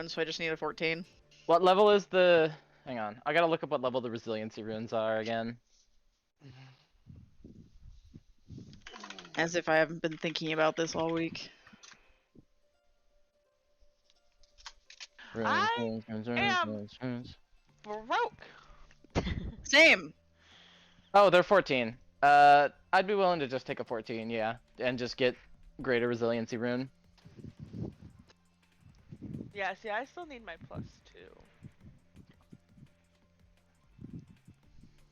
runes, so I just need a 14. What level is the... Hang on. I gotta look up what level the resiliency runes are again. As if I haven't been thinking about this all week. I am broke. Same! Oh, they're 14. I'd be willing to just take a 14, yeah. And just get greater resiliency rune. Yeah, see, I still need my +2.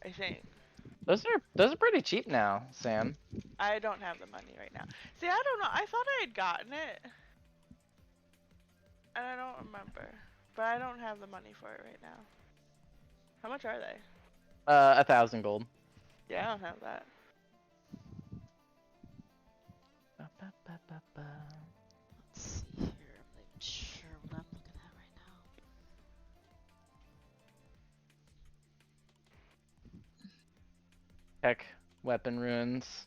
I think. Those are pretty cheap now, Sam. I don't have the money right now. See, I don't know. I thought I had gotten it. And I don't remember. But I don't have the money for it right now. How much are they? 1,000 gold. Yeah, I don't have that. Let's see here. I'm not even sure what I'm looking at right now. Heck, weapon runes.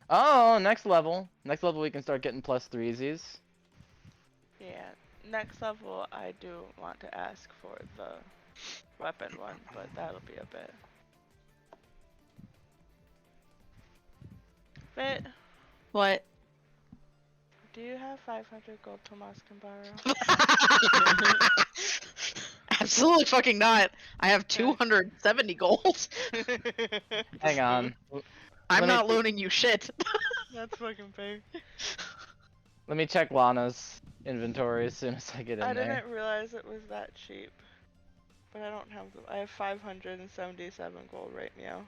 Oh, next level. Next level we can start getting +3s. Yeah. Next level, I do want to ask for the weapon one, but that'll be a bit. Fit, What? do you have 500 gold Tomas can borrow? Absolutely fucking not. I have 270 gold. Hang on. I'm Let me- not loaning you shit. That's fucking fair. Let me check Lana's inventory as soon as I get in I there. didn't realize it was that cheap. But I don't have them. I have 577 gold right now.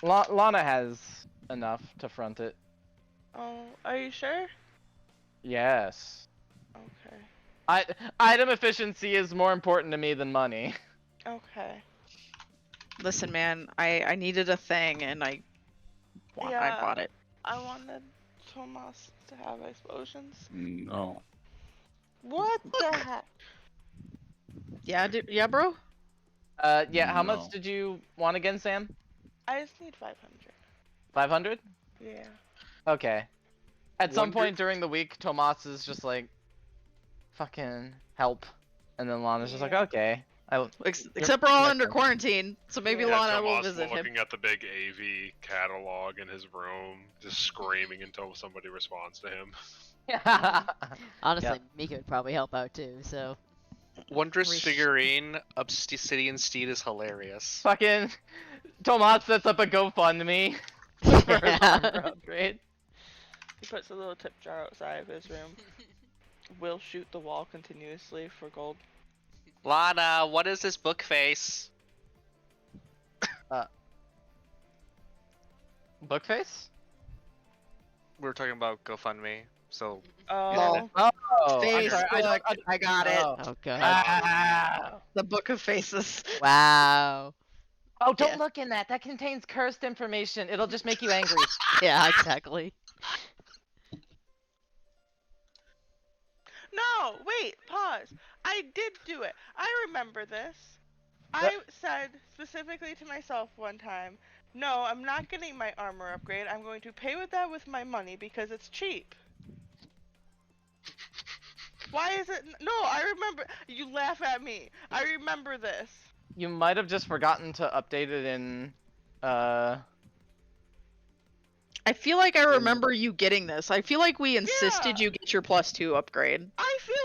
Lana has enough to front it. Oh, are you sure? Yes. Okay. Item efficiency is more important to me than money. Okay. Listen, man, I needed a thing and I bought it. I wanted Tomas to have explosions. No. What the heck? Yeah, bro? Yeah, how No. much did you want again, Sam? I just need 500. 500? Yeah. Okay. At some Wonder- point during the week, Tomas is just like, fucking help. And then Lana's just like, Yeah. okay. Except we're all under quarantine, so maybe Yeah, Lana will Tomas visit him. looking at the big AV catalog in his room, just screaming until somebody responds to him. Honestly, Yeah. Mika would probably help out too, so. Wondrous Reach. figurine Obsidian Steed is hilarious. Fucking Tomas sets up a GoFundMe for his armor upgrade. He puts a little tip jar outside of his room. Will shoot the wall continuously for gold. Lana, what is this book face? Bookface? We were talking about GoFundMe, so Oh. Oh, Face I'm sorry, book. I got it. Oh god. Ah. The Book of Faces. Wow. Oh, don't Yeah. look in that. That contains cursed information. It'll just make you angry. Yeah, exactly. No, wait, pause. I did do it. I remember this. I said specifically to myself one time, no, I'm not getting my armor upgrade. I'm going to pay with that with my money because it's cheap. Why is it? No, I remember. You laugh at me. I remember this. You might have just forgotten to update it in, I feel like I remember you getting this. I feel like we insisted Yeah. you get your +2 upgrade. I feel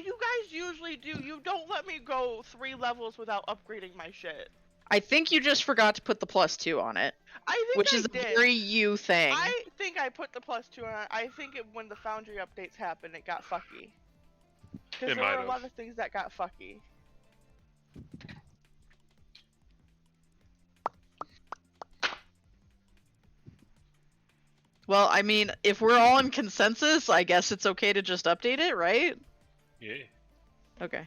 you guys usually do. You don't let me go 3 levels without upgrading my shit. I think you just forgot to put the +2 on it, I think which I is did. a very you thing. I think I put the +2 on. I think when the Foundry updates happened, it got fucky. Because It there might were a have. lot of things that got fucky. Well, I mean, if we're all in consensus, I guess it's okay to just update it, right? Yeah. Okay.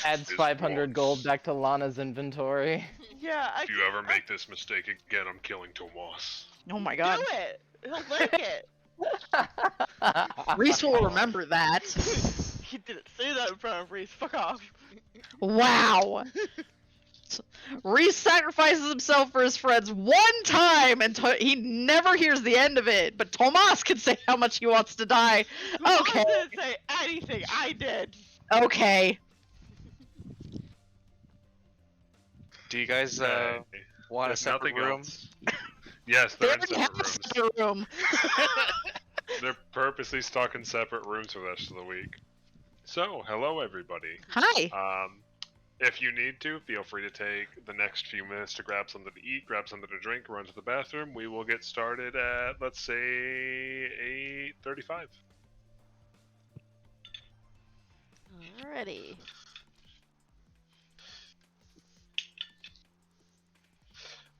adds This 500 walks. gold back to Lana's inventory. Yeah, I If you ever make this mistake again, I'm killing Tomas. Oh my do god. it. He'll like it. Reese will remember that. He didn't say that in front of Reese. Fuck off. Wow. re-sacrifices himself for his friends one time, and he never hears the end of it. But Tomas can say how much he wants to die. Tomas Okay, didn't say anything. I did. okay. Do you guys Okay. want a If separate nothing room? else. Yes, They they're in already separate have a rooms. separate room. They're purposely stuck in separate rooms for the rest of the week. So, hello everybody. Hi. If you need to, feel free to take the next few minutes to grab something to eat, grab something to drink, run to the bathroom. We will get started at, let's say, 8:35. Alrighty.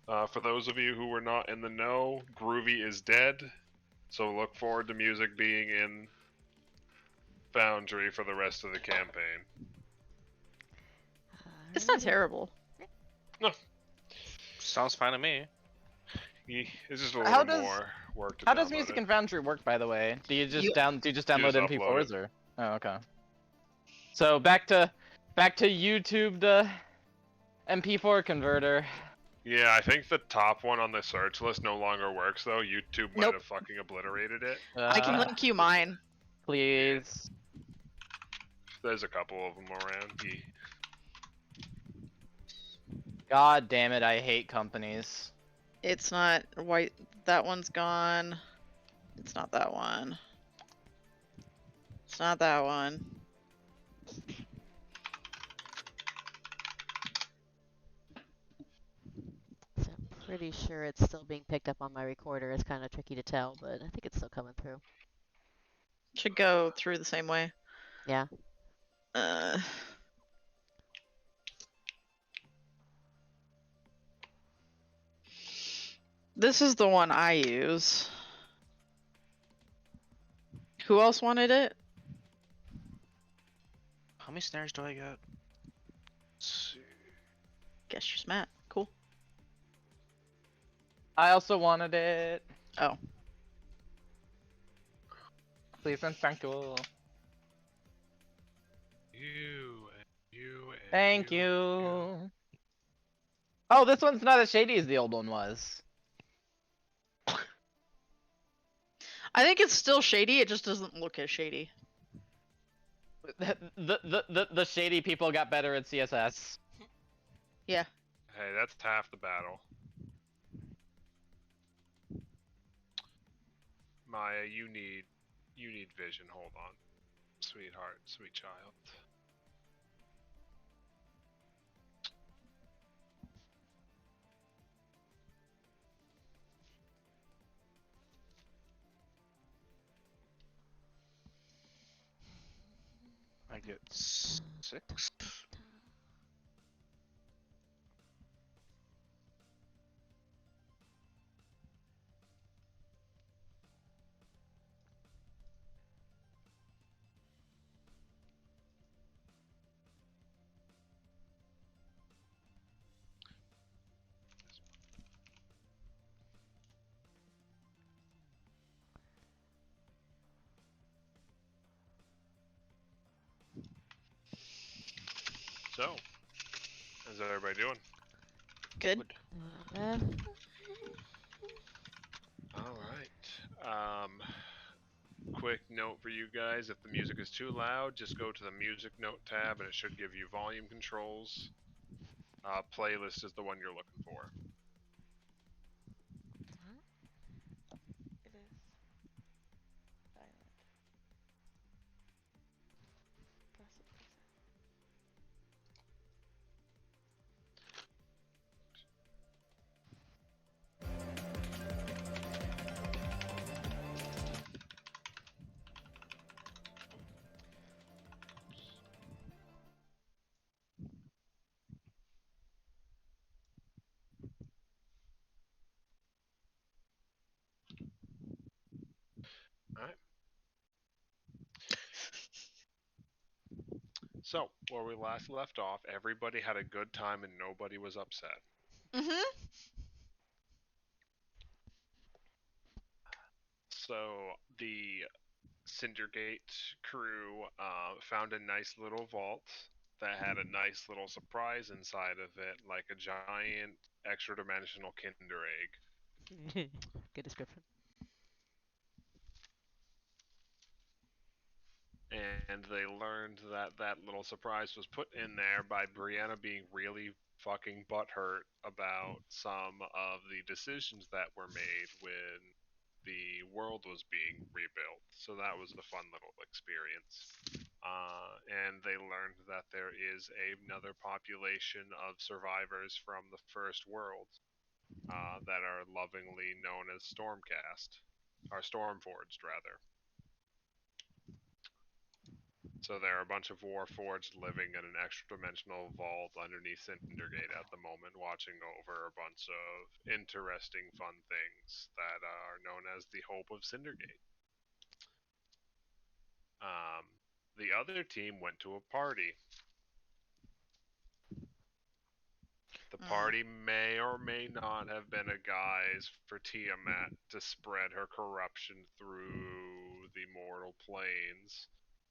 For those of you who were not in the know, Groovy is dead, so look forward to music being in Foundry for the rest of the campaign. It's not Alrighty. terrible. Sounds fine to me. It's just a How little does- more work to How does download Music it. and Foundry work, by the way? Do you just You- download just MP4s upload or? Oh, okay. So back to YouTube, the MP4 converter. Yeah, I think the top one on the search list no longer works though. YouTube might Nope. have fucking obliterated it. I can link you mine. Please. There's a couple of them around. God damn it! I hate companies. It's not white. That one's gone. It's not that one. It's not that one. So I'm pretty sure it's still being picked up on my recorder. It's kind of tricky to tell, but I think it's still coming through. Should go through the same way. Yeah. Uh, this is the one I use. Who else wanted it? How many snares do I get? Let's see. Guess just Matt. Cool. I also wanted it. Oh. Please and thank you. You and you and Thank you. Oh, this one's not as shady as the old one was. I think it's still shady. It just doesn't look as shady. The shady people got better at CSS. Yeah. Hey, that's half the battle. Maya, you need vision. Hold on. Sweetheart, sweet child. I get 6. So, how's everybody doing? Good. Uh, All right. Quick note for you guys: if the music is too loud, just go to the music note tab, and it should give you volume controls. Playlist is the one you're looking for. It is silent. Possibly. So, where we last left off, everybody had a good time and nobody was upset. Mhm. So, the Cindergate crew found a nice little vault that had a nice little surprise inside of it, like a giant extra dimensional Kinder Egg. Good description. And they learned that that little surprise was put in there by Brianna being really fucking butthurt about some of the decisions that were made when the world was being rebuilt. So that was a fun little experience. And they learned that there is another population of survivors from the first world that are lovingly known as Stormcast, or Stormforged rather. So there are a bunch of Warforged living in an extra-dimensional vault underneath Cindergate at the moment, watching over a bunch of interesting, fun things that are known as the Hope of Cindergate. The other team went to a party. The party may or may not have been a guise for Tiamat to spread her corruption through the mortal planes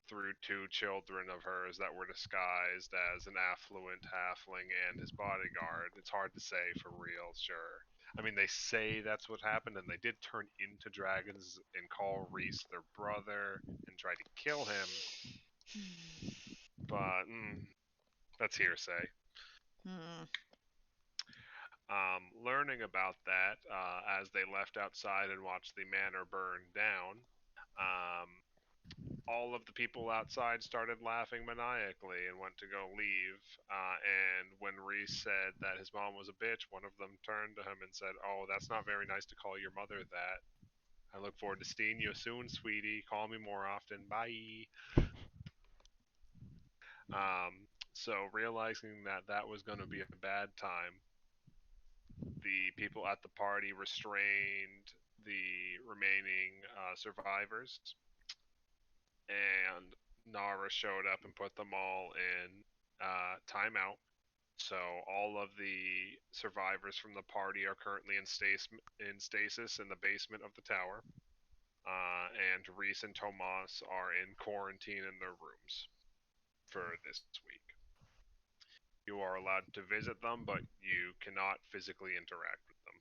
through two children of hers that were disguised as an affluent halfling and his bodyguard. It's hard to say for real, sure. I mean, they say that's what happened, and they did turn into dragons and call Reese their brother and try to kill him, but that's hearsay. Learning about that as they left outside and watched the manor burn down, all of the people outside started laughing maniacally and went to go leave. And when Reese said that his mom was a bitch, one of them turned to him and said, "Oh, that's not very nice to call your mother that. I look forward to seeing you soon, sweetie. Call me more often. Bye." So realizing that that was going to be a bad time, the people at the party restrained the remaining survivors, and Nara showed up and put them all in timeout. So all of the survivors from the party are currently in stasis in the basement of the tower, and Reese and Tomas are in quarantine in their rooms for this week. You are allowed to visit them, but you cannot physically interact with them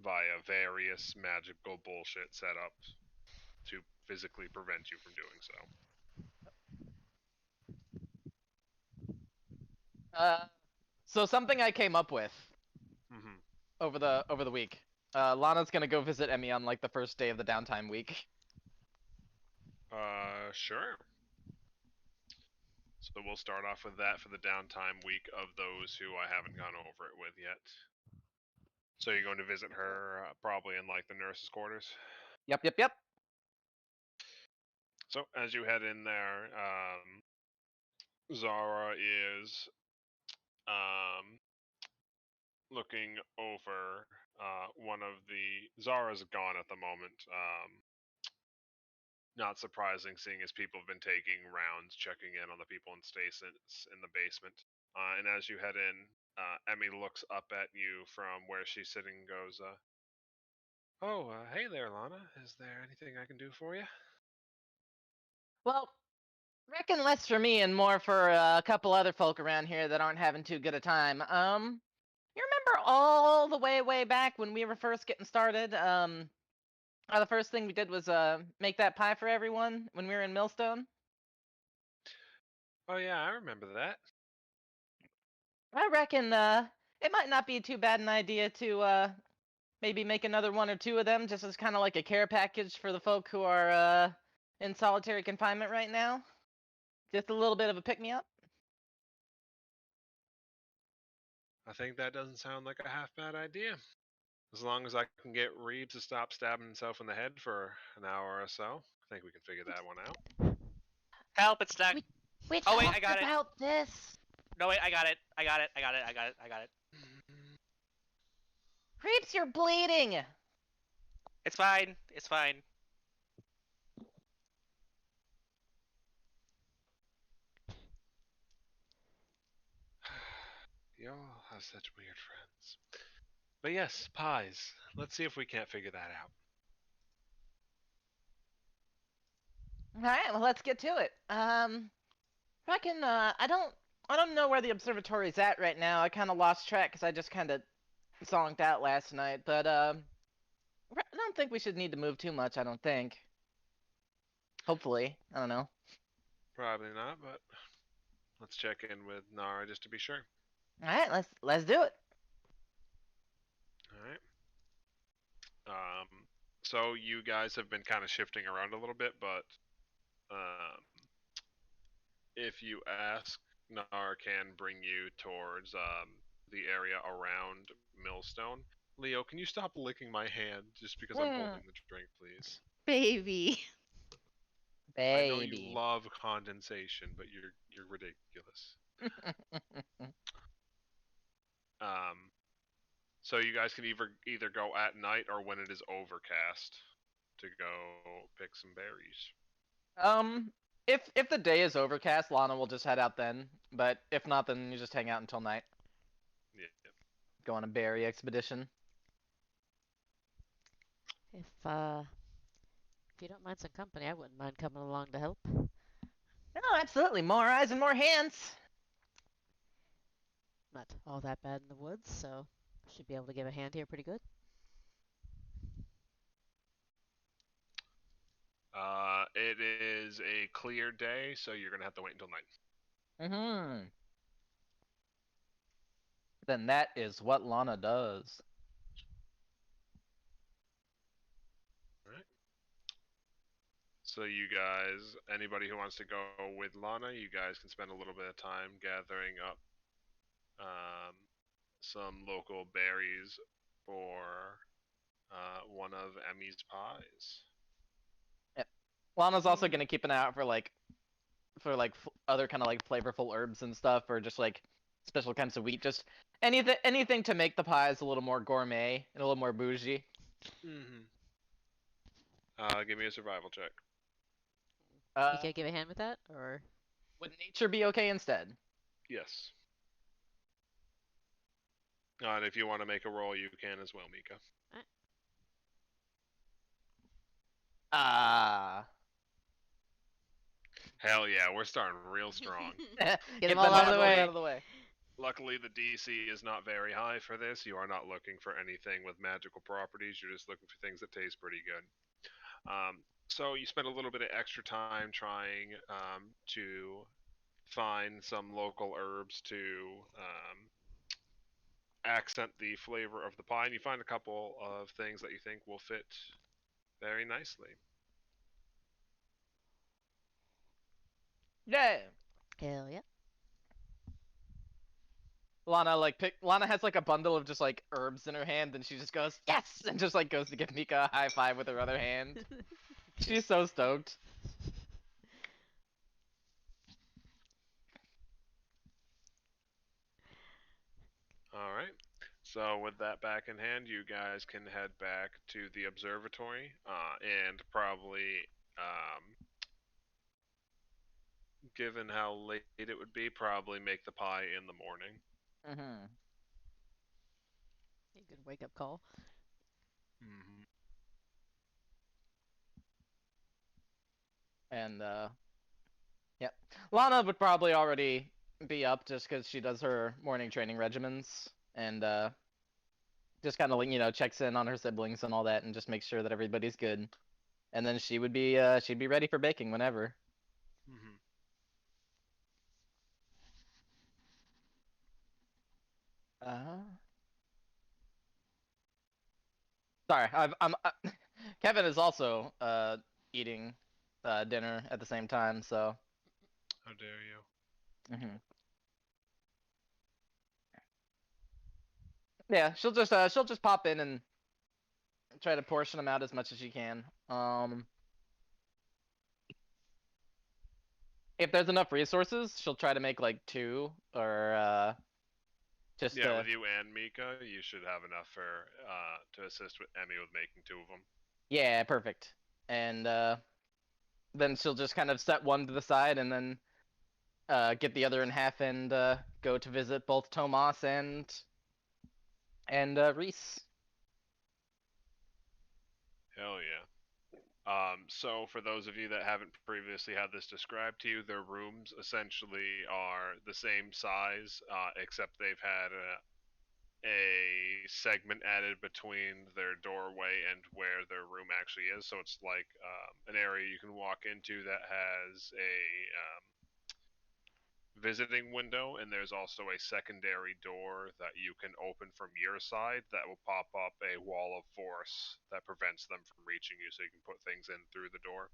via various magical bullshit setups to physically prevent you from doing so. So something I came up with Mm-hmm. over the week. Lana's gonna go visit Emmy on like the first day of the downtime week. Sure. So we'll start off with that for the downtime week of those who I haven't gone over it with yet. So you're going to visit her probably in like the nurse's quarters. Yep. So as you head in there, Zara is looking over one of the. Zara's gone at the moment. Not surprising, seeing as people have been taking rounds, checking in on the people in stasis in the basement. And as you head in, Emmy looks up at you from where she's sitting and goes, "Oh, hey there, Lana. Is there anything I can do for you?" Well, reckon less for me and more for a couple other folk around here that aren't having too good a time. You remember all the way back when we were first getting started? The first thing we did was make that pie for everyone when we were in Millstone. "Oh yeah, I remember that." I reckon it might not be too bad an idea to maybe make another one or two of them just as kind of like a care package for the folk who are in solitary confinement right now. Just a little bit of a pick-me-up. I think that doesn't sound like a half bad idea. As long as I can get Reeves to stop stabbing himself in the head for an hour or so, I think we can figure that one out. Help! It's stuck. We Oh, wait, I talked got it. about this. No, wait, I got it. I got it. I got it. I got it. I got it. Creeps, you're bleeding! It's fine. It's fine. Y'all have such weird friends. But yes, pies. Let's see if we can't figure that out. Alright, well let's get to it. I don't know where the observatory's at right now. I kind of lost track because I just kind of zonked out last night. But I don't think we should need to move too much. I don't think. Hopefully, I don't know. Probably not, but let's check in with Nara just to be sure. All right, let's do it. All right. So you guys have been kind of shifting around a little bit, but if you ask, Nara can bring you towards the area around Millstone. Leo, can you stop licking my hand just because I'm holding the drink, please? Baby. I know you Baby. love condensation, but you're ridiculous. Um, so you guys can either go at night or when it is overcast to go pick some berries. If the day is overcast, Lana will just head out then. But if not, then you just hang out until night. Yeah. Go on a berry expedition. If you don't mind some company, I wouldn't mind coming along to help. No, absolutely. More eyes and more hands. Not all that bad in the woods, so should be able to give a hand here pretty good. It is a clear day, so you're gonna have to wait until night. Mm-hmm. Then that is what Lana does. Alright. So you guys, anybody who wants to go with Lana, you guys can spend a little bit of time gathering up some local berries for one of Emmy's pies. Yep. Lana's also gonna keep an eye out for other kind of like flavorful herbs and stuff, or just like special kinds of wheat. Just anything to make the pies a little more gourmet and a little more bougie. Mm-hmm. Give me a survival check. You can give a hand with that, or Would nature be okay instead? Yes. And if you want to make a roll, you can as well, Mika. Ah. Hell yeah, we're starting real strong. Get them all out of the way. out of the way. Luckily, the DC is not very high for this. You are not looking for anything with magical properties. You're just looking for things that taste pretty good. So you spend a little bit of extra time trying to find some local herbs to accent the flavor of the pie, and you find a couple of things that you think will fit very nicely. Yeah. hell yeah. Lana has like a bundle of just like herbs in her hand, and she just goes yes, and just like goes to give Mika a high five with her other hand. She's so stoked. All right. So with that back in hand, you guys can head back to the observatory and probably, given how late it would be, probably make the pie in the morning. Mm-hmm. A good wake up call. Mm-hmm. And yep, Lana would probably already be up just because she does her morning training regimens and just kind of like checks in on her siblings and all that, and just makes sure that everybody's good. And then she'd be ready for baking whenever. Mm-hmm. Sorry, I'm Kevin is also eating dinner at the same time, so. How dare you? Mm-hmm. Yeah, she'll just pop in and try to portion them out as much as she can. If there's enough resources, she'll try to make like two or just Yeah, with you and Mika, you should have enough for to assist with Emmy with making two of them. Yeah, perfect. And then she'll just kind of set one to the side and then get the other in half and go to visit both Tomas and Reese. Hell yeah. So for those of you that haven't previously had this described to you, their rooms essentially are the same size, except they've had a segment added between their doorway and where their room actually is. So it's like an area you can walk into that has a visiting window, and there's also a secondary door that you can open from your side that will pop up a wall of force that prevents them from reaching you, so you can put things in through the door.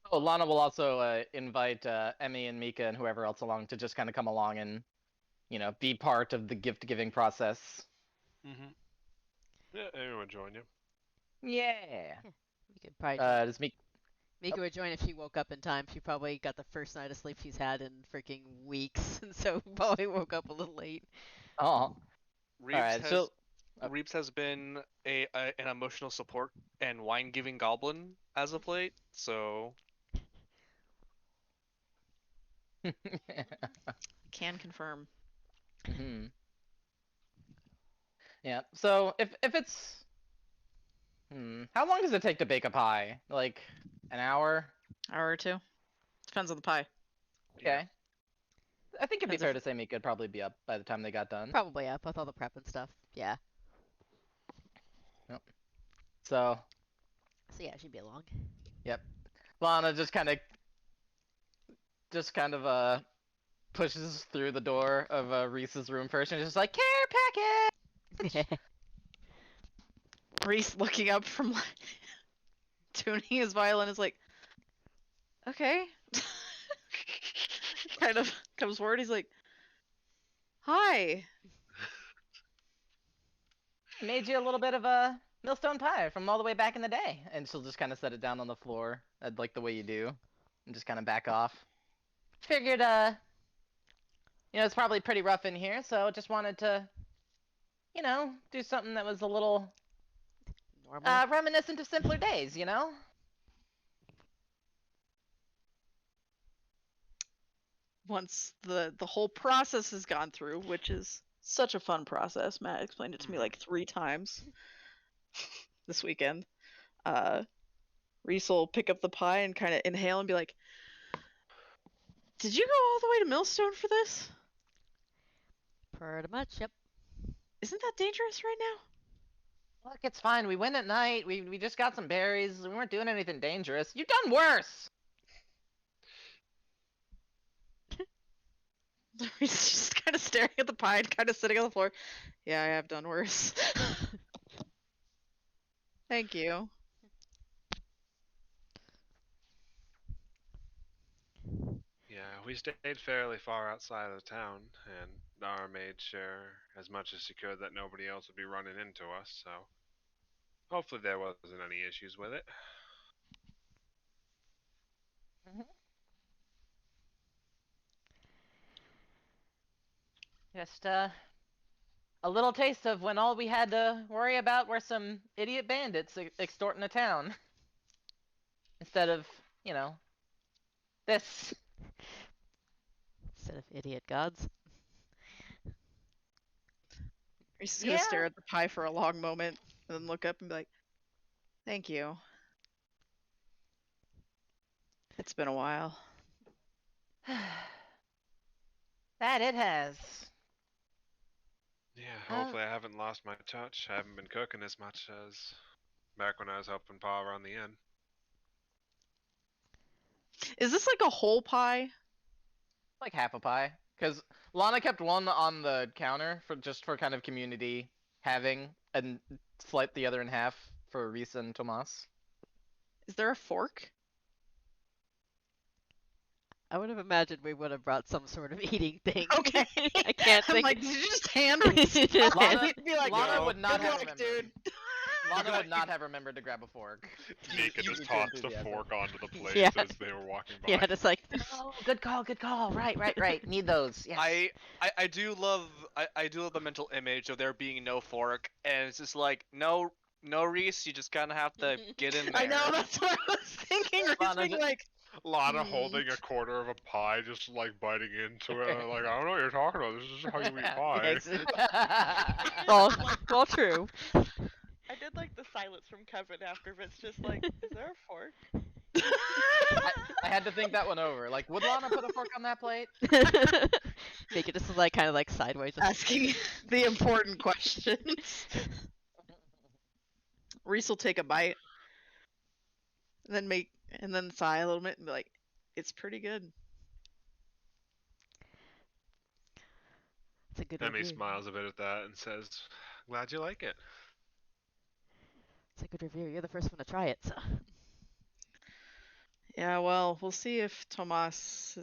Oh, Lana will also invite Emmy and Mika and whoever else along to just kind of come along and, be part of the gift giving process. Mm-hmm. Yeah, anyone join you. Yeah. We could probably join. Does Mika? Mika would join if she woke up in time. She probably got the first night of sleep she's had in freaking weeks, and so probably woke up a little late. Oh. Reeves Alright, has so Reeves has been an emotional support and wine giving goblin as of late, so Can confirm. hmm. Yeah. So if it's how long does it take to bake a pie? Like an hour? Hour or two. Depends on the pie. Okay. I think it'd be Depends fair if- to say Mika would probably be up by the time they got done. Probably up with all the prep and stuff. Yeah. So So yeah, she'd be along. Lana just kind of pushes through the door of Reese's room first and just like, care packet. Reese looking up from like tuning his violin is like, okay. Kind of comes forward. He's like, hi. Made you a little bit of a millstone pie from all the way back in the day, and she'll just kind of set it down on the floor, like the way you do, and just kind of back off. Figured, it's probably pretty rough in here, so just wanted to, do something that was a little Normal. reminiscent of simpler days, Once the whole process has gone through, which is such a fun process. Matt explained it to me like 3 times this weekend. Reese will pick up the pie and kind of inhale and be like, did you go all the way to Millstone for this? Pretty much. Yep. Isn't that dangerous right now? Look, it's fine. We went at night. We just got some berries. We weren't doing anything dangerous. You've done worse. He's just kind of staring at the pie and kind of sitting on the floor. Yeah, I have done worse. Thank you. Yeah, we stayed fairly far outside of the town, and Nara made sure as much as she could that nobody else would be running into us, so hopefully there wasn't any issues with it. Just a little taste of when all we had to worry about were some idiot bandits extorting a town. Instead of, this. Instead of idiot gods. Reese is gonna stare at the pie for a long moment and then look up and be like, thank you. It's been a while. That it has. Yeah, hopefully I haven't lost my touch. I haven't been cooking as much as back when I was helping Pa around the inn. Is this like a whole pie? Like half a pie. Because Lana kept one on the counter for kind of community having, and sliced the other in half for Reese and Tomas. Is there a fork? I would have imagined we would have brought some sort of eating thing. Okay. I can't I'm think. like, did you just hand Reese? Lana, Be like, Lana no. would not good have luck, remembered. dude. Lana would not have remembered to grab a fork. Mika just tossed a fork onto the plate Yeah. as they were walking by. Yeah, just like. Oh, good call, good call. Right. Need those. Yes. I do love the mental image of there being no fork, and it's just like no Reese, you just kind of have to get in there. I know, that's what I was thinking. Reese Lana being just- like, Lana holding a quarter of a pie, just like biting into it. Like, I don't know what you're talking about. This is how you eat pie. Well, true. I did like the silence from Kevin after Vince just like, is there a fork? I had to think that one over. Like, would Lana put a fork on that plate? Make it just like kind of like sideways. Just... Asking the important questions. Reese will take a bite, and then sigh a little bit and be like, "It's pretty good." It's a good Emmy review. smiles a bit at that and says, "Glad you like it." It's a good review. You're the first one to try it, so. Yeah, well, we'll see if Tomas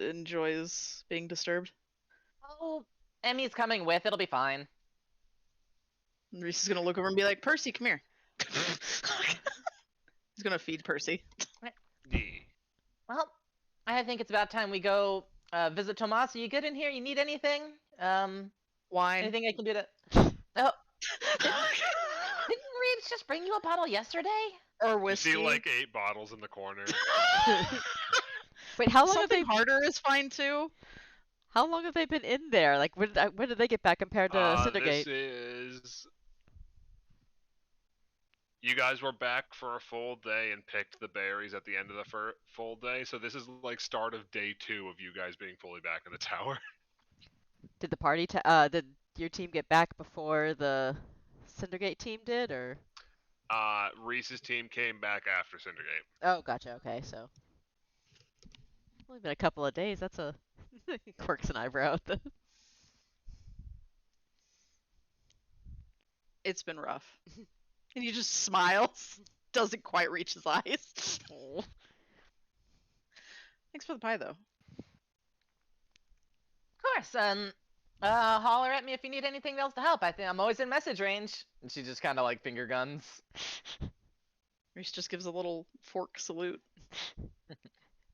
enjoys being disturbed. Oh, Emmy's coming with. It'll be fine. And Reese is gonna look over and be like, "Percy, come here." He's gonna feed Percy. Yeah. Well, I think it's about time we go visit Tomas. Are you good in here? You need anything? Wine. Anything I can do to? Oh, didn't Reeves just bring you a bottle yesterday? Or You whiskey. see like 8 bottles in the corner. Wait, how long Something have they? harder is fine too. How long have they been in there? Like, when did they get back compared to Cindergate? This is. You guys were back for a full day and picked the berries at the end of the full day, so this is like start of day 2 of you guys being fully back in the tower. Did the party? Did your team get back before the Cindergate team did, or? Reese's team came back after Cindergate. Oh, gotcha. Okay, so only been a couple of days. That's a quirks an eyebrow. It's been rough. And he just smiles. Doesn't quite reach his eyes. Oh. Thanks for the pie, though. Of course. Holler at me if you need anything else to help. I think I'm always in message range. And she just kind of like finger guns. Reese just gives a little fork salute.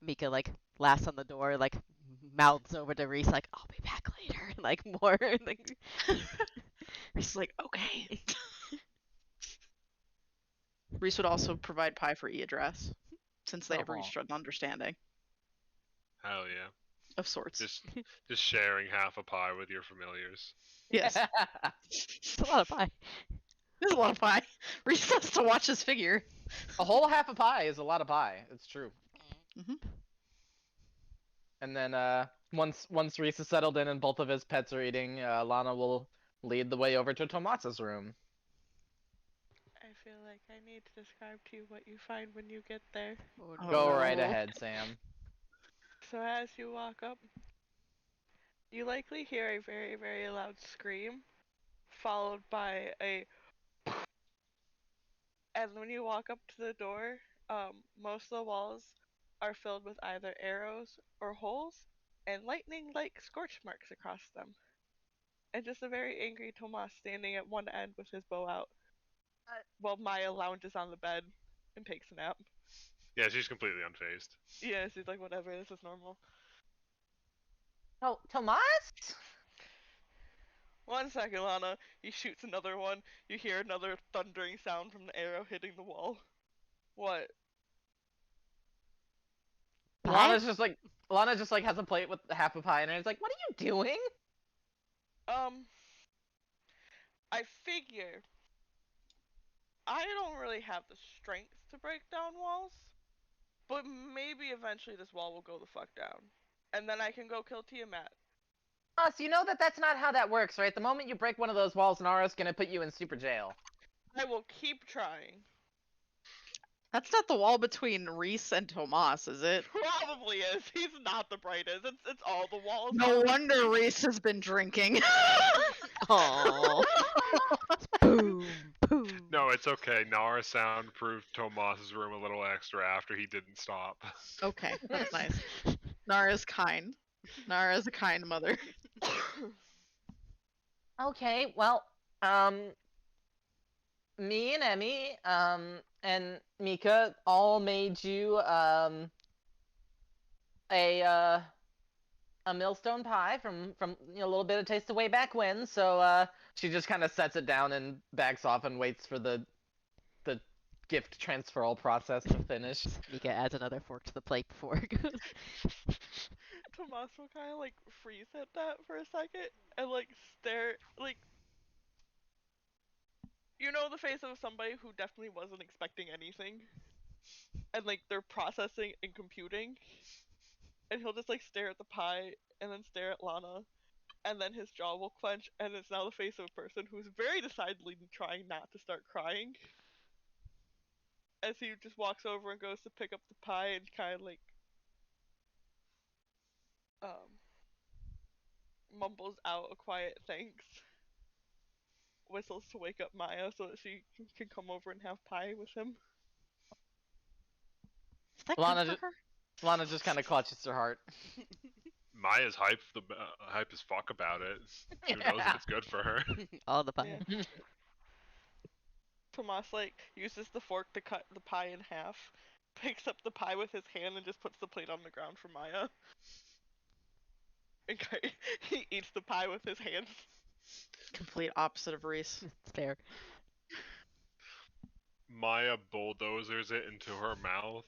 Mika like laughs on the door, like mouths over to Reese, like I'll be back later, like more. Like... Reese is like, okay. Reese would also provide pie for E-Address, since they have reached an understanding Hell yeah. of sorts. Just sharing half a pie with your familiars. Yes, It's a lot of pie. there's a lot of pie. Reese has to watch his figure. A whole half a pie is a lot of pie. It's true. Mhm. And then once Reese is settled in and both of his pets are eating, Lana will lead the way over to Tomas's room. I feel like I need to describe to you what you find when you get there. Oh, Go no. right ahead, Sam. So as you walk up, you likely hear a very, very loud scream, followed by a and when you walk up to the door, most of the walls are filled with either arrows or holes, and lightning-like scorch marks across them. And just a very angry Tomas standing at one end with his bow out, while Maya lounges on the bed and takes a nap. Yeah, she's completely unfazed. Yeah, she's like, whatever, this is normal. Oh, Tomas? 1 second, Lana. He shoots another one. You hear another thundering sound from the arrow hitting the wall. What? Lana just like has a plate with half a pie in it. It's like, what are you doing? I figure I don't really have the strength to break down walls, but maybe eventually this wall will go the fuck down. And then I can go kill Tiamat. So you know that that's not how that works, right? The moment you break one of those walls, Nara's gonna put you in super jail. I will keep trying. That's not the wall between Reese and Tomas, is it? Probably is. He's not the brightest. It's all the walls. No wonder Reese has been drinking. Oh. Boom, boom. No, it's okay. Nara soundproofed Tomas's room a little extra after he didn't stop. Okay, that's nice. Nara's kind. Nara's a kind mother. Okay, well, me and Emmy, and Mika all made you, a millstone pie from a little bit of taste of way back when. So she just kind of sets it down and backs off and waits for the gift transferal process to finish. Mika adds another fork to the plate before it goes. Tomas will kind of like freeze at that for a second and like stare, like You know the face of somebody who definitely wasn't expecting anything, and like they're processing and computing, and he'll just like stare at the pie and then stare at Lana, and then his jaw will clench, and it's now the face of a person who's very decidedly trying not to start crying. As he just walks over and goes to pick up the pie and kind of like mumbles out a quiet thanks, whistles to wake up Maya so that she can come over and have pie with him. Is that Lana, good for her? Lana just kind of clutches her heart. Maya's hype as fuck about it. Who knows if it's good for her? All the pie. Yeah. Tomas like uses the fork to cut the pie in half, picks up the pie with his hand and just puts the plate on the ground for Maya. And he eats the pie with his hands. Complete opposite of Reese. It's fair. Maya bulldozers it into her mouth,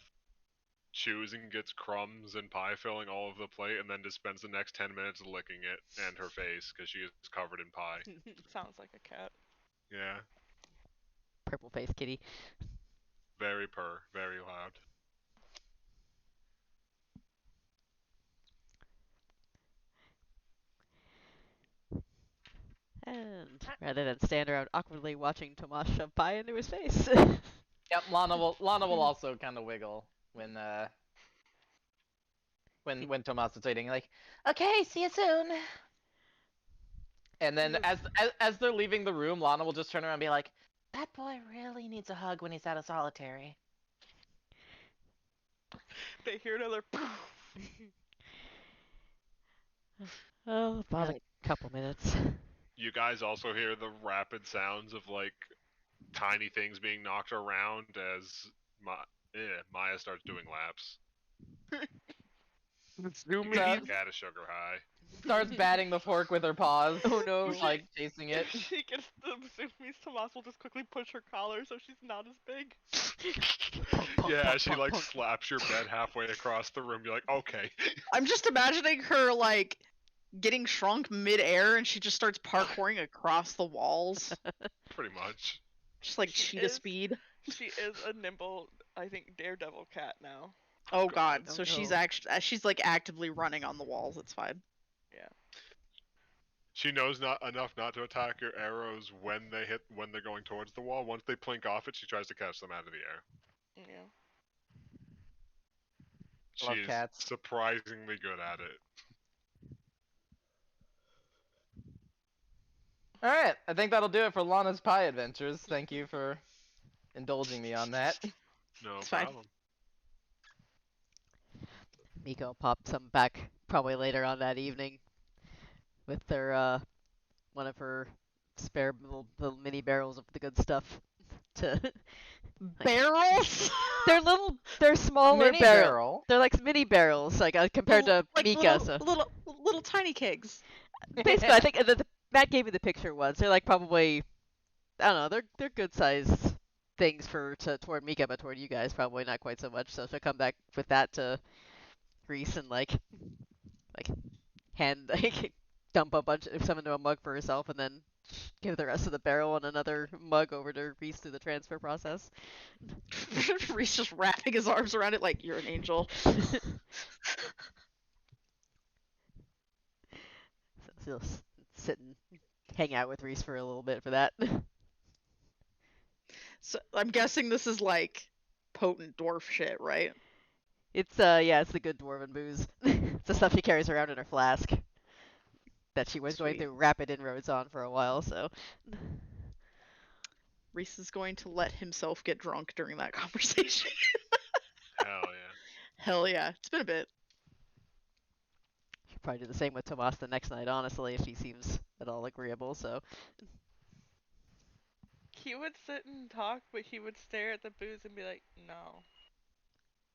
chews and gets crumbs and pie filling all over the plate, and then just spends the next 10 minutes licking it and her face because she is covered in pie. Sounds like a cat. Yeah, Purple face kitty. very loud. And rather than stand around awkwardly watching Tomas shove pie into his face. Yep, Lana will also kind of wiggle when Tomas is waiting, like, okay, see you soon. And then as they're leaving the room, Lana will just turn around and be like, that boy really needs a hug when he's out of solitary. They hear another Oh, about a couple minutes. You guys also hear the rapid sounds of like tiny things being knocked around as Maya starts doing laps. Zoom Starts- Cat is sugar high. Starts batting the fork with her paws. Oh no. Like chasing it. She gets the zoomies. Tomas will just quickly push her collar so she's not as big. Yeah, she like slaps your bed halfway across the room. You're like, okay. I'm just imagining her like getting shrunk midair and she just starts parkouring across the walls. Pretty much. Just like She cheetah is- speed. She is a nimble, I think, daredevil cat now. Oh god, Oh, so she's no. she's like actively running on the walls, it's fine. She knows not enough not to attack your arrows when they're going towards the wall. Once they plink off it, she tries to catch them out of the air. Yeah. Love She's cats. surprisingly good at it. Alright, I think that'll do it for Lana's pie adventures. Thank you for indulging me on that. No It's fine. problem. Miko popped some back probably later on that evening with their one of her spare little mini barrels of the good stuff to Barrels? they're smaller Mini barrel. They're like mini barrels, like compared to like Mika. So little tiny kegs. basically, I think Matt gave me the picture once. They're like probably, I don't know, they're good sized things toward Mika, but toward you guys probably not quite so much. So she'll come back with that to Reese and like hand like dump a bunch of some into a mug for herself and then give the rest of the barrel and another mug over to Reese through the transfer process. Reese just wrapping his arms around it like you're an angel. So she'll sit and hang out with Reese for a little bit for that. So I'm guessing this is like potent dwarf shit, right? It's it's the good dwarven booze. It's the stuff she carries around in her flask that she was going Sweet. through rapid inroads on for a while, so Reese is going to let himself get drunk during that conversation. Hell yeah. Hell yeah, it's been a bit. she'll probably do the same with Tomas the next night, honestly, if he seems at all agreeable, so He would sit and talk, but he would stare at the booze and be like, no.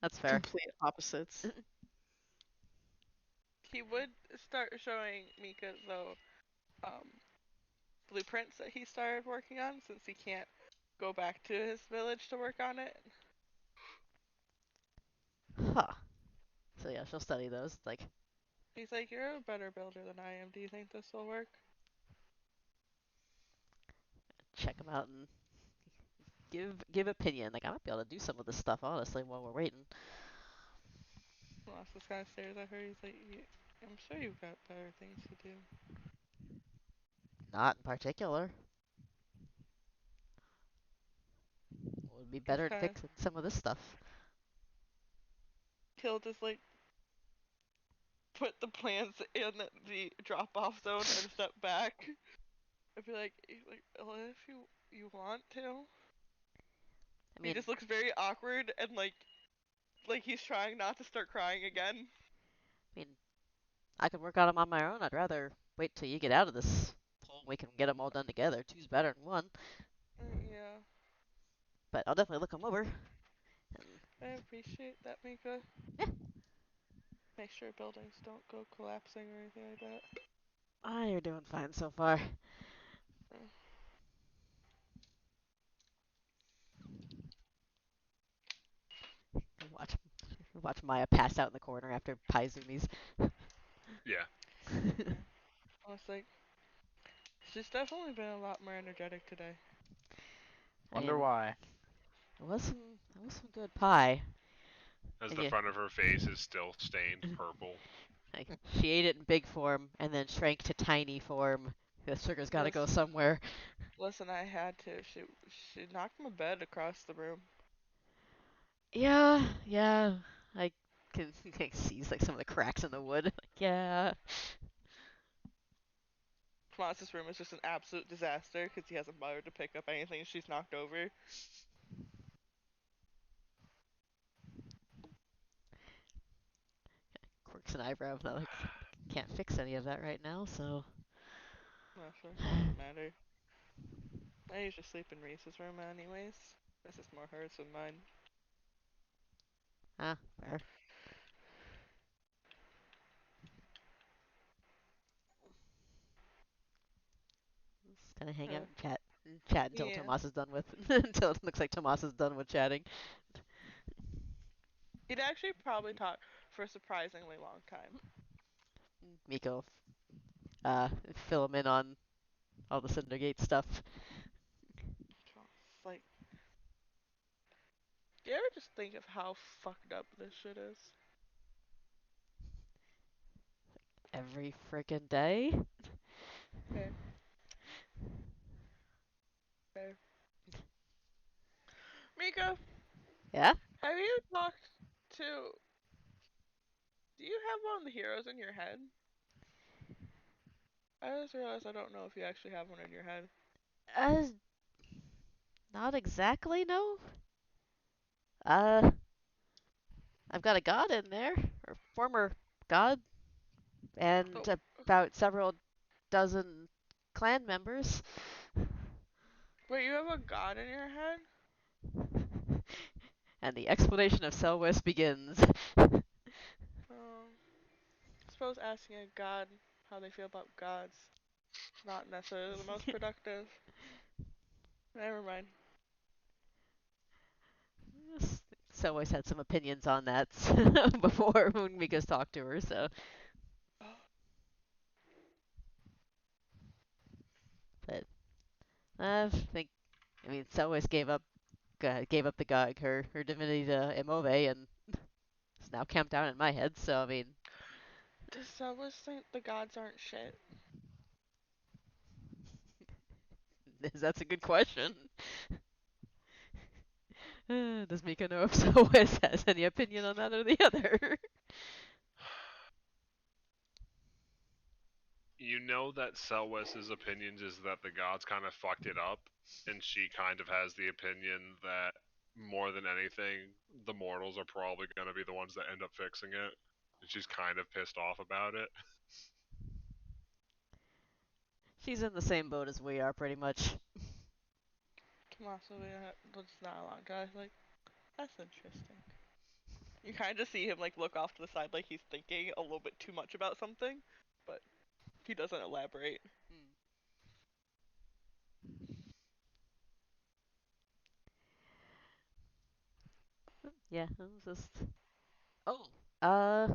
that's fair. Complete opposites. He would start showing Mika, though, blueprints that he started working on since he can't go back to his village to work on it. Huh. So yeah, she'll study those, like, He's like, you're a better builder than I am. Do you think this will work? check them out and give opinion. Like I might be able to do some of this stuff honestly while we're waiting. Ross just kind of stares at her. He's like, I'm sure you've got better things to do. Not in particular. What would be He's better than kind of, fixing some of this stuff? he'll just like put the plans in the drop-off zone and step back. I'd be like, well, if you want to. I He mean, just looks very awkward and like he's trying not to start crying again. I mean, I could work on them on my own. I'd rather wait till you get out of this hole. We can get them all done together. Two's better than one. Yeah, But I'll definitely look them over. And I appreciate that, Mika. yeah, Make sure buildings don't go collapsing or anything like that. you're doing fine so far. Uh, Watch, watch Maya pass out in the corner after Paizumi's. Yeah. yeah. I was like, she's definitely been a lot more energetic today. I Wonder mean, why. it was some good pie. As And the yeah, front of her face is still stained purple. like, she ate it in big form and then shrank to tiny form. The sugar's got to go Listen, somewhere. listen, I had to. She knocked my bed across the room. Yeah. I can see like some of the cracks in the wood. Like, yeah. Tomas's room is just an absolute disaster because he hasn't bothered to pick up anything she's knocked over. Quirks an eyebrow, but like can't fix any of that right now, so. Well, sure, doesn't matter. I usually sleep in Reese's room anyways. This is more hers than mine. Fair. Just kind of hang out Uh, and chat until yeah. Tomas is done with until it looks like Tomas is done with chatting. He'd actually probably talk for a surprisingly long time. Miko, uh, fill him in on all the Cindergate stuff. It's like, do you ever just think of how fucked up this shit is? Every freaking day. Okay. Okay. Mika, Yeah. have you talked to? Do you have one of the heroes in your head? I just realized I don't know if you actually have one in your head. Uh, not exactly. No. Uh, I've got a god in there, or former god, and Oh, about several dozen clan members. wait, you have a god in your head? And the explanation of Selwyn begins. I suppose asking a god how they feel about gods not necessarily the most productive. Never mind. Selwyn's had some opinions on that before when Mika's talked to her, so. But I think, I mean, Selwyn gave up the god, her divinity to Imove, and it's now camped out in my head. So I mean, Does Sellers think the gods aren't shit? that's a good question. Does Mika know if Selwyn has any opinion on that or the other? You know that Selwes's opinions is that the gods kind of fucked it up, and she kind of has the opinion that more than anything, the mortals are probably going to be the ones that end up fixing it. And she's kind of pissed off about it. She's in the same boat as we are, pretty much. Tommaso, that's not a long guy. Like, that's interesting. You kind of see him like look off to the side, like he's thinking a little bit too much about something, but he doesn't elaborate. Yeah, it was just. Oh, uh,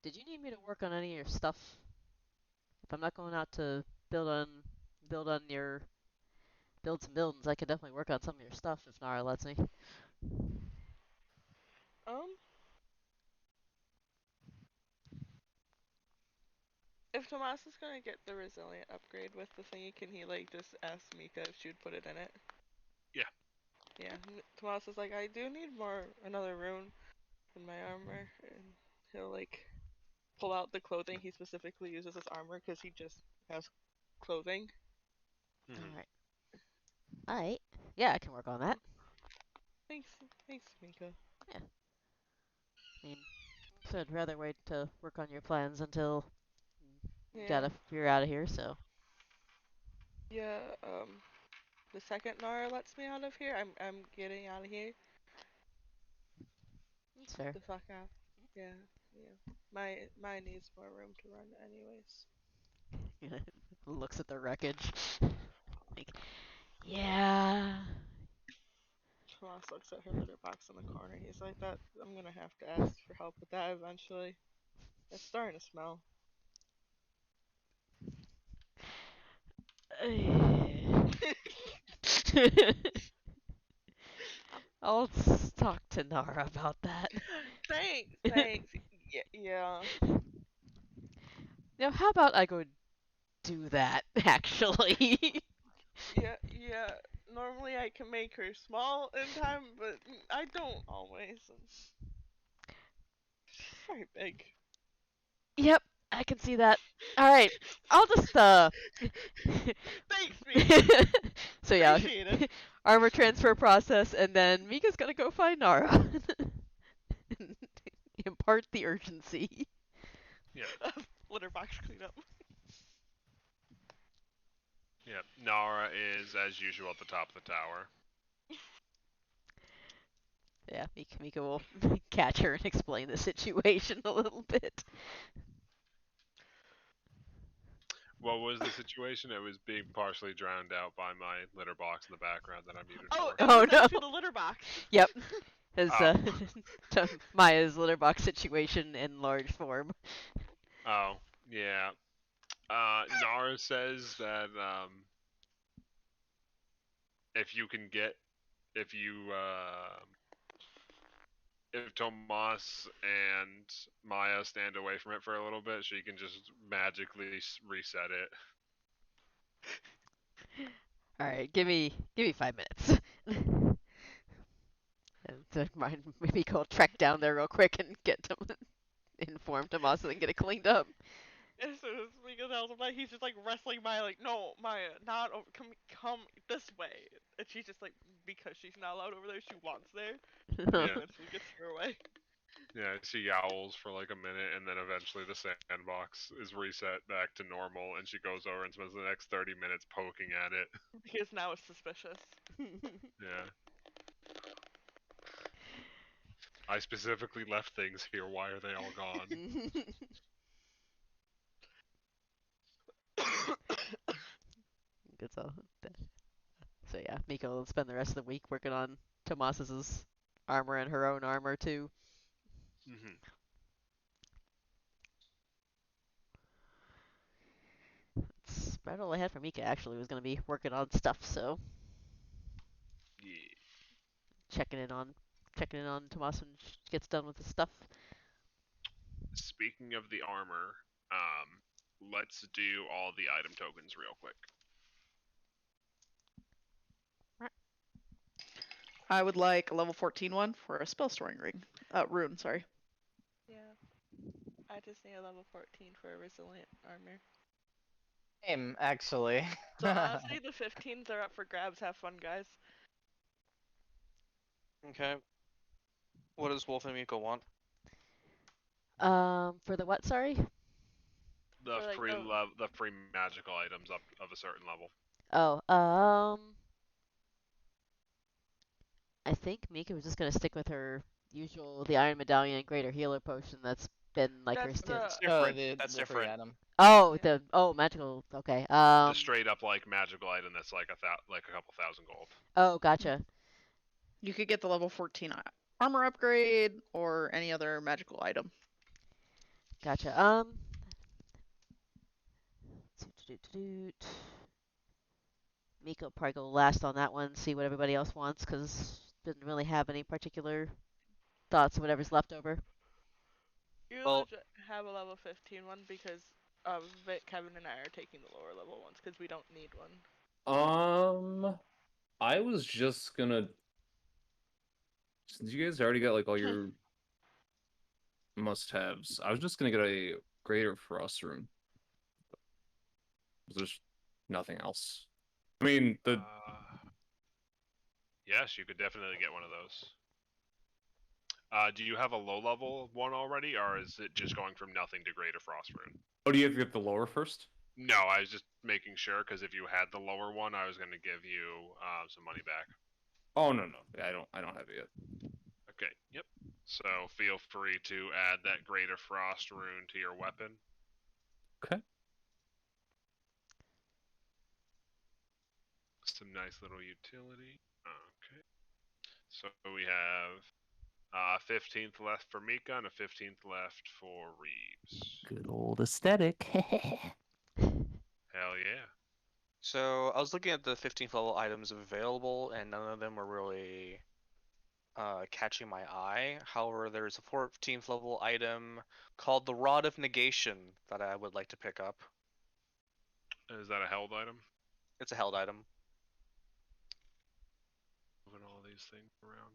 did you need me to work on any of your stuff? If I'm not going out to build on build on your build some buildings, I could definitely work on some of your stuff if Nara lets me. Um, if Tomas is gonna get the resilient upgrade with the thingy, can he like just ask Mika if she would put it in it? Yeah. Yeah. Tomas is like, I do need another rune in my armor, and he'll like pull out the clothing he specifically uses as armor because he just has clothing. Mhm. Alright. Yeah, I can work on that. Thanks, Mika. I mean, so I'd rather wait to work on your plans until Yeah. you're out of here, so. Yeah. The second Nara lets me out of here, I'm getting out of here. That's fair. The fuck out. Yeah. Yeah. Mine needs more room to run, anyways. Looks at the wreckage. Like, yeah. Tomas looks at her litter box in the corner. He's like, "That I'm gonna have to ask for help with that eventually. It's starting to smell." I'll talk to Nara about that. Thanks. Yeah. Now, how about I go do that, actually? Yeah. Normally I can make her small in time, but I don't always. She's very big. Yep, I can see that. Alright, I'll just, Thanks, Mika. So yeah, Appreciate it. armor transfer process, and then Mika's gonna go find Nara. Impart the urgency. Yeah. Litter box cleanup. Yeah. Nara is, as usual, at the top of the tower. Yeah, Mika will catch her and explain the situation a little bit. What was the situation? It was being partially drowned out by my litter box in the background that I muted Oh, for. it Oh was no. actually the litter box. Yep. As Oh. Maya's litter box situation in large form. Oh, yeah. Nara says that if you can get if you if Tomas and Maya stand away from it for a little bit, she can just magically reset it. All right, give me 5 minutes. And so maybe go track down there real quick and get to inform Tomas and get it cleaned up. As soon as Mika tells him that, he's just like wrestling Maya, like, no, Maya, not over, come this way. And she's just like, because she's not allowed over there, she wants there. Yeah. Eventually gets her away. Yeah, she yowls for like a minute, and then eventually the sandbox is reset back to normal, and she goes over and spends the next 30 minutes poking at it. Because now it's suspicious. Yeah. I specifically left things here. Why are they all gone? Good so. So yeah, Mika will spend the rest of the week working on Tomas's armor and her own armor too. Mm-hmm. That's about all I had for Mika actually was gonna be working on stuff, so Yeah. checking in on Tomas when she gets done with the stuff. Speaking of the armor, let's do all the item tokens real quick. I would like a level 14 one for a spell storing ring. Rune, sorry. Yeah. I just need a level 14 for a resilient armor. Same, actually. So honestly, the 15s are up for grabs. Have fun, guys. Okay. What does Wolf and Miko want? For the what? Sorry. The For, like, free the- the free magical items up of a certain level. Oh, I think Mika was just gonna stick with her usual, the Iron Medallion and Greater Healer Potion that's been like her That's stint. the- Oh, Different. That's the free different. item. Oh, Yeah. magical. Okay. The straight up like magical item that's like like a couple thousand gold. Oh, gotcha. You could get the level 14 armor upgrade or any other magical item. Gotcha. Miko will probably go last on that one, see what everybody else wants, because didn't really have any particular thoughts of whatever's left over. You Well, legit have a level 15 one because Kevin and I are taking the lower level ones because we don't need one. I was just gonna. Since you guys already got like all your must-haves, I was just gonna get a greater frost rune. There's nothing else. I mean, Yes, you could definitely get one of those. Do you have a low level one already, or is it just going from nothing to greater frost rune? Oh, do you have to get the lower first? No, I was just making sure because if you had the lower one, I was going to give you some money back. Oh no. I don't have it yet. Okay, yep. So feel free to add that greater frost rune to your weapon. Okay. Some nice little utility. Okay. So we have 15th left for Mika and a 15th left for Reeves. Good old aesthetic. Hell yeah. so I was looking at the 15th level items available, and none of them were really catching my eye. However, there's a 14th level item called the Rod of Negation that I would like to pick up. Is that a held item? It's a held item. Moving all these things around.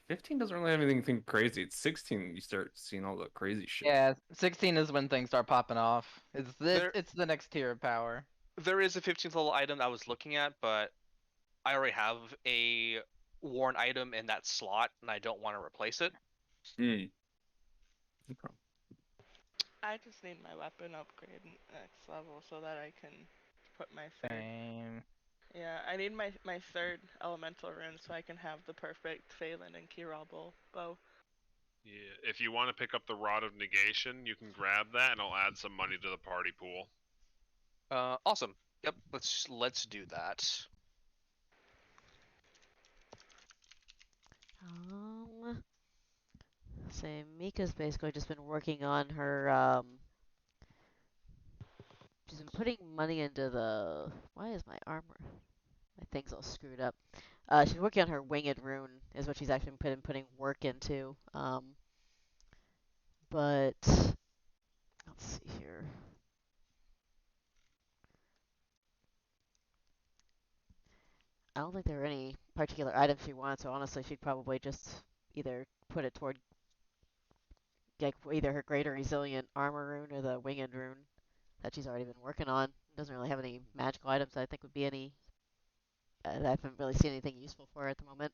15 doesn't really have anything crazy. It's 16 you start seeing all the crazy shit. Yeah, 16 is when things start popping off. There- It's the next tier of power. There is a 15th level item I was looking at, but I already have a worn item in that slot, and I don't want to replace it. Hmm. Okay. I just need my weapon upgrade next level so that I can put my third. Same. Yeah, I need my third elemental rune so I can have the perfect Phelan and Kirabel bow. Yeah, if you want to pick up the Rod of Negation, you can grab that and I'll add some money to the party pool. Awesome. Yep, let's do that. So Mika's basically just been working on her, she's been putting money into the, why is my armor, my thing's all screwed up. She's working on her winged rune, is what she's actually been putting work into. But, let's see here. I don't think there are any particular items she wants, so honestly, she'd probably just either put it toward like either her greater resilient armor rune or the winged rune that she's already been working on. Doesn't really have any magical items that I think would be any. I haven't really seen anything useful for her at the moment.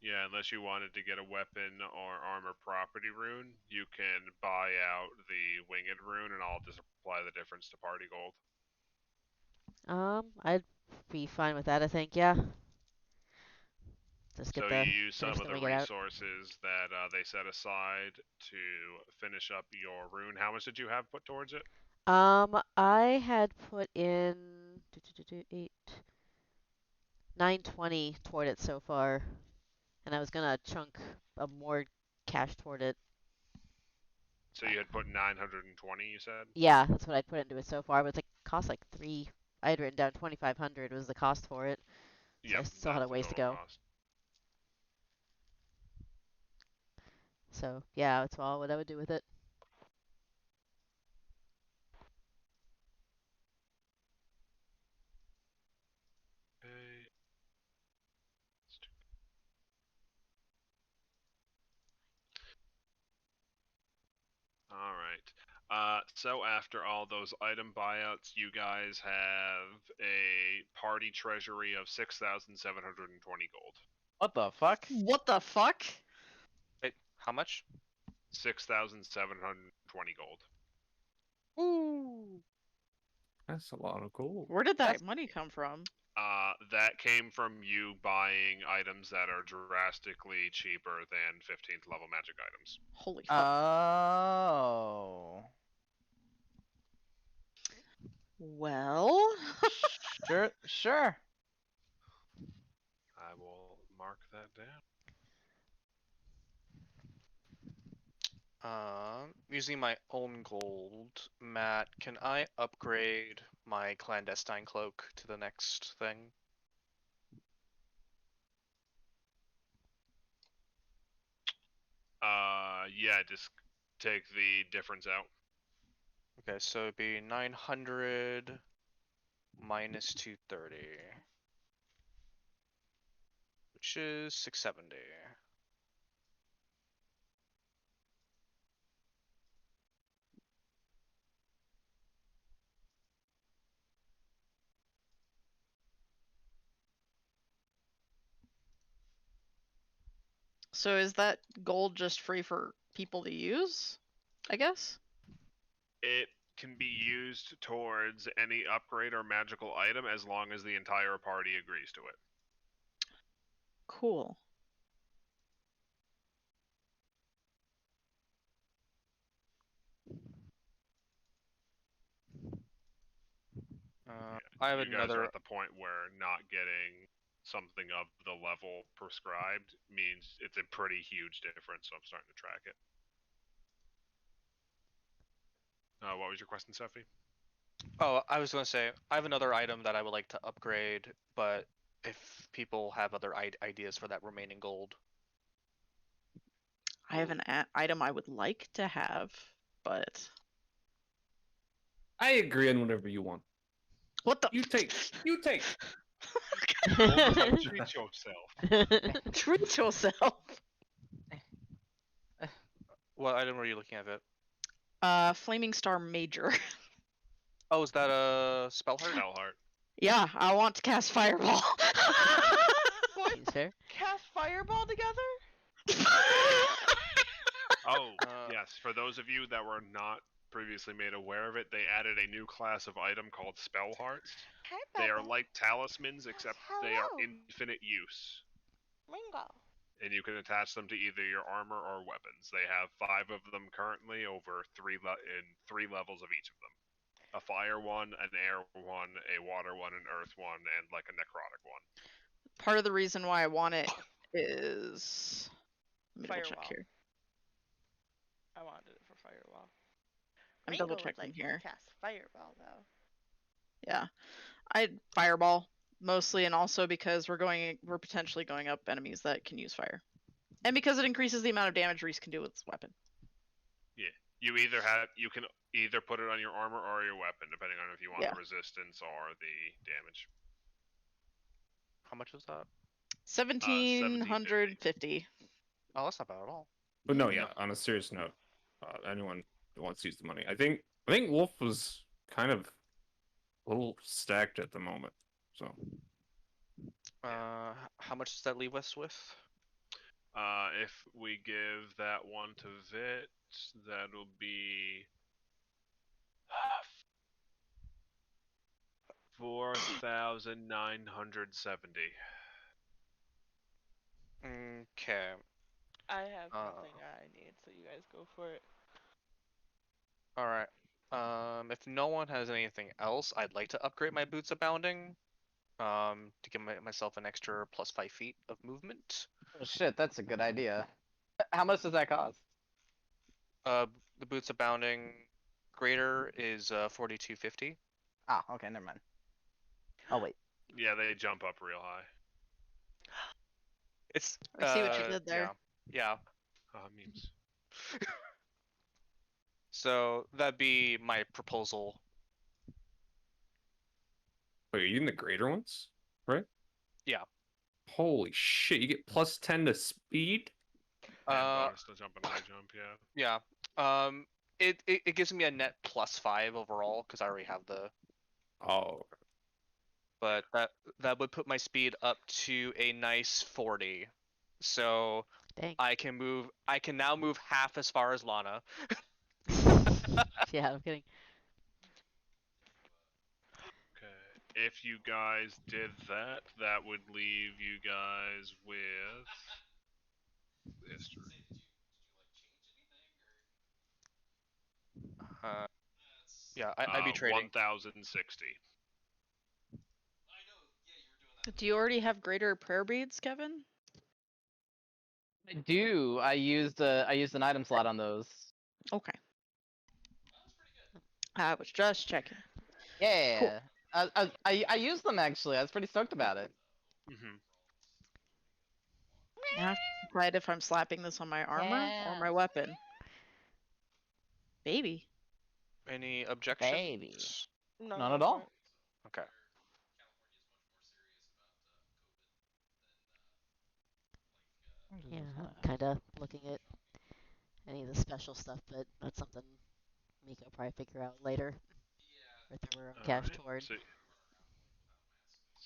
Yeah, unless you wanted to get a weapon or armor property rune, you can buy out the winged rune and I'll just apply the difference to party gold. I'd be fine with that. I think, yeah. Just So get you the use some finish of the the winged out. resources that they set aside to finish up your rune. How much did you have put towards it? I had put in 920 toward it so far, and I was gonna chunk more cash toward it. So you had put 920, you said? Yeah, that's what I'd put into it so far, but it's like cost like three. I had written down 2,500 was the cost for it, so I Yep, still had that's a the ways to total go. cost. So yeah, that's all what I would do with it. Okay. All right. So after all those item buyouts, you guys have a party treasury of 6,720 gold. What the fuck? What the fuck? Wait, how much? 6,720 gold. Ooh. That's a lot of gold. Where did that That's- money come from? That came from you buying items that are drastically cheaper than 15th level magic items. Holy fuck. Oh. Well, Sure. I will mark that down. Using my own gold, Matt, can I upgrade my clandestine cloak to the next thing. Yeah, just take the difference out. Okay, so it'd be 900 minus 230, which is 670. So is that gold just free for people to use? I guess. It can be used towards any upgrade or magical item as long as the entire party agrees to it. Cool. I have You guys are another. at the point where not getting something of the level prescribed means it's a pretty huge difference, so I'm starting to track it. What was your question, Stephanie? Oh, I was going to say, I have another item that I would like to upgrade, but if people have other ideas for that remaining gold. I have an item I would like to have, but I agree on whatever you want. what the? You take. You take. Treat yourself. Treat yourself. What item were you looking at? It? Flaming Star Major. Oh, is that a spell heart? Spellheart. Yeah, I want to cast Fireball. Boys, Seems fair. cast Fireball together? Oh, yes. For those of you that were not previously made aware of it, they added a new class of item called Spell Hearts. Hi, They are Bubba. like talismans, except they are Hello. infinite use. Ringo. And you can attach them to either your armor or weapons. They have 5 of them currently over 3 levels of each of them. A fire one, an air one, a water one, an earth one, and like a necrotic one. Part of the reason why I want it is let me double check Firewall. here. I wanted it for Firewall. I'm Ringo double would checking like here. to cast Fireball though. Yeah, I Fireball mostly, and also because we're potentially going up enemies that can use fire, and because it increases the amount of damage Reese can do with his weapon. Yeah. You can either put it on your armor or your weapon, depending on if you want Yeah. the resistance or the damage. How much was that? 1750. Oh, that's not bad at all. But no, yeah. On a serious note, anyone who wants to use the money, I think Wolf was kind of a little stacked at the moment. So. How much does that leave us with? If we give that one to Vit, that'll be 4,970. Okay. I have nothing I need, so you guys go for it. All right. If no one has anything else, I'd like to upgrade my Boots of Bounding. To give myself an extra plus 5 feet of movement. Oh, shit, that's a good idea. How much does that cost? The Boots of Bounding greater is 4250. Ah, okay, never mind. Oh wait. Yeah, they jump up real high. It's I see what you did there. Yeah. Memes. So that'd be my proposal. Wait, are you in the greater ones? Right? Yeah. Holy shit, you get plus 10 to speed? And bonus to jump and high jump, yeah. Yeah. It gives me a net plus 5 overall because I already have the. Oh. But that would put my speed up to a nice 40. So Dang. I can now move half as far as Lana. Yeah, I'm kidding. Okay. If you guys did that, that would leave you guys with history. Yeah, I'd be trading. 1,060. Do you already have greater prayer beads, Kevin? I do. I used an item slot on those. Okay. I was just checking. Yeah. I used them actually. I was pretty stoked about it. Hmm. I have to decide if I'm slapping this on my armor or my Yeah. weapon. Baby. Any objections? Baby. No, None go at for all. it. Okay. Yeah, I'm kind of looking at any of the special stuff, but that's something Miko will probably figure out later. Or throw her own All cash right. toward. So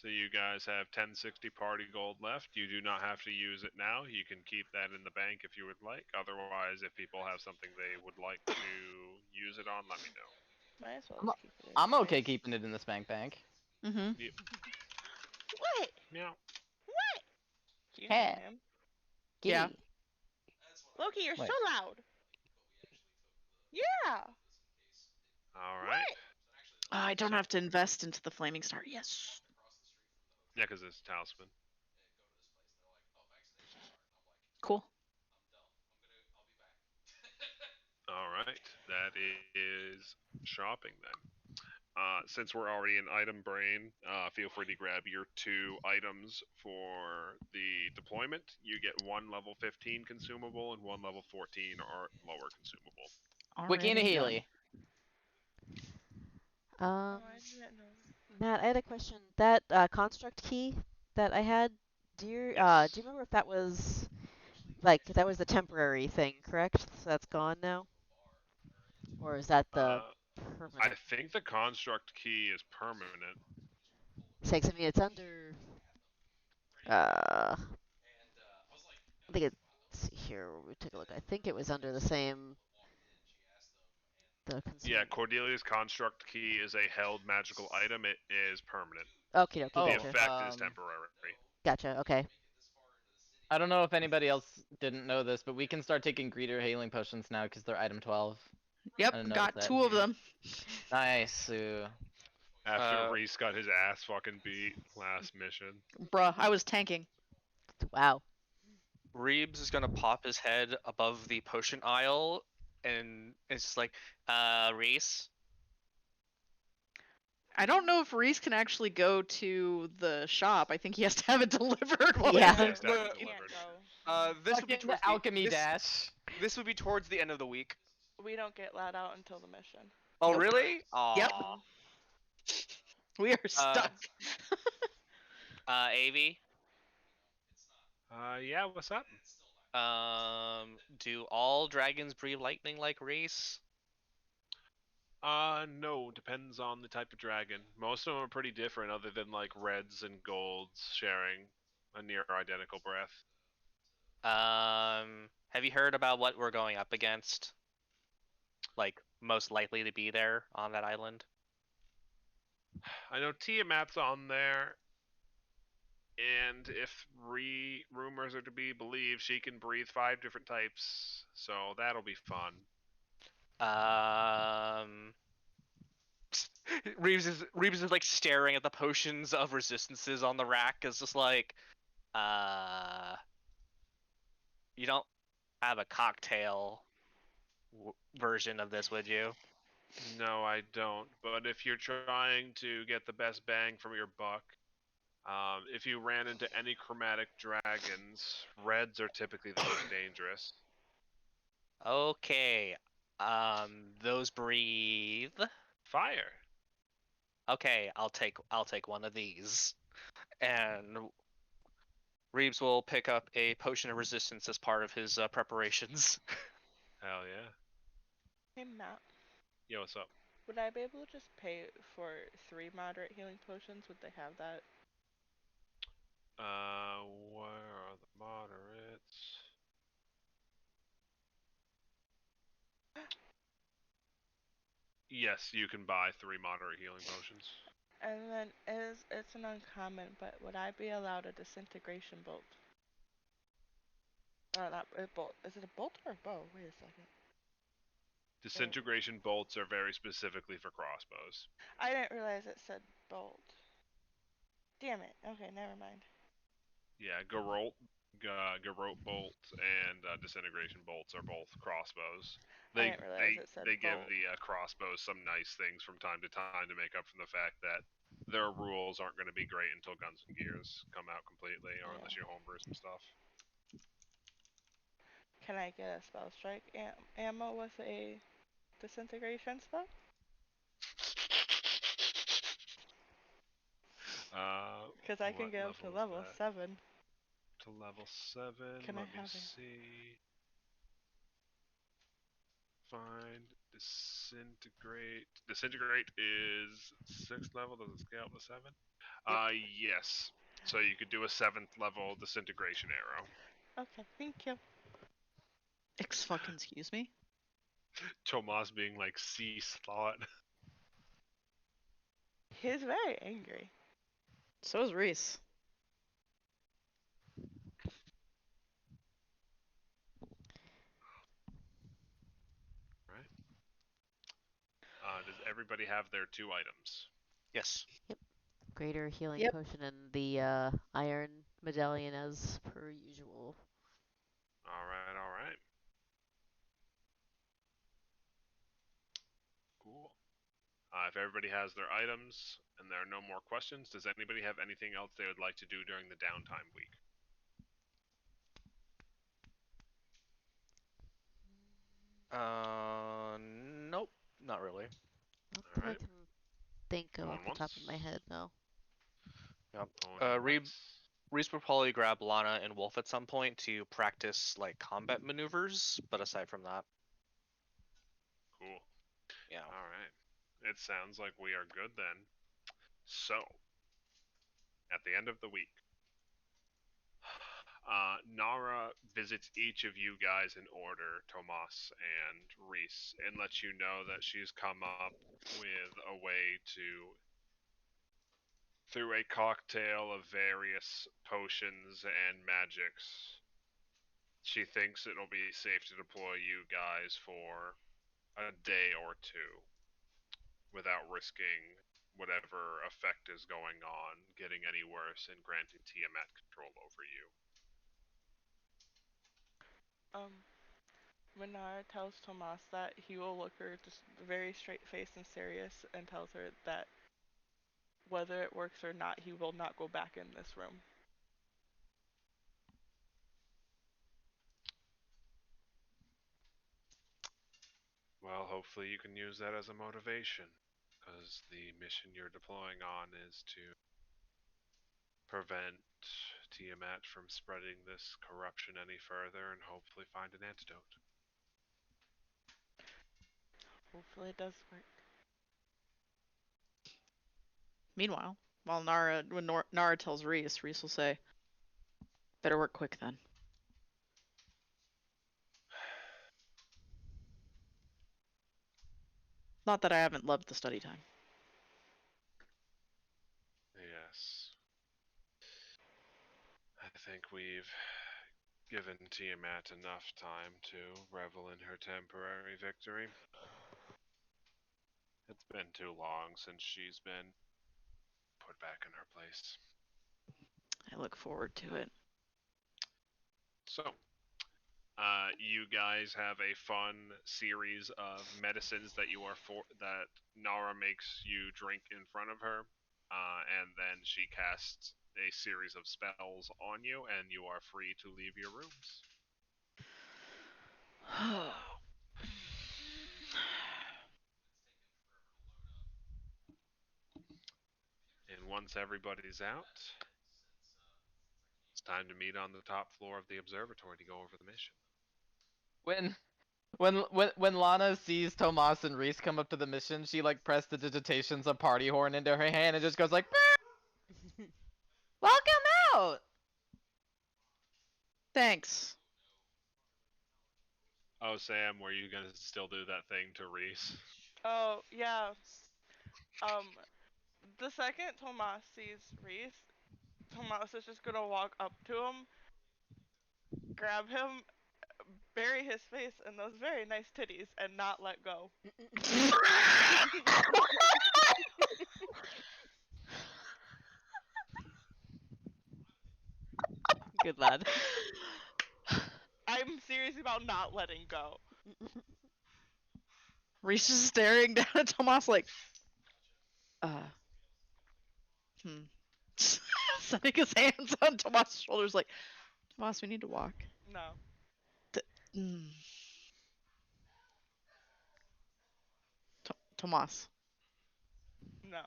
you guys have 1060 party gold left. You do not have to use it now. You can keep that in the bank if you would like. Otherwise, if people have something they would like to use it on, let me know. Might as well I'm, just keep it in I'm okay place. keeping it in the spank bank. Mm-hmm. Yep. What? Meow. What? Do you Cat. hear him? Yeah. Kitty. Loki, you're Wait. so loud. Yeah. All right. Oh, I don't So- have to invest into the Flaming Star. Yes. Yeah, because it's talisman. Cool. All right. That is shopping then. Since we're already in item brain, feel free to grab your 2 items for the deployment. You get 1 level 15 consumable and 1 level 14 or lower consumable. Wiki and a Already done. Healy. Oh, I didn't know. Matt, I had a question. That construct key that I had, do you Yes. remember if that was like that was the temporary thing, correct? So that's gone now, or is that the I permanent? think the construct key is permanent. Six. I mean, it's under. I think it's here. We took a look. I think it was under the same. The Yeah, consumable. Cordelia's construct key is a held magical item. It is permanent. Okay, okay, The Oh, gotcha. effect is temporary. Gotcha. Okay. I don't know if anybody else didn't know this, but we can start taking greeter healing potions now because they're item 12. I Yep. didn't notice Got that. 2 of them. Nice. After Reese got his ass fucking beat last mission. Bruh, I was tanking. Wow. Reeves is gonna pop his head above the potion aisle, and it's just like, Reese. I don't know if Reese can actually go to the shop. I think he has to have it delivered. While Yeah. he's He has to have it Can't delivered. go. This would be Fucking towards alchemy this, dash. This would be towards the end of the week. We don't get let out until the mission. Oh, Nope. really? Yep. Aw. We are stuck. Avi. Yeah, what's up? Do all dragons breathe lightning like Reese? No, depends on the type of dragon. Most of them are pretty different, other than like reds and golds sharing a near identical breath. Have you heard about what we're going up against? Like, most likely to be there on that island? I know Tiamat's on there, and if rumors are to be believed, she can breathe 5 different types, so that'll be fun. Reeves is like staring at the potions of resistances on the rack. It's just like, you don't have a cocktail version of this, would you? No, I don't. But if you're trying to get the best bang from your buck, if you ran into any chromatic dragons, reds are typically the most dangerous. Okay. Those breathe. Fire. Okay, I'll take one of these. And Reeves will pick up a potion of resistance as part of his preparations. Hell yeah. Hey Matt, Yo, what's up? would I be able to just pay for 3 moderate healing potions? Would they have that? Where are the moderates? Yes, you can buy 3 moderate healing potions. And then it's an uncommon, but would I be allowed a disintegration bolt? Not a bolt. Is it a bolt or a bow? Wait a second. Disintegration bolts are very specifically for crossbows. I didn't realize it said bolt. Damn it. Okay, never mind. Yeah, garrote bolt and disintegration bolts are both crossbows. I They didn't realize they it said they give bolt. the crossbows some nice things from time to time to make up for the fact that their rules aren't going to be great until Guns and Gears come out completely, or unless you homebrew some stuff. Can I get a spell strike ammo with a disintegration spell? Because I can What get up to level is level that? 7. To level 7. Can I Let me have it? see. Find disintegrate. Disintegrate is 6th level. Does it scale up to 7? Yes. So you could do a 7th level disintegration arrow. Okay, thank you. Excuse me. Tomas being like, cease thought. He's very angry. So is Reese. Right. Does everybody have their 2 items? Yes. Greater healing Yep. potion and the iron medallion as per usual. Alright, alright. Cool. If everybody has their items and there are no more questions, does anybody have anything else they would like to do during the downtime week? Nope, not really. Not that I Alright. can think of Going off the top of my once. head, no. Yep. Going Reese will probably grab Lana and Wolf at some point to practice like combat maneuvers, but aside from that, Cool. yeah. Alright. It sounds like we are good then. So, at the end of the week, Nara visits each of you guys in order, Tomas and Reese, and lets you know that she's come up with a way to, through a cocktail of various potions and magics, she thinks it'll be safe to deploy you guys for a day or 2 without risking whatever effect is going on getting any worse and granting Tiamat control over you. Renard tells Tomas that he will look her just very straight faced and serious and tells her that whether it works or not, he will not go back in this room. Well, hopefully you can use that as a motivation, because the mission you're deploying on is to prevent Tiamat from spreading this corruption any further and hopefully find an antidote. Hopefully it does work. Meanwhile, when Nara tells Reese, Reese will say, "Better work quick then." Not that I haven't loved the study time. Yes. I think we've given Tiamat enough time to revel in her temporary victory. It's been too long since she's been put back in her place. I look forward to it. So, you guys have a fun series of medicines that that Nara makes you drink in front of her, and then she casts a series of spells on you, and you are free to leave your rooms. And once everybody's out, it's time to meet on the top floor of the observatory to go over the mission. When Lana sees Tomas and Reese come up to the mission, she like pressed the digitations of party horn into her hand and just goes like, "Welcome out!" Thanks. Oh, Sam, were you gonna still do that thing to Reese? Oh, yeah. The second Tomas sees Reese, Tomas is just gonna walk up to him, grab him, bury his face in those very nice titties, and not let go. Good lad. I'm serious about not letting go. Reese is staring down at Tomas like, hmm. Setting his hands on Tomas' shoulders like, Tomas, we need to walk. No. Mm. Tomas. No.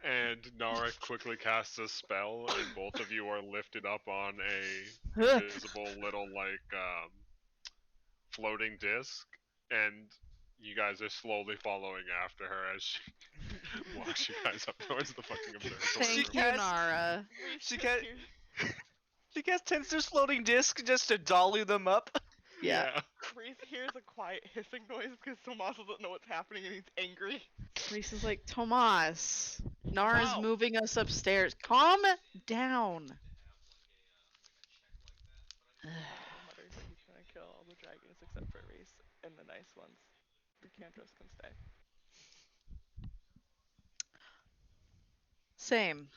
And Nara quickly casts a spell, and both of you are lifted up on a invisible little floating disc, and you guys are slowly following after her as she walks you guys up towards the fucking observatory She Thank room. you, cast- Nara. Reese, She just can't- here's, She casts Tensor's floating disc just to dolly them up. Yeah. Reese hears a quiet hissing noise because Tomas doesn't know what's happening and he's angry. Reese is like, Tomas, Nara's Wow. moving us upstairs. Calm down. He mutters that he's gonna kill all the dragons except for Reese and the nice ones. The Cantos can stay. Same.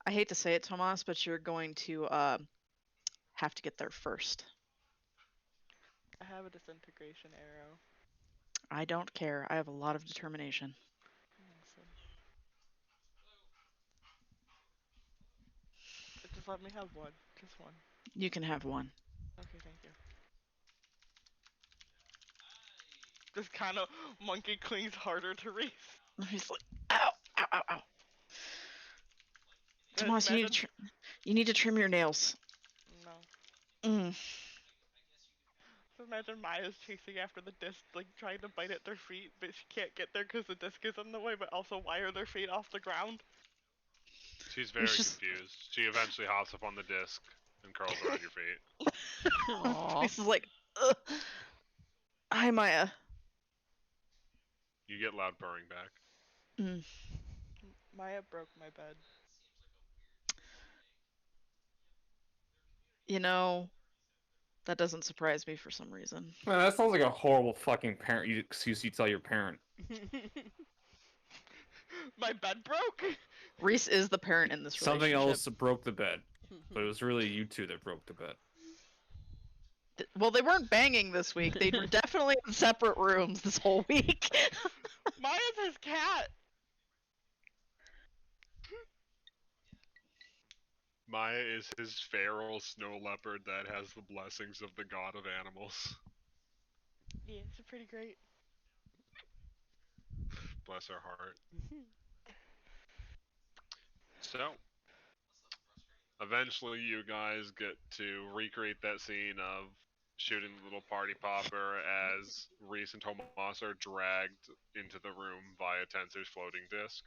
I hate to say it, Tomas, but you're going to have to get there first. I have a disintegration arrow. I don't care. I have a lot of determination. Awesome. Just let me have one. Just one. You can have one. Okay, thank you. This kind of monkey clings harder to Reese. He's like, ow, ow, ow, ow. Just Tomas, you need to trim your nails. No. Mm. So imagine Maya's chasing after the disc, like trying to bite at their feet, but she can't get there because the disc is in the way, but also why are their feet off the ground? She's very just- confused. She eventually hops up on the disc and curls around your feet. Aw. Reese is like, ugh. Hi, Maya. You get loud purring back. Mm. Maya broke my bed. You know, that doesn't surprise me for some reason. Man, that sounds like a horrible fucking parent excuse you tell your parent. My bed broke? Reese is the parent in this Something relationship. else broke the bed, but it was really you two that broke the bed. Well, they weren't banging this week. They were definitely in separate rooms this whole week. Maya's his cat. Maya is his feral snow leopard that has the blessings of the god of animals. Yeah, it's pretty great. Bless her heart. So, eventually you guys get to recreate that scene of shooting the little party popper as Reese and Tomas are dragged into the room via Tensor's floating disc.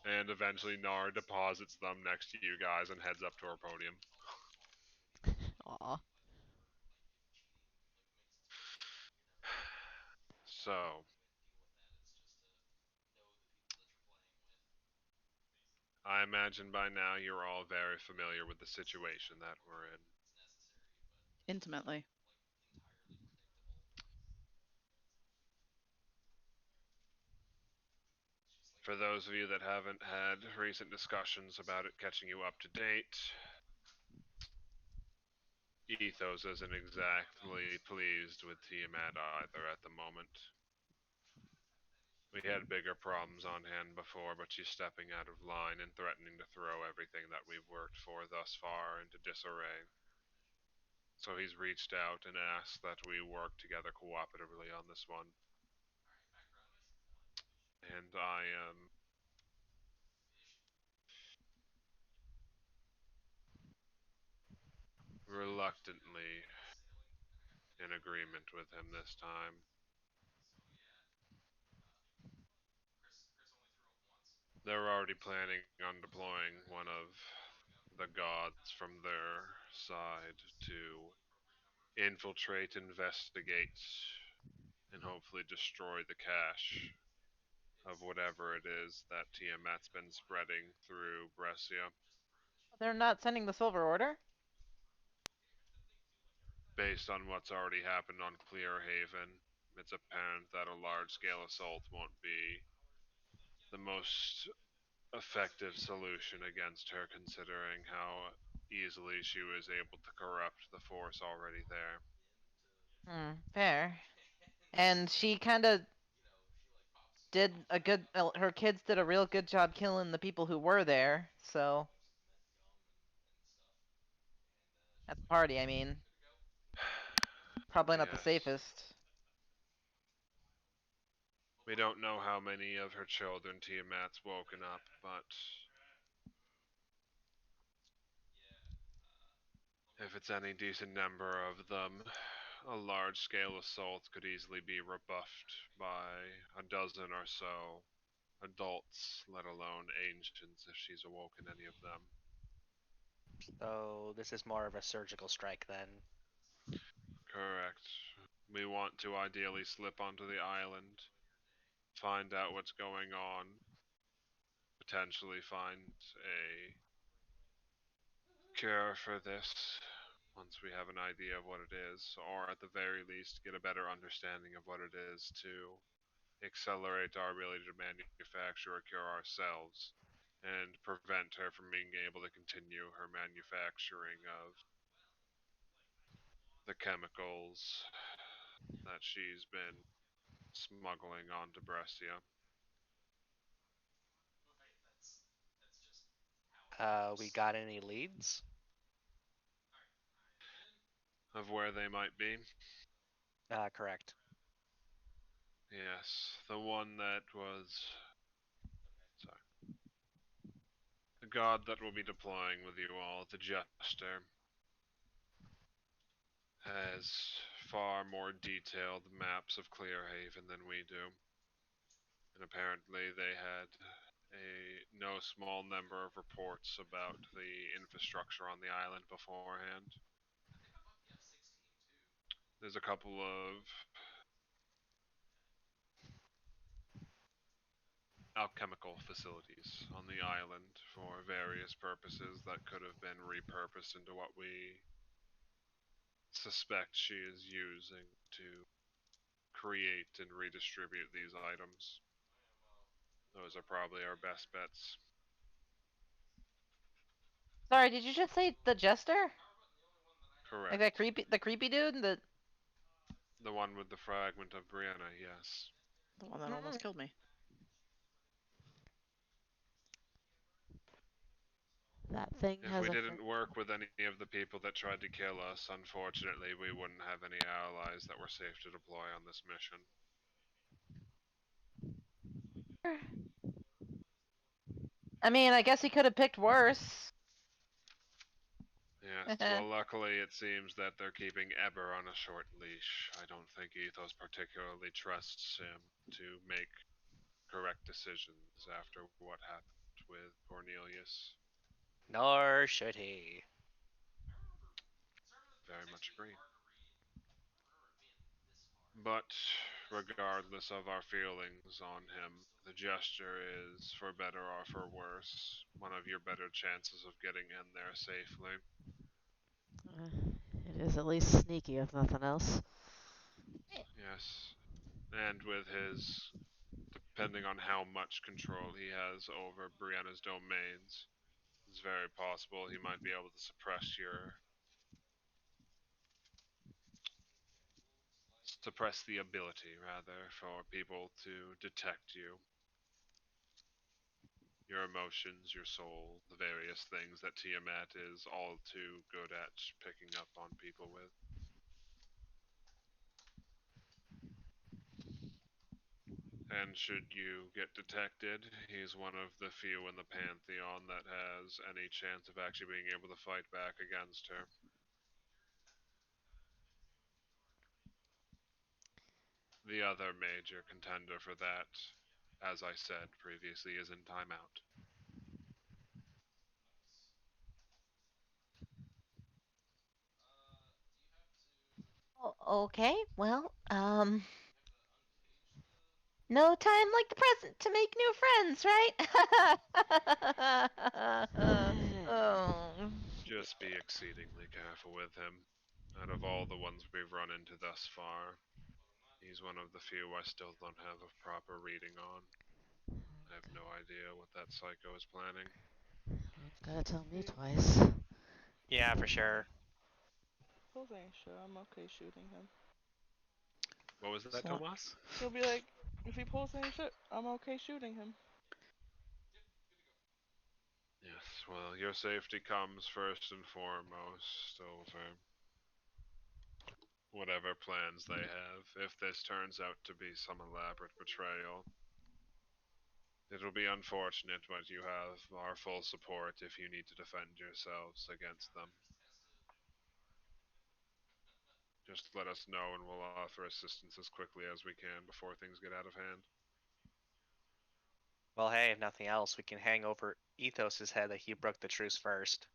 And eventually Nar deposits them next to you guys and heads up to our podium. Aw. So, I imagine by now you're all very familiar with the situation that we're in. Intimately. For those of you that haven't had recent discussions about it catching you up to date, Ethos isn't exactly pleased with Tiamat either at the moment. We had bigger problems on hand before, but she's stepping out of line and threatening to throw everything that we've worked for thus far into disarray. So he's reached out and asked that we work together cooperatively on this one. And I am reluctantly in agreement with him this time. They're already planning on deploying one of the gods from their side to infiltrate, investigate, and hopefully destroy the cache of whatever it is that Tiamat's been spreading through Brescia. They're not sending the Silver Order? Based on what's already happened on Clearhaven, it's apparent that a large-scale assault won't be the most effective solution against her, considering how easily she was able to corrupt the force already there. Fair. And she kind of did a good. Her kids did a real good job killing the people who were there. So at the party, I mean, probably not the Yes. safest. We don't know how many of her children Tiamat's woken up, but if it's any decent number of them, a large scale assault could easily be rebuffed by a dozen or so adults, let alone ancients, if she's awoken any of them. So this is more of a surgical strike then. Correct. We want to ideally slip onto the island, find out what's going on, potentially find a cure for this once we have an idea of what it is, or at the very least get a better understanding of what it is to accelerate our ability to manufacture a cure ourselves and prevent her from being able to continue her manufacturing of the chemicals that she's been smuggling onto Brescia. We got any leads? Of where they might be? Correct. Yes, the one that was. Sorry. The god that will be deploying with you all, the Jester, has far more detailed maps of Clearhaven than we do. And apparently they had no small number of reports about the infrastructure on the island beforehand. There's a couple of alchemical facilities on the island for various purposes that could have been repurposed into what we suspect she is using to create and redistribute these items. Those are probably our best bets. Sorry, did you just say the jester? Correct. Like that creepy dude? The one with the fragment of Brianna, yes. The one that almost killed me. That thing If has we a. didn't work with any of the people that tried to kill us, unfortunately, we wouldn't have any allies that were safe to deploy on this mission. I mean, I guess he could have picked worse. Yes, well, luckily it seems that they're keeping Eber on a short leash. I don't think Ethos particularly trusts him to make correct decisions after what happened with Cornelius. Nor should he. Very much agree. But regardless of our feelings on him, the gesture is, for better or for worse, one of your better chances of getting in there safely. It is at least sneaky, if nothing else. Yes. And with his, depending on how much control he has over Brianna's domains, it's very possible he might be able to suppress the ability, rather, for people to detect you. Your emotions, your soul, the various things that Tiamat is all too good at picking up on people with. And should you get detected, he's one of the few in the Pantheon that has any chance of actually being able to fight back against her. The other major contender for that, as I said previously, is in timeout. Okay, well, no time like the present to make new friends, right? Oh. Just be exceedingly careful with him. Out of all the ones we've run into thus far, He's one of the few I still don't have a proper reading on. I have no idea what that psycho is planning. You've gotta tell me twice. Yeah, for sure. Pulls any shit, I'm okay shooting him. What was that, So- Tomas? He'll be like, if he pulls any shit, I'm okay shooting him. Yes, well, your safety comes first and foremost over whatever plans they have. If this turns out to be some elaborate betrayal, it'll be unfortunate, but you have our full support if you need to defend yourselves against them. Just let us know and we'll offer assistance as quickly as we can before things get out of hand. Well, hey, if nothing else, we can hang over Ethos's head that he broke the truce first.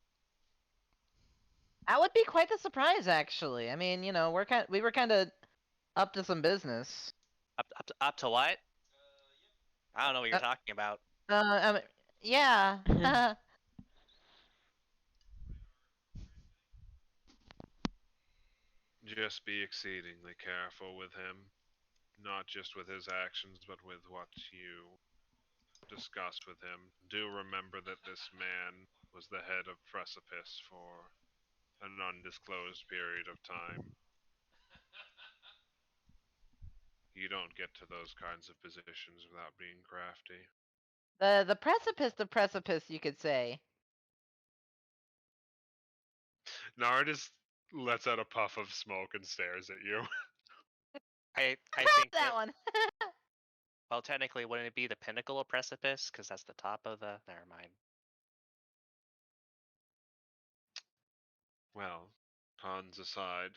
That would be quite the surprise, actually. I mean, we were kind of up to some business. Up to what? I don't know what you're talking about. Yeah. Just be exceedingly careful with him, not just with his actions, but with what you discuss with him. Do remember that this man was the head of Precipice for an undisclosed period of time. You don't get to those kinds of positions without being crafty. The precipice, you could say. Nardis lets out a puff of smoke and stares at you. I Crap think that one. well, technically, wouldn't it be the pinnacle of Precipice? Because that's the top of the. Never mind. Well, puns aside,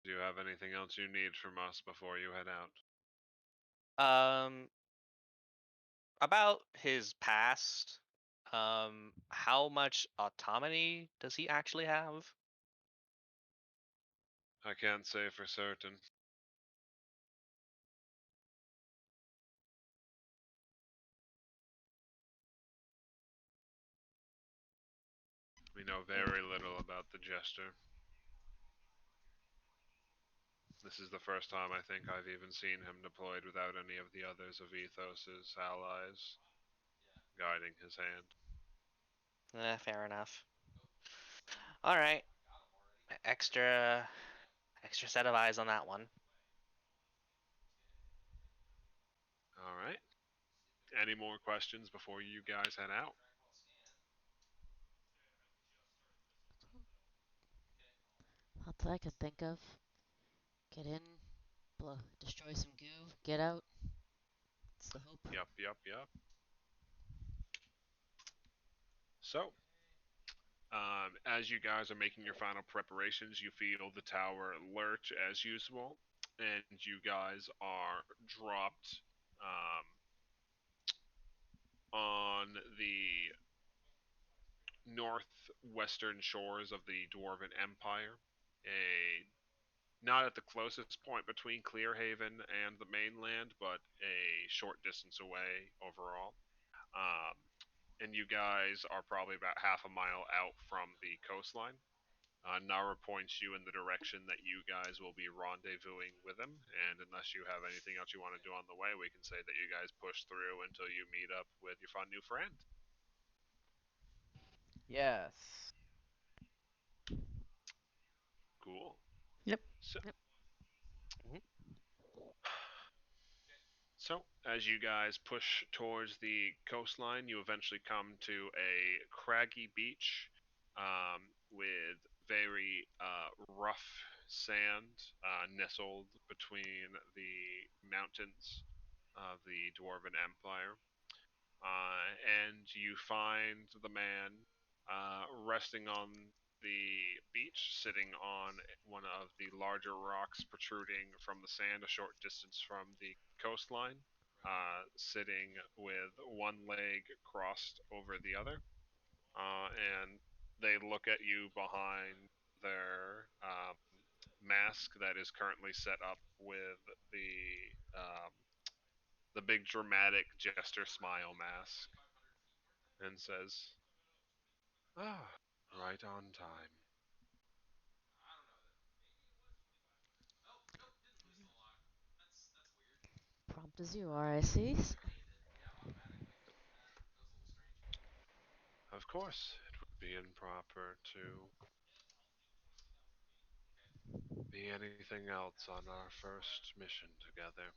do you have anything else you need from us before you head out? About his past. How much autonomy does he actually have? I can't say for certain. We know very little about the Jester. This is the first time I think I've even seen him deployed without any of the others of Ethos's allies guiding his hand. Fair enough. All right. Extra set of eyes on that one. All right. Any more questions before you guys head out? Not that I can think of. Get in, destroy some goo, get out. That's the hope. Yep. So, as you guys are making your final preparations, you feel the tower lurch as usual, and you guys are dropped on the northwestern shores of the Dwarven Empire. A Not at the closest point between Clearhaven and the mainland, but a short distance away overall. Um, and you guys are probably about half a mile out from the coastline. Nara points you in the direction that you guys will be rendezvousing with him, and unless you have anything else you want to do on the way, we can say that you guys push through until you meet up with your fun new friend. Yes. Cool. Yep. So, Yep. Mhm. So, as you guys push towards the coastline, you eventually come to a craggy beach with very rough sand nestled between the mountains of the Dwarven Empire. And you find the man resting on the beach, sitting on one of the larger rocks protruding from the sand a short distance from the coastline, sitting with one leg crossed over the other. And they look at you behind their mask that is currently set up with the big dramatic jester smile mask, and says, "Ah, right on time." as you are, I see. Of course, it would be improper to be anything else on our first mission together.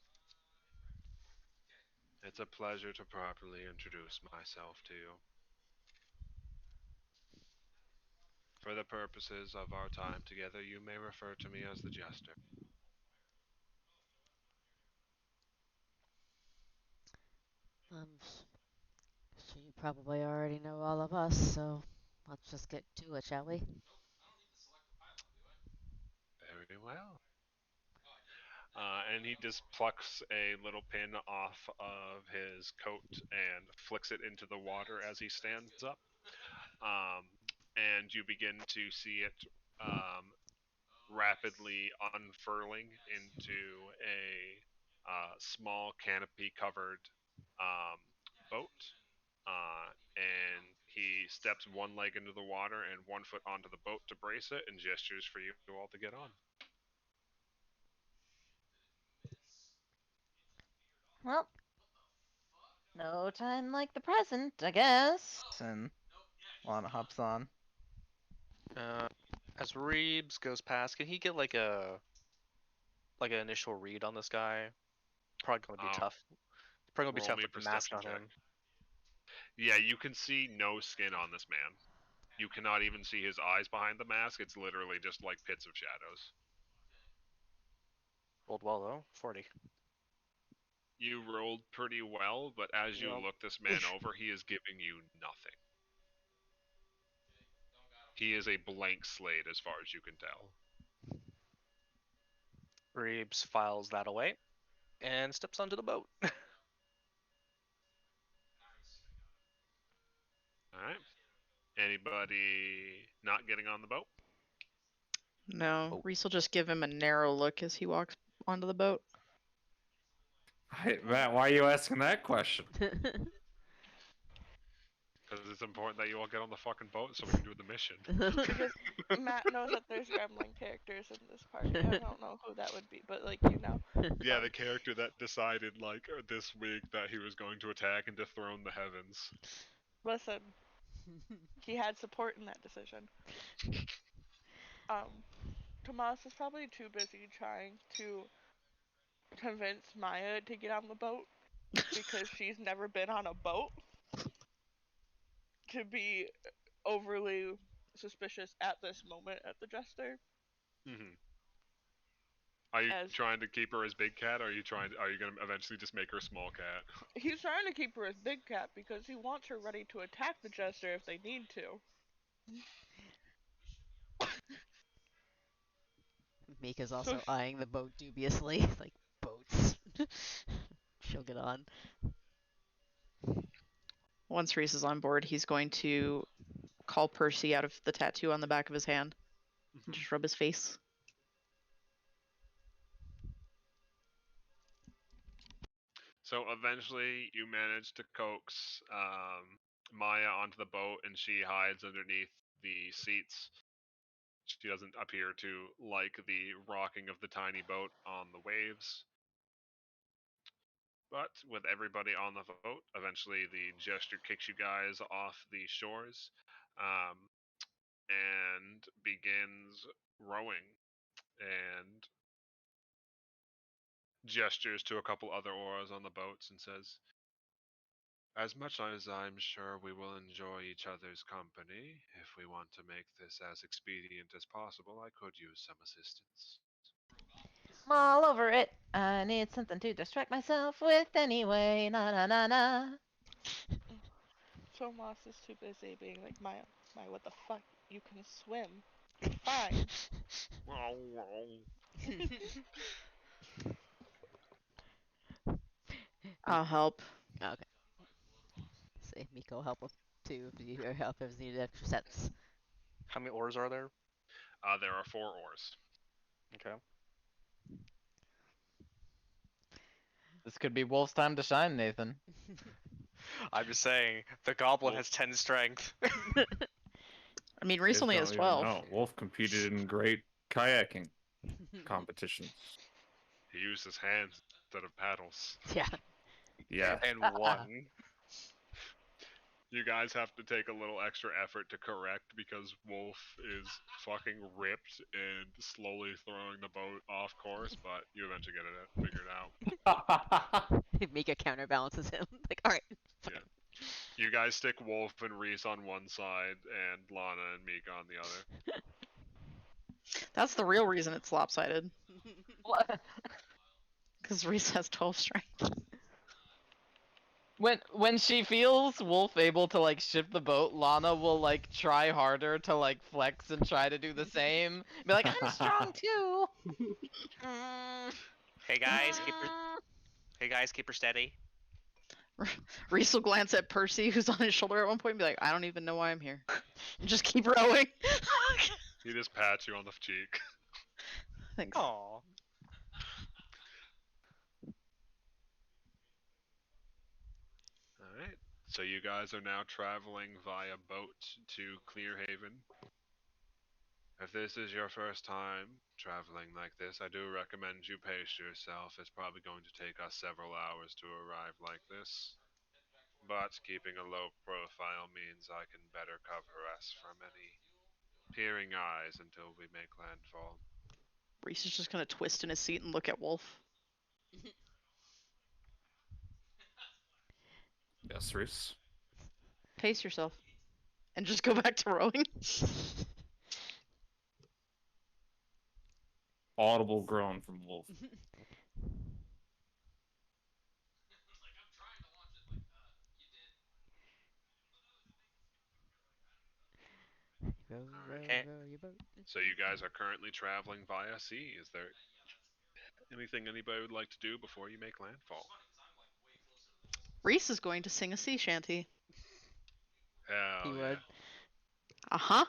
It's a pleasure to properly introduce myself to you. For the purposes of our time together, you may refer to me as the Jester. Sure you probably already know all of us, so let's just get to it, shall we? Very well. And he just plucks a little pin off of his coat and flicks it into the water as he stands up. And you begin to see it rapidly unfurling into a small canopy covered boat. And he steps one leg into the water and 1 foot onto the boat to brace it and gestures for you all to get on. Well, no time like the present, I guess. And Lana hops on. As Reebs goes past, can he get like an initial read on this guy? Probably gonna be tough. Probably gonna be Roll tough me a with the mask perception on check. him. Yeah, you can see no skin on this man. You cannot even see his eyes behind the mask. It's literally just like pits of shadows. Rolled well though, 40. You rolled pretty well, but as you Yep. look this man over, he is giving you nothing. He is a blank slate as far as you can tell. Reebs files that away and steps onto the boat. Alright. Anybody not getting on the boat? No, Oh. Reese will just give him a narrow look as he walks onto the boat. Matt, why are you asking that question? Because it's important that you all get on the fucking boat so we can do the mission. Because Matt knows that there's gremlin characters in this party. I don't know who that would be, but like you know. Yeah, the character that decided like this week that he was going to attack and dethrone the heavens. Listen, he had support in that decision. Tomas is probably too busy trying to convince Maya to get on the boat because she's never been on a boat to be overly suspicious at this moment at the Jester. Mm-hmm. Are you As trying to keep her as big cat, or are you gonna eventually just make her small cat? he's trying to keep her as big cat because he wants her ready to attack the Jester if they need to. Mika's So also eyeing the boat dubiously, like, boats. She'll get on. Once Reese is on board, he's going to call Percy out of the tattoo on the back of his hand and just rub his face. So eventually, you manage to coax Maya onto the boat, and she hides underneath the seats. She doesn't appear to like the rocking of the tiny boat on the waves. But with everybody on the boat, eventually the gesture kicks you guys off the shores and begins rowing and gestures to a couple other oars on the boats and says, "As much as I'm sure we will enjoy each other's company, if we want to make this as expedient as possible, I could use some assistance." I'm all over it. I need something to distract myself with anyway. Na na na na. Tomas is too busy being like, Maya, what the fuck? You can swim. You're fine. I'll help. Okay. See, Miko will help with too if you help if needed extra sets. How many oars are there? There are 4 oars. Okay. This could be Wolf's time to shine, Nathan. I'm just saying, the goblin Wolf. has 10 strength. I mean, You Reese guys only don't has even 12. know. Wolf competed in great kayaking competitions. He used his hands instead of paddles. Yeah. Yeah. And one. You guys have to take a little extra effort to correct because Wolf is fucking ripped and slowly throwing the boat off course, but you eventually get it figured out. Mika counterbalances him. Like, all right. Yeah. You guys stick Wolf and Reese on one side and Lana and Mika on the other. That's the real reason it's lopsided. Because Reese has 12 strength. When she feels Wolf able to like shift the boat, Lana will like try harder to like flex and try to do the same. Be like, I'm strong too. Hey guys, keep her steady. Reese will glance at Percy, who's on his shoulder at one point, and be like, I don't even know why I'm here. And just keep rowing. He just pats you on the cheek. Thanks. Aww. Alright. So you guys are now traveling via boat to Clearhaven. If this is your first time traveling like this, I do recommend you pace yourself. It's probably going to take us several hours to arrive like this. But keeping a low profile means I can better cover us from any peering eyes until we make landfall. Reese is just gonna twist in his seat and look at Wolf. Yes, Reese. Pace yourself. And just go back to rowing. Audible groan from Wolf. Row, row, Okay. row your boat. So you guys are currently traveling via sea. Is there anything anybody would like to do before you make landfall? Reese is going to sing a sea shanty. Hell He yeah. would. Uh-huh.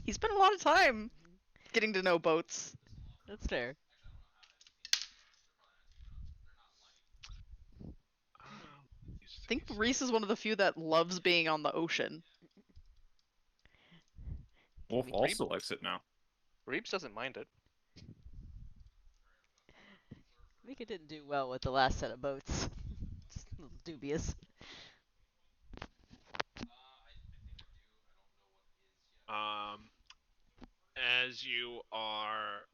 He spent a lot of time getting to know boats. That's fair. I think Reese is one of the few that loves being on the ocean. Wolf we also likes it now. Reeps doesn't mind it. Mika didn't do well with the last set of boats. Just a little dubious. Um, as you are.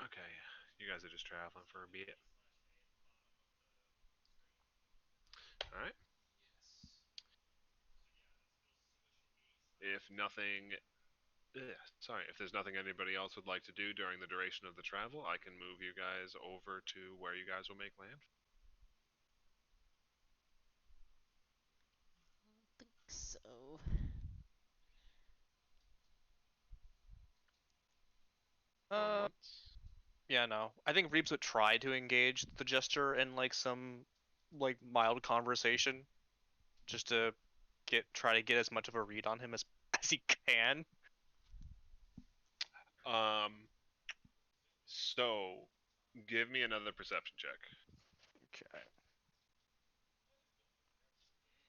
Okay, you guys are just traveling for a bit. Alright. If nothing. If there's nothing anybody else would like to do during the duration of the travel, I can move you guys over to where you guys will make land. Think so. Going Uh, once. yeah, no. I think Reeps would try to engage the jester in like some like mild conversation, just to try to get as much of a read on him as as he can. So give me another perception check. Okay.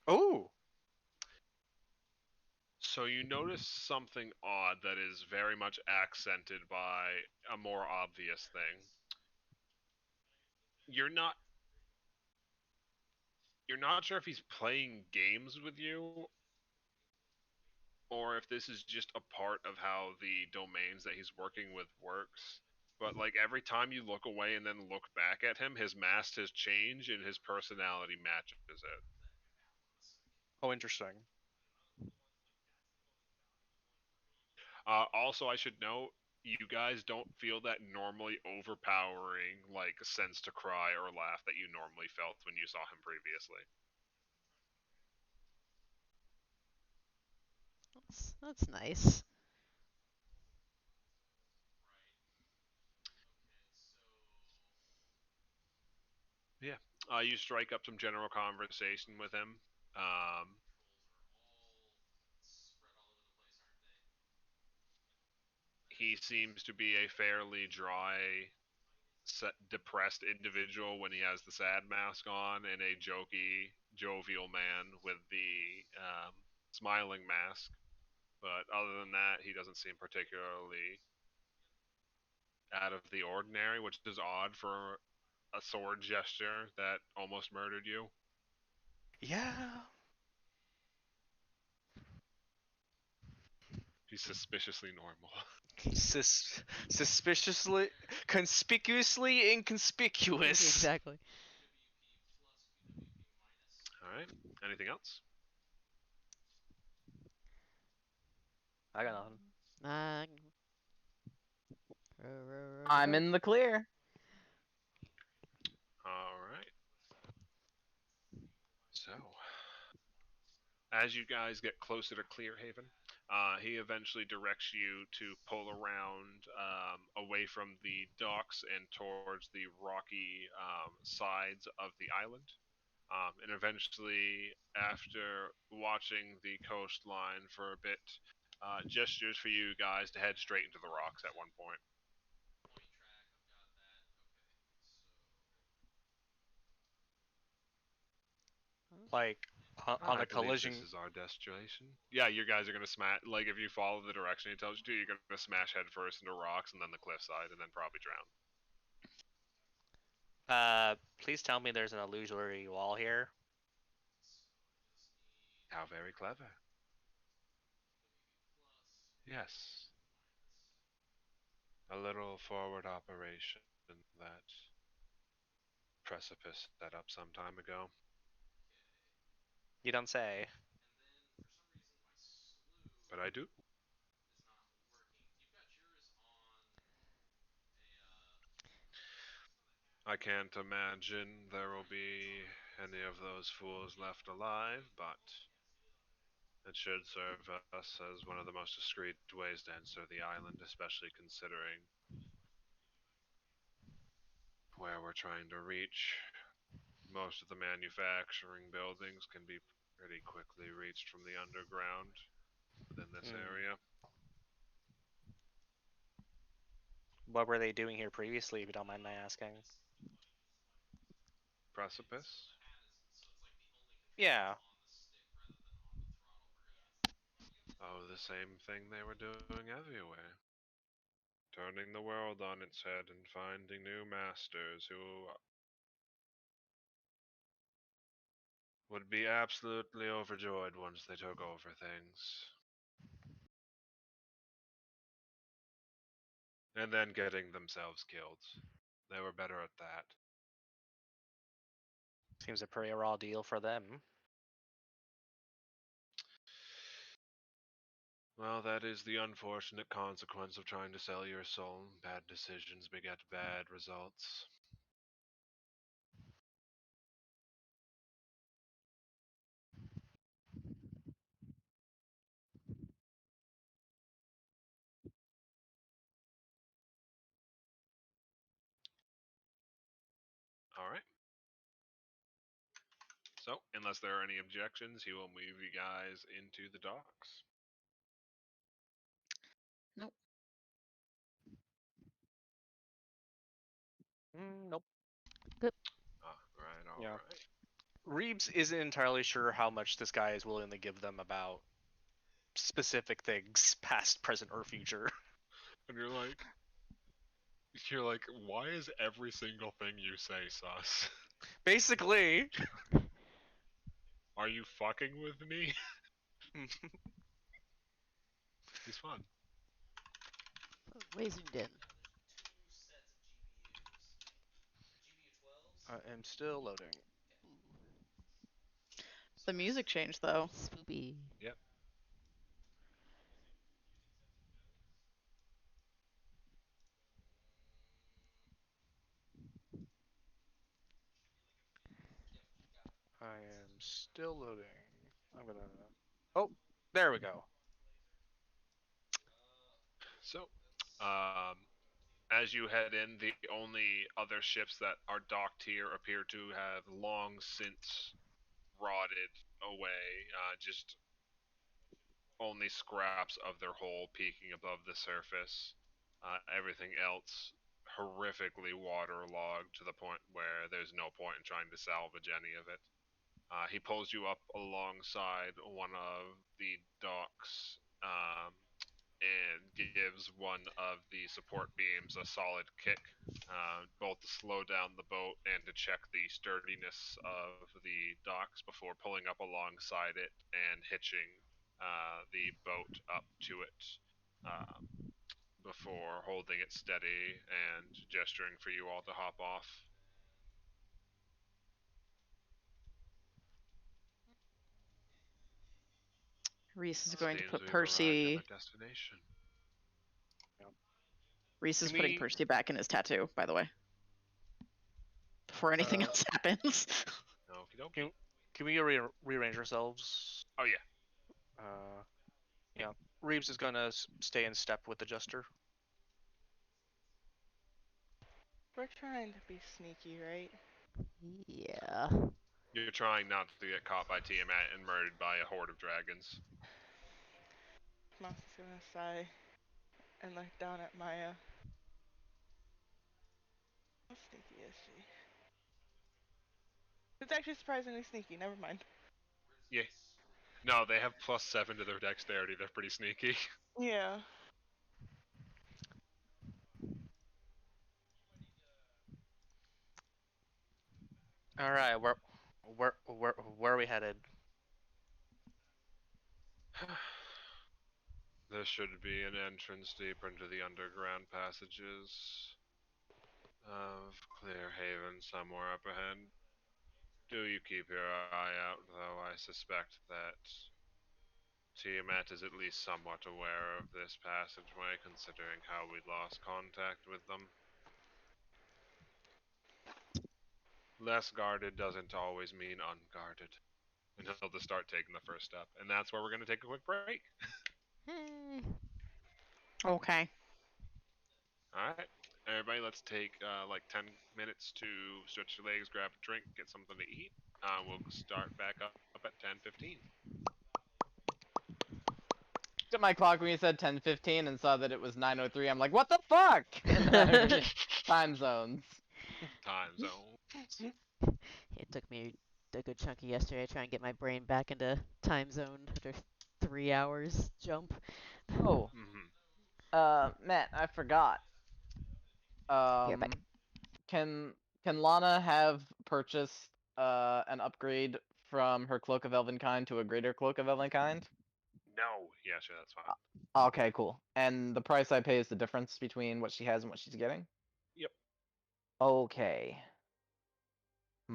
Oh. So you notice something odd that is very much accented by a more obvious thing. You're not sure if he's playing games with you or if this is just a part of how the domains that he's working with works. But like every time you look away and then look back at him, his mask has changed and his personality matches it. Oh, interesting. Also, I should note, you guys don't feel that normally overpowering like sense to cry or laugh that you normally felt when you saw him previously. That's nice. Yeah. You strike up some general conversation with him. He seems to be a fairly dry, depressed individual when he has the sad mask on, and a jokey, jovial man with the smiling mask. But other than that, he doesn't seem particularly out of the ordinary, which is odd for a sword gesture that almost murdered you. Yeah. He's suspiciously normal. Suspiciously, conspicuously inconspicuous. Exactly. All right. Anything else? I got nothing. Uh, I'm in the clear. All right. So, as you guys get closer to Clearhaven, he eventually directs you to pull around away from the docks and towards the rocky sides of the island. And eventually, after watching the coastline for a bit, gestures for you guys to head straight into the rocks at one point. Like on I a believe collision. this is our destination. Yeah, you guys are gonna smash. Like, if you follow the direction he tells you to, you're gonna smash headfirst into rocks and then the cliffside, and then probably drown. Please tell me there's an illusory wall here. How very clever. Yes. A little forward operation that Precipice set up some time ago. You don't say. But I do. I can't imagine there will be any of those fools left alive, but it should serve us as one of the most discreet ways to enter the island, especially considering where we're trying to reach. Most of the manufacturing buildings can be pretty quickly reached from the underground within this area. What were they doing here previously, if you don't mind my asking? Precipice? Yeah. Oh, the same thing they were doing everywhere. Turning the world on its head and finding new masters who would be absolutely overjoyed once they took over things. And then getting themselves killed. They were better at that. Seems a pretty raw deal for them. Well, that is the unfortunate consequence of trying to sell your soul. Bad decisions beget bad results. Alright. So, unless there are any objections, he will move you guys into the docks. Nope. Nope. Alright, Yeah. alright. Reeves isn't entirely sure how much this guy is willing to give them about specific things, past, present, or future. And you're like, why is every single thing you say sus? Basically. Are you fucking with me? He's fun. Wazington. I am still loading. The music changed though. Spoopy. Yep. I am still loading. I'm gonna. Oh, there we go. So, as you head in, the only other ships that are docked here appear to have long since rotted away. Just only scraps of their hull peeking above the surface. Everything else horrifically waterlogged to the point where there's no point in trying to salvage any of it. He pulls you up alongside one of the docks and gives one of the support beams a solid kick, both to slow down the boat and to check the sturdiness of the docks before pulling up alongside it and hitching the boat up to it before holding it steady and gesturing for you all to hop off. Reese is going to Seems put we've arrived at Percy. our destination. Reese is Can putting we- Percy back in his tattoo, by the way. Before anything Uh, else happens. Okie dokie. Can we rearrange ourselves? Oh yeah. Yeah. Reeves is gonna stay in step with the jester. We're trying to be sneaky, right? Yeah. You're trying not to get caught by Tiamat and murdered by a horde of dragons. Mouse is gonna sigh and look down at Maya. How sneaky is she? It's actually surprisingly sneaky, never mind. Yeah. No, they have +7 to their dexterity. They're pretty sneaky. Yeah. All right, where are we headed? There should be an entrance deeper into the underground passages of Clearhaven somewhere up ahead. Do you keep your eye out, though I suspect that Tiamat is at least somewhat aware of this passageway, considering how we lost contact with them. Less guarded doesn't always mean unguarded. And he'll just start taking the first step. And that's where we're going to take a quick break. Hmm. Okay. Alright. Everybody, let's take like 10 minutes to stretch your legs, grab a drink, get something to eat. We'll start back up at 10:15. Looked at my clock when you said 10:15 and saw that it was 9:03. I'm like, what the fuck? And then I heard time zones. Time zone. It took me a good chunk of yesterday to try and get my brain back into time zone after 3 hours jump. Oh, Matt, I forgot. You're back. Can Lana have purchased an upgrade from her Cloak of Elvenkind to a Greater Cloak of Elvenkind? No. Yeah, sure, that's fine. Okay, cool. And the price I pay is the difference between what she has and what she's getting? Yep. Okay.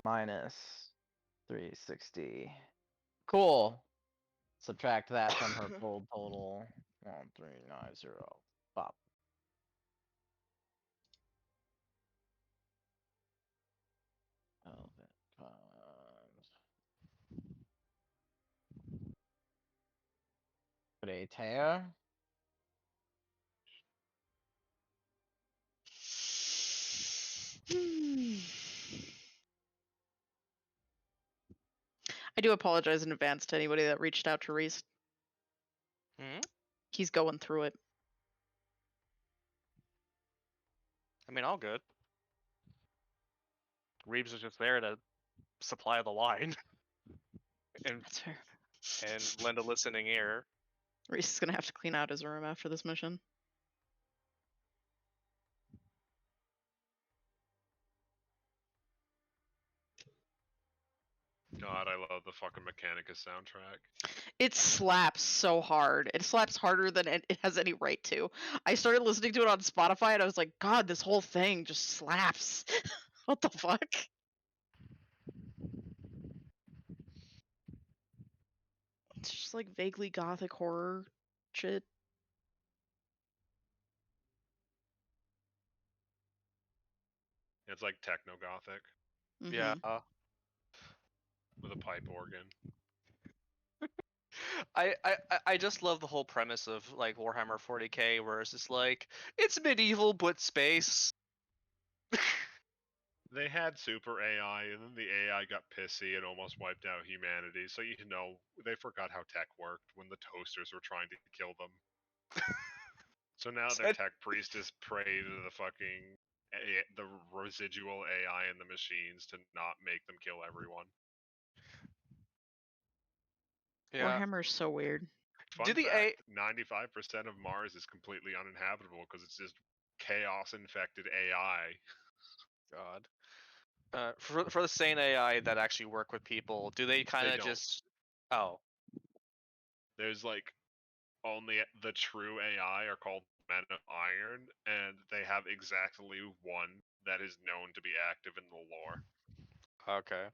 Minus 360. Cool. Subtract that from her full total. 1390. Pop. Praetor. I do apologize in advance to anybody that reached out to Reese. Hmm? He's going through it. I mean, all good. Reeves is just there to supply the line and That's fair. lend a listening ear. Reese is gonna have to clean out his room after this mission. God, I love the fucking Mechanicus soundtrack. It slaps so hard. It slaps harder than it has any right to. I started listening to it on Spotify and I was like, God, this whole thing just slaps. What the fuck? It's just like vaguely gothic horror shit. It's like techno gothic Yeah. Mhm. with a pipe organ. I just love the whole premise of like Warhammer 40k, where it's just like it's medieval but space. They had super AI, and then the AI got pissy and almost wiped out humanity. So they forgot how tech worked when the toasters were trying to kill them. So now their tech priest is prey to the fucking the residual AI in the machines to not make them kill everyone. Yeah. Warhammer's so weird. Fun the fact: 95% of Mars is completely uninhabitable because it's just chaos-infected AI. God. For the sane AI that actually work with people, do they kind of don't. just? Oh, There's like only the true AI are called Men of Iron, and they have exactly one that is known to be active in the lore. okay.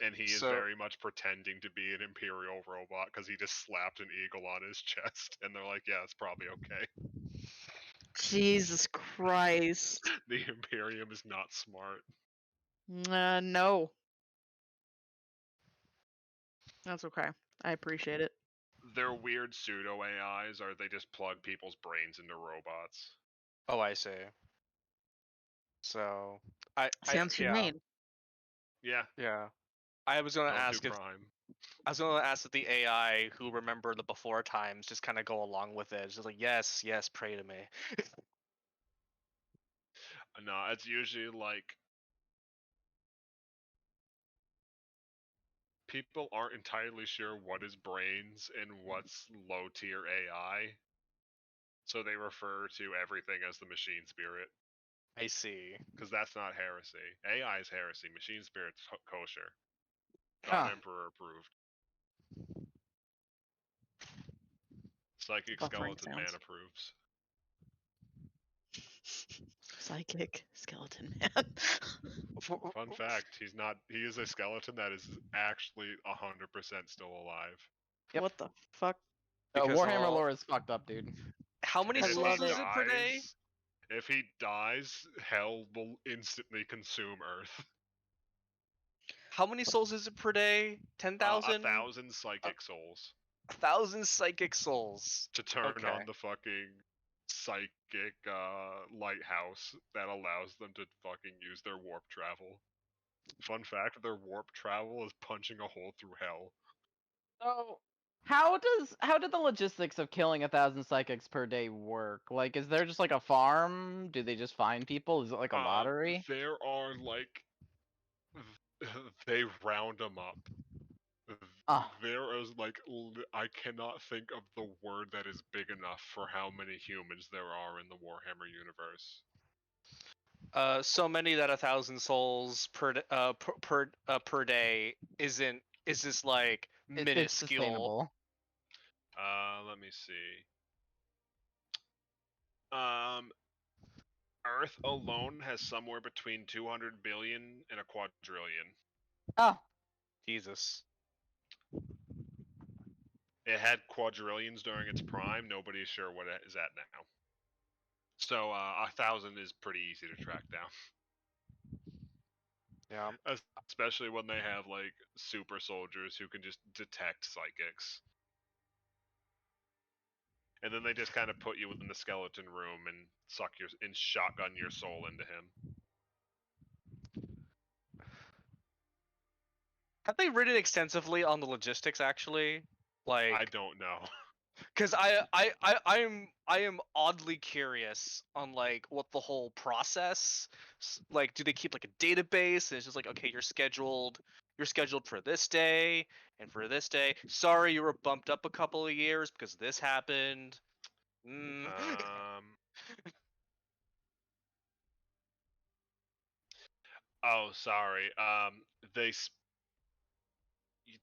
And he is So- very much pretending to be an Imperial robot because he just slapped an eagle on his chest, and they're like, "Yeah, it's probably okay." Jesus Christ. The Imperium is not smart. No. That's okay. I appreciate it. Their weird pseudo AIs are they just plug people's brains into robots. Oh, I see. So, I Sounds yeah, humane. Yeah, yeah. I was gonna don't ask do if crime. I was gonna ask if the AI who remember the before times just kind of go along with it. It's just like, yes, yes, pray to me. No, it's usually like people aren't entirely sure what is brains and what's low tier AI, so they refer to everything as the machine spirit I see. because that's not heresy. AI is heresy. Machine spirit's kosher. God Huh. Emperor approved. Psychic Buffering skeleton man sounds. approves. Psychic skeleton man. Fun fact: he is a skeleton that is actually 100% still alive. Yep. What the fuck? Because Warhammer all- lore is fucked up, dude. How many I And souls love is it. it per day? if he dies, hell will instantly consume Earth. How many souls is it per day? 10,000? 1,000 psychic souls 1,000 psychic souls. to turn Okay. on the fucking psychic lighthouse that allows them to fucking use their warp travel. Fun fact: their warp travel is punching a hole through hell. So, how did the logistics of killing 1,000 psychics per day work? Like, is there just like a farm? Do they just find people? Is it like a lottery? There are like they round them up. Ah. There is like I cannot think of the word that is big enough for how many humans there are in the Warhammer universe. So many that 1,000 souls per day is this like It's minuscule? sustainable. Let me see. Earth alone has somewhere between 200 billion and a quadrillion. Oh, Jesus. It had quadrillions during its prime. Nobody's sure what it is at now. So 1,000 is pretty easy to track down. Yeah. Especially when they have like super soldiers who can just detect psychics. And then they just kind of put you in the skeleton room and shotgun your soul into him. Have they written extensively on the logistics actually? I Like, don't know. because I am oddly curious on like what the whole process like. Do they keep like a database and it's just like, okay, you're scheduled for this day and for this day, sorry you were bumped up a couple of years because this happened. Oh, sorry.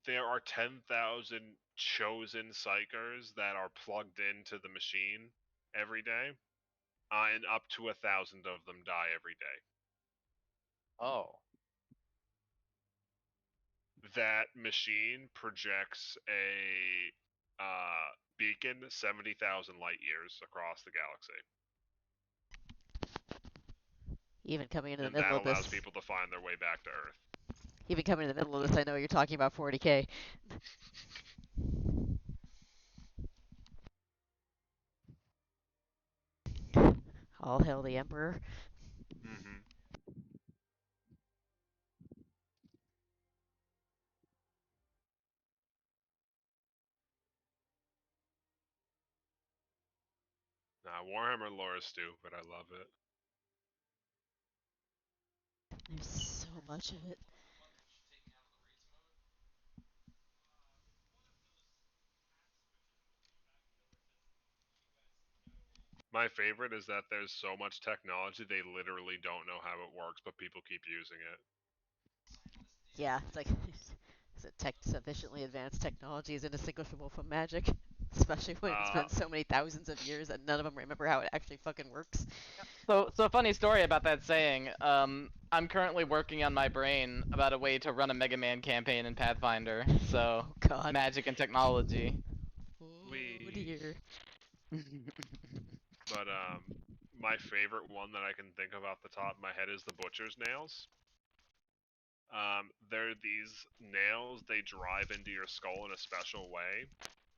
There are 10,000 chosen psychers that are plugged into the machine every day, and up to 1,000 of them die every day. oh, That machine projects a beacon 70,000 light years across the galaxy, Even coming into the and that middle of allows this, people to find their way back to Earth. even coming in the middle of this, I know you're talking about 40k. All hail the Emperor. Mm-hmm. Nah, Warhammer lore is stupid. I love it. There's so much of it. My favorite is that there's so much technology they literally don't know how it works, but people keep using it. Yeah, it's like sufficiently advanced technology is indistinguishable from magic, especially when it's been so many thousands of years that none of them remember how it actually fucking works. So funny story about that saying. I'm currently working on my brain about a way to run a Mega Man campaign in Pathfinder. So Oh God. magic and technology. Oh We- dear. But my favorite one that I can think of off the top of my head is the butcher's nails. They're these nails they drive into your skull in a special way,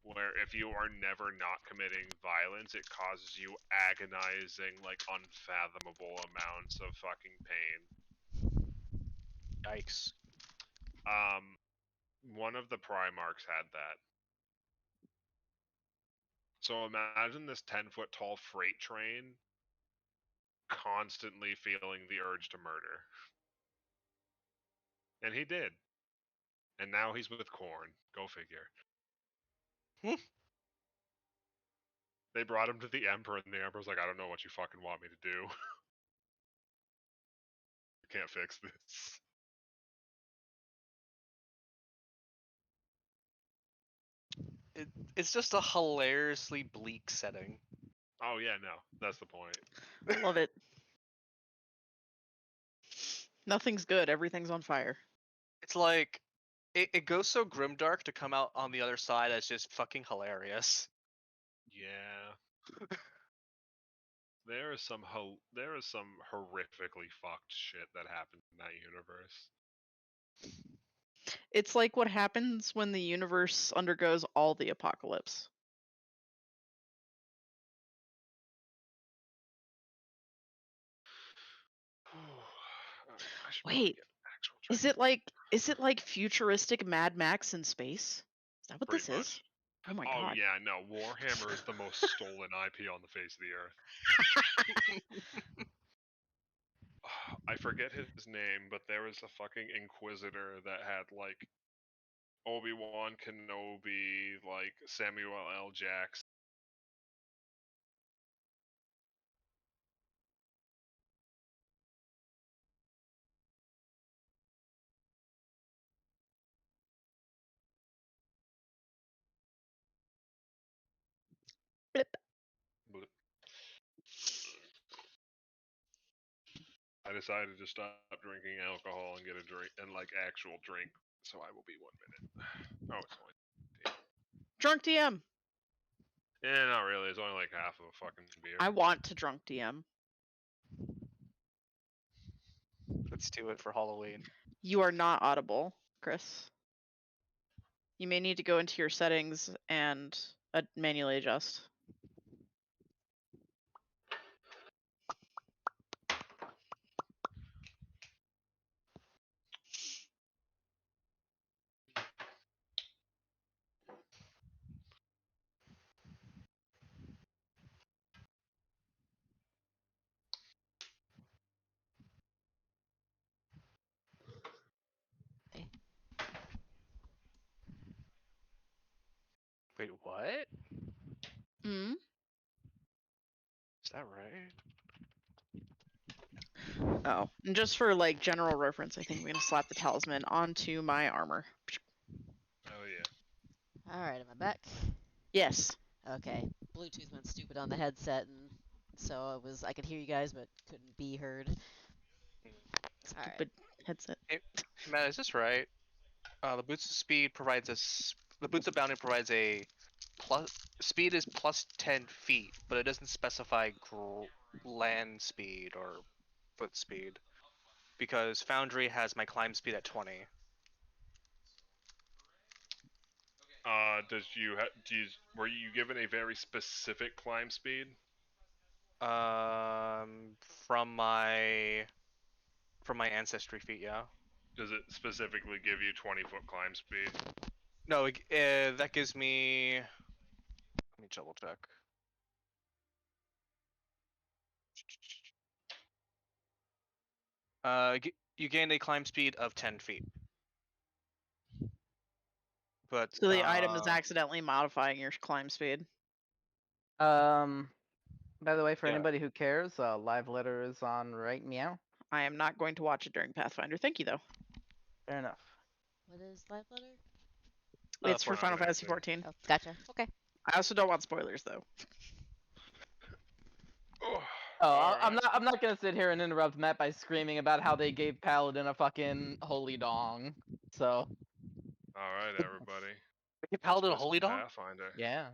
where if you are never not committing violence, it causes you agonizing, like unfathomable amounts of fucking pain. Yikes. One of the Primarchs had that. So imagine this 10-foot tall freight train constantly feeling the urge to murder. And he did. And now he's with Korn. Go figure. They brought him to the Emperor, and the Emperor's like, I don't know what you fucking want me to do. You can't fix this. It's just a hilariously bleak setting. Oh, yeah, no. That's the point. I love it. Nothing's good. Everything's on fire. It's like it goes so grimdark to come out on the other side as just fucking hilarious. Yeah. There is some horrifically fucked shit that happened in that universe. It's like what happens when the universe undergoes all the apocalypse. I should Wait, get an actual Is drink. it like futuristic Mad Max in space? Is that what Pretty this much. is? Oh my Oh god. yeah, no. Warhammer is the most stolen IP on the face of the earth. I forget his name, but there was a fucking Inquisitor that had like Obi-Wan Kenobi, like Samuel L. Jackson. Blip. I decided to stop drinking alcohol and get a drink and like actual drink. So I will be 1 minute. Oh, it's only. Drunk DM. Yeah, not really. It's only like half of a fucking beer. I want to drunk DM. Let's do it for Halloween. You are not audible, Chris. You may need to go into your settings and manually adjust. Wait, what? Hmm? Is that right? Oh, and just for like general reference, I think I'm gonna slap the talisman onto my armor. Oh yeah. Alright, am I back? Yes. Okay. Bluetooth went stupid on the headset, and so I could hear you guys, but couldn't be heard. Alright. Stupid headset. Hey, Matt, is this right? The boots of speed provides us. The boots of bounty provides a plus. Speed is plus 10 feet, but it doesn't specify land speed or foot speed because Foundry has my climb speed at 20. Were you given a very specific climb speed? From my ancestry feat, yeah. Does it specifically give you 20-foot climb speed? No, that gives me. Let me double check. You gain a climb speed of 10 feet. But So the item is accidentally modifying your climb speed. Um, By the way, for Yeah. anybody who cares, live letter is on right meow. I am not going to watch it during Pathfinder. Thank you, though. Fair enough. What is live letter? It's for Final Fantasy 14. 14. Oh, gotcha. Okay. I also don't want spoilers, though. Oh, I'm not gonna sit here and interrupt Matt by screaming about how they gave Paladin a fucking holy dong. So All right, everybody. Give Paladin a Let's play holy some dog? Pathfinder. yeah.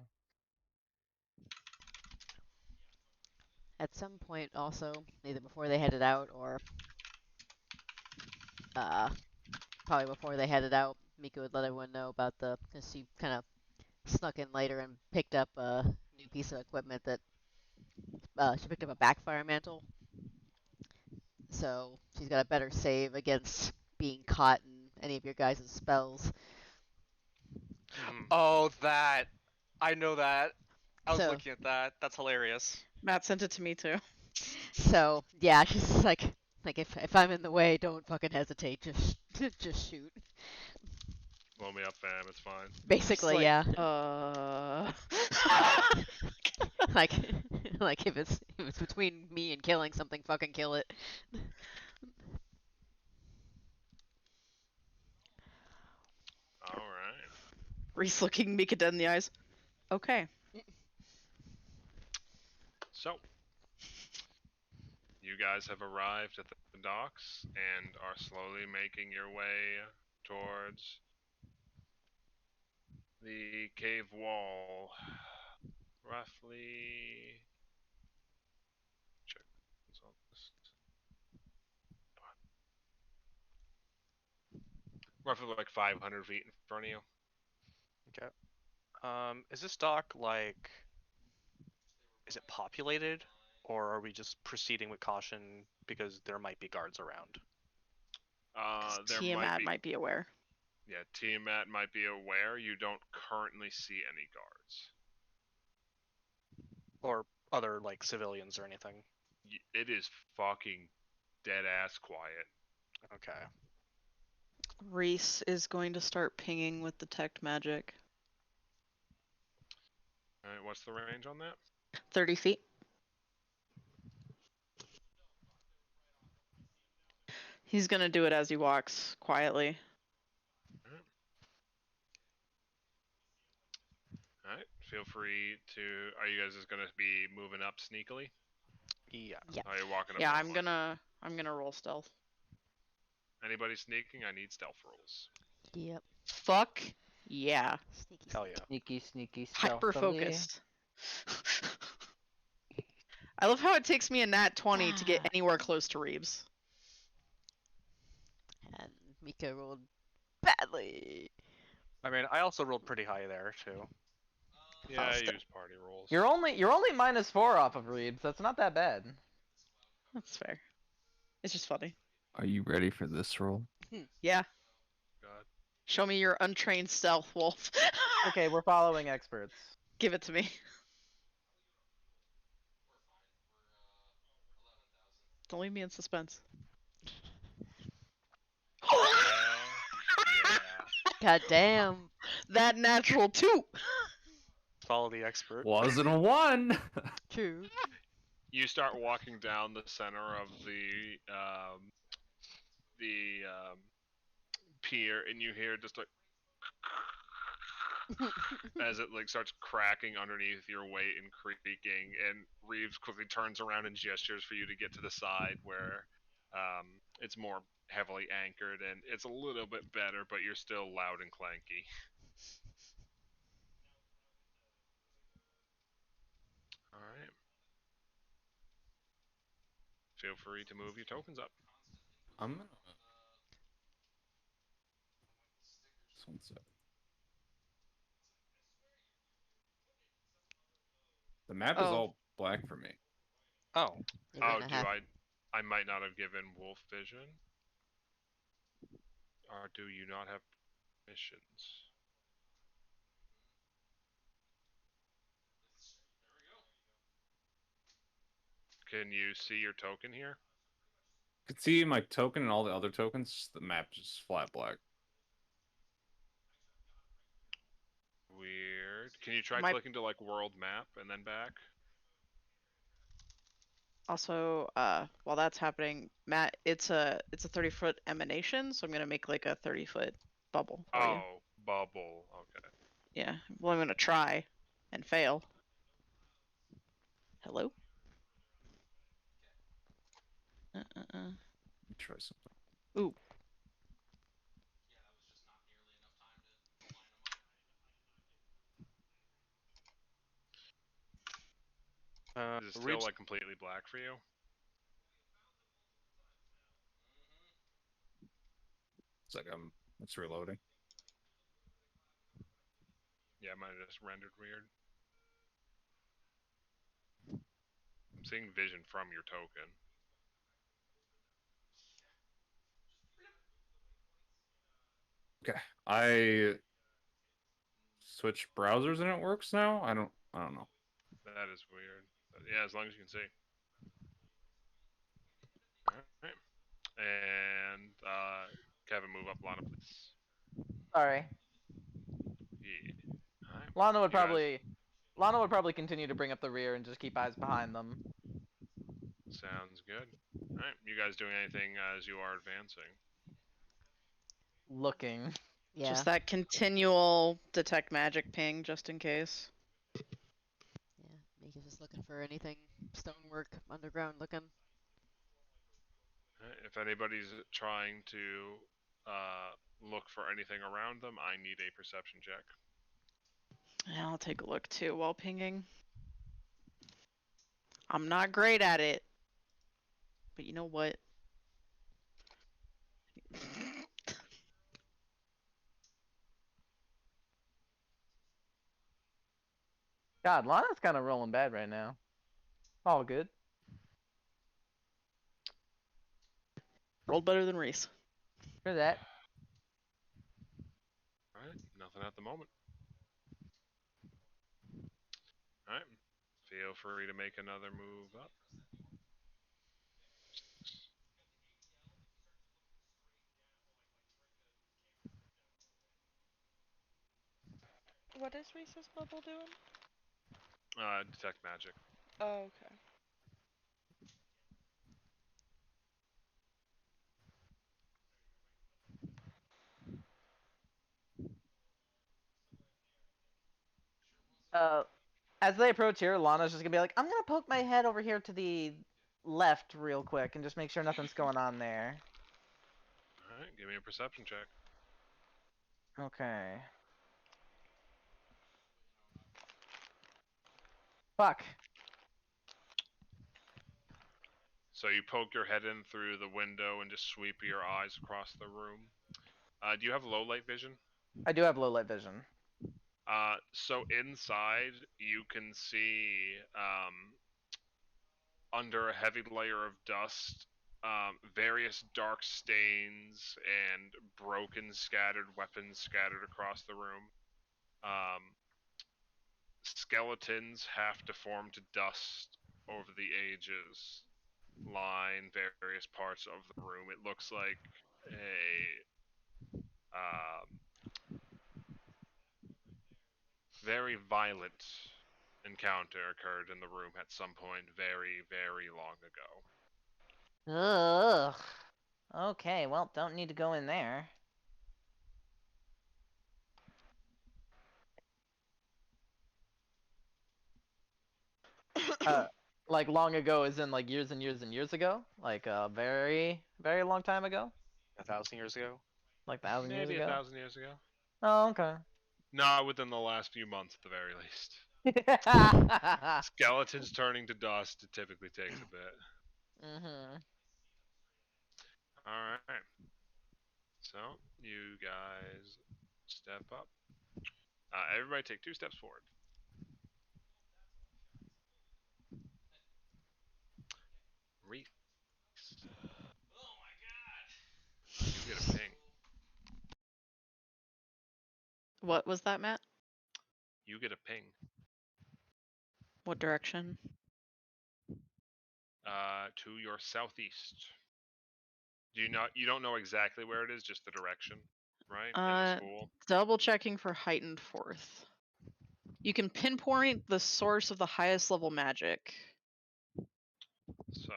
At some point, also, either before they headed out or probably before they headed out, Mika would let everyone know about because she kind of snuck in later and picked up a new piece of equipment that she picked up a backfire mantle. So she's got a better save against being caught in any of your guys' spells. Mhm. Oh, that. I know that. I was So- looking at that. That's hilarious. Matt sent it to me, too. So yeah, she's like if I'm in the way, don't fucking hesitate. Just just shoot. Blow me up, fam. It's fine. Basically, like, yeah. like like if it's between me and killing something, fucking kill it. All right. Reese looking Mika dead in the eyes. Okay. So, you guys have arrived at the docks and are slowly making your way towards the cave wall. Roughly. Check what's on this. Roughly like 500 feet in front of you. Okay. Is this dock like? Is it populated, or are we just proceeding with caution because there might be guards around? There Tiamat might be aware. Yeah, Tiamat might be aware. You don't currently see any guards. Or other like civilians or anything? It is fucking dead ass quiet. Okay. Reese is going to start pinging with detect magic. All right, what's the range on that? 30 feet. He's going to do it as he walks quietly. All right, feel free to. Are you guys just gonna be moving up sneakily? Yeah. Yeah. Are you walking up? Yeah, normally? I'm gonna roll stealth. Anybody sneaking? I need stealth rolls. Yep. Fuck yeah. Sneaky. Hell yeah. Sneaky, sneaky, Hyper stealthily. focused. I love how it takes me a nat 20 to get anywhere close to Reeves. And Mika rolled badly. I mean, I also rolled pretty high there too. Yeah, I st- use party rolls. You're only -4 off of Reeves. That's not that bad. That's fair. It's just funny. Are you ready for this roll? Yeah. God. Show me your untrained stealth, Wolf. Okay, we're following experts. Give it to me. Don't leave me in suspense. Hell yeah. God damn. That natural 2. Follow the expert. Wasn't a one. True. You start walking down the center of the pier, and you hear just like as it like starts cracking underneath your weight and creaking, and Reeves quickly turns around and gestures for you to get to the side where it's more heavily anchored, and it's a little bit better, but you're still loud and clanky. All right. Feel free to move your tokens up. I'm gonna. Just one sec. The map is Oh. all black for me. Oh. You're Oh, gonna do have- I might not have given Wolf Vision. Or do you not have missions? Can you see your token here? You can see my token and all the other tokens. The map just flat black. Weird. Can you try My- clicking to like world map and then back? Also, while that's happening, Matt, it's a 30-foot emanation, so I'm gonna make like a 30-foot bubble for you. Oh, bubble. Okay. Yeah. Well, I'm gonna try and fail. Hello. Try something. Ooh. Is it still like completely black for you? It's like it's reloading. Yeah, mine just rendered weird. I'm seeing vision from your token. Okay, I switch browsers and it works now. I don't know. That is weird. But yeah, as long as you can see. Alright. And Kevin, move up Lana, please. Sorry. Yeah. Alright. Lana would You guys- probably continue to bring up the rear and just keep eyes behind them. Sounds good. Alright. You guys doing anything as you are advancing? Looking. Yeah. Just that continual detect magic ping, just in case. Yeah. Mika's just looking for anything stonework, underground looking. Alright, if anybody's trying to look for anything around them, I need a perception check. Yeah, I'll take a look too while pinging. I'm not great at it, but you know what? God, Lana's kind of rolling bad right now. All good. Rolled better than Reese. For that. Alright, nothing at the moment. Alright, feel free to make another move up. What is Reese's bubble doing? Detect magic. Oh, okay. As they approach here, Lana's just gonna be like, I'm gonna poke my head over here to the left real quick and just make sure nothing's going on there. Alright, give me a perception check. Okay. Fuck. So you poke your head in through the window and just sweep your eyes across the room. Do you have low light vision? I do have low light vision. So inside you can see under a heavy layer of dust various dark stains and broken scattered weapons scattered across the room. Skeletons half deformed to dust over the ages line various parts of the room. It looks like a very violent encounter occurred in the room at some point very, very long ago. Ugh. Okay, well, don't need to go in there. Like long ago is in like years and years and years ago? Like a very, very long time ago? 1,000 years ago. Like 1,000 years Maybe ago? 1,000 years ago. Oh, okay. Not within the last few months, at the very least. Skeletons turning to dust, it typically takes a bit. Mm-hmm. Alright. So, you guys step up. Everybody take 2 steps forward. Reese. Oh my god! You get a ping. What was that, Matt? You get a ping. What direction? To your southeast. You don't know exactly where it is, just the direction, right? In the school. Double checking for heightened fourth. You can pinpoint the source of the highest level magic. So,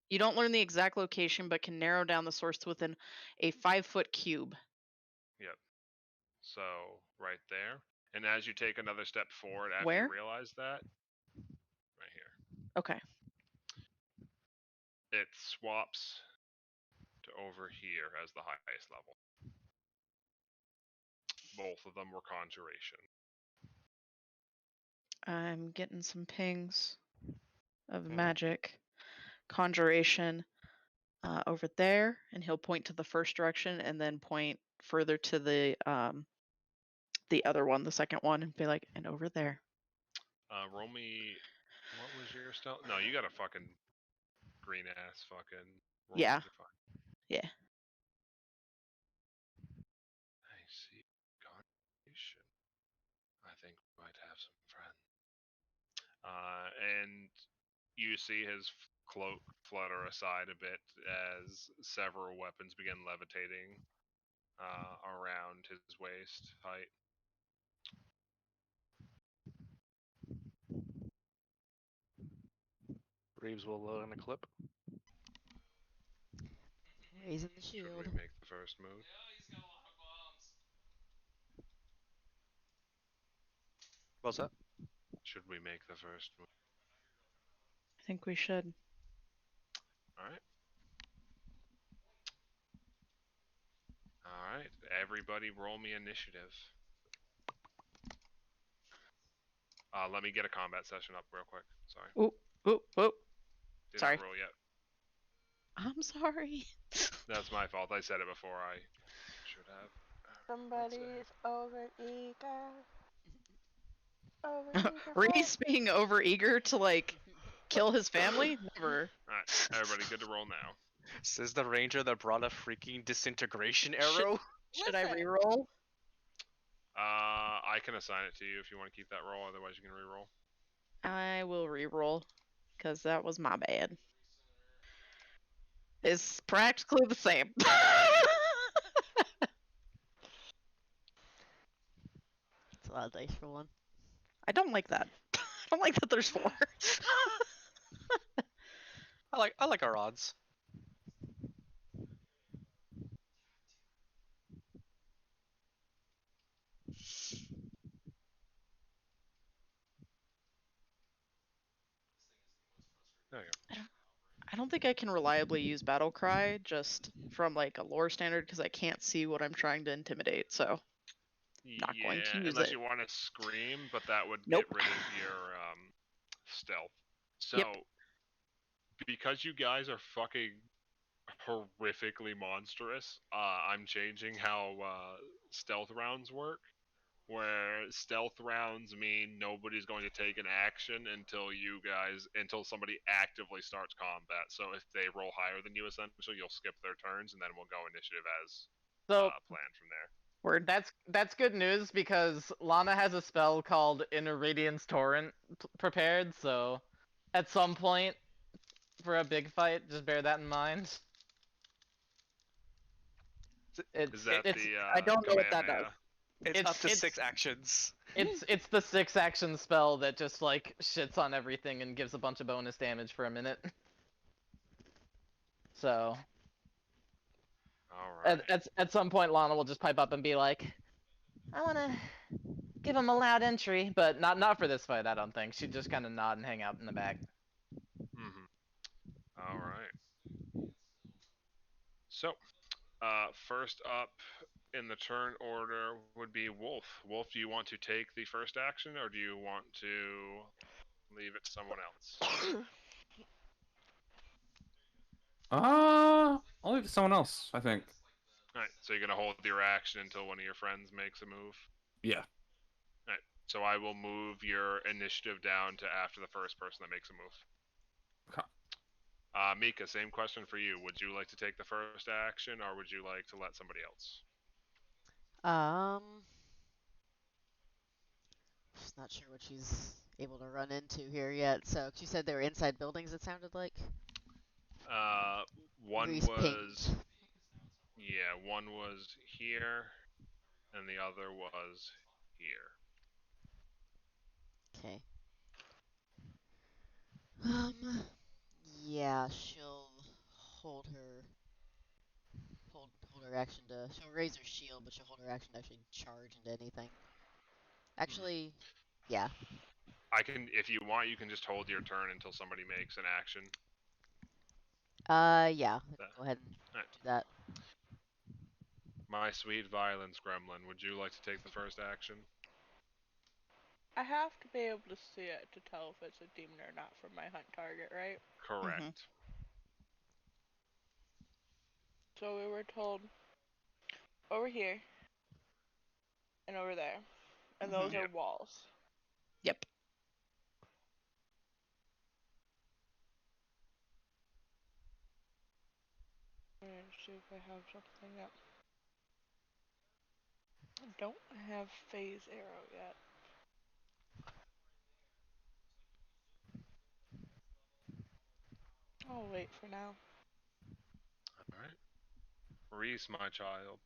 You don't learn the exact location, but can narrow down the source to within a 5-foot cube. yep. So, right there. And as you take another step forward after Where? you realize that, right here, Okay. it swaps to over here as the highest level. Both of them were conjuration. I'm getting some pings of Okay. magic. Conjuration over there, and he'll point to the first direction and then point further to the other one, the second one, and be like, and over there. Roll me. What was your stealth? No, you got a fucking green ass fucking roll. Yeah. You're fine. Yeah. I see. Conjuration. I think we might have some friends. And you see his cloak flutter aside a bit as several weapons begin levitating around his waist height. Reeves will load in a clip. Raising the Should shield. we make the first move? What's that? Should we make the first move? I think we should. Alright. Alright. Everybody roll me initiative. Let me get a combat session up real quick. Sorry. Oop, oop, oop. Did Sorry. not roll yet. I'm sorry. That's my fault. I said it before I should have. Somebody's over eager. Over eager. Reese being overeager to like kill his family? Never. Alright, everybody good to roll now. Says the ranger that brought a freaking disintegration arrow. Should I Listen. reroll? I can assign it to you if you want to keep that roll, otherwise you can re-roll. I will reroll, because that was my bad. It's practically the same. It's a lot of dice for one. I don't like that. I don't like that there's 4. I like our odds. There you go. I don't think I can reliably use battle cry just from like a lore standard because I can't see what I'm trying to intimidate. So Not going to use unless it. you want to scream, but that would Nope. get rid of your stealth. So, Yep. because you guys are fucking horrifically monstrous, I'm changing how stealth rounds work. Where stealth rounds mean nobody's going to take an action until somebody actively starts combat. So if they roll higher than you, essentially, you'll skip their turns, and then we'll go initiative as So planned from there. Word. that's good news because Lana has a spell called Inner Radiance Torrent prepared. So at some point for a big fight, just bear that in mind. Is that It's the I don't know what that Kamehameha? does. It's up to It's- 6 actions. it's the 6 action spell that just like shits on everything and gives a bunch of bonus damage for a minute. So All right. at some point Lana will just pipe up and be like, I wanna give him a loud entry, but not for this fight, I don't think. She'd just kinda nod and hang out in the back. All right. So, first up in the turn order would be Wolf. Wolf, do you want to take the first action, or do you want to leave it to someone else? I'll leave it to someone else, I think. Alright, so you're gonna hold your action until one of your friends makes a move? Yeah. Alright, so I will move your initiative down to after the first person that makes a move. Okay. Mika, same question for you. Would you like to take the first action, or would you like to let somebody else? Just not sure what she's able to run into here yet. So she said they were inside buildings. It sounded like. One Reese was pinged. one was here, and the other was here. Okay. Yeah, she'll hold her hold her action to. She'll raise her shield, but she'll hold her action to actually charge into anything. Actually, yeah. I can, if you want, you can just hold your turn until somebody makes an action. Yeah. Yeah. Go ahead and Alright. do that. My sweet violence gremlin, would you like to take the first action? I have to be able to see it to tell if it's a demon or not from my hunt target, right? Correct. So we were told over here and over there, and those are Yep. walls. Yep. Let me see if I have something up. I don't have phase arrow yet. I'll wait for now. Alright. Reese, my child.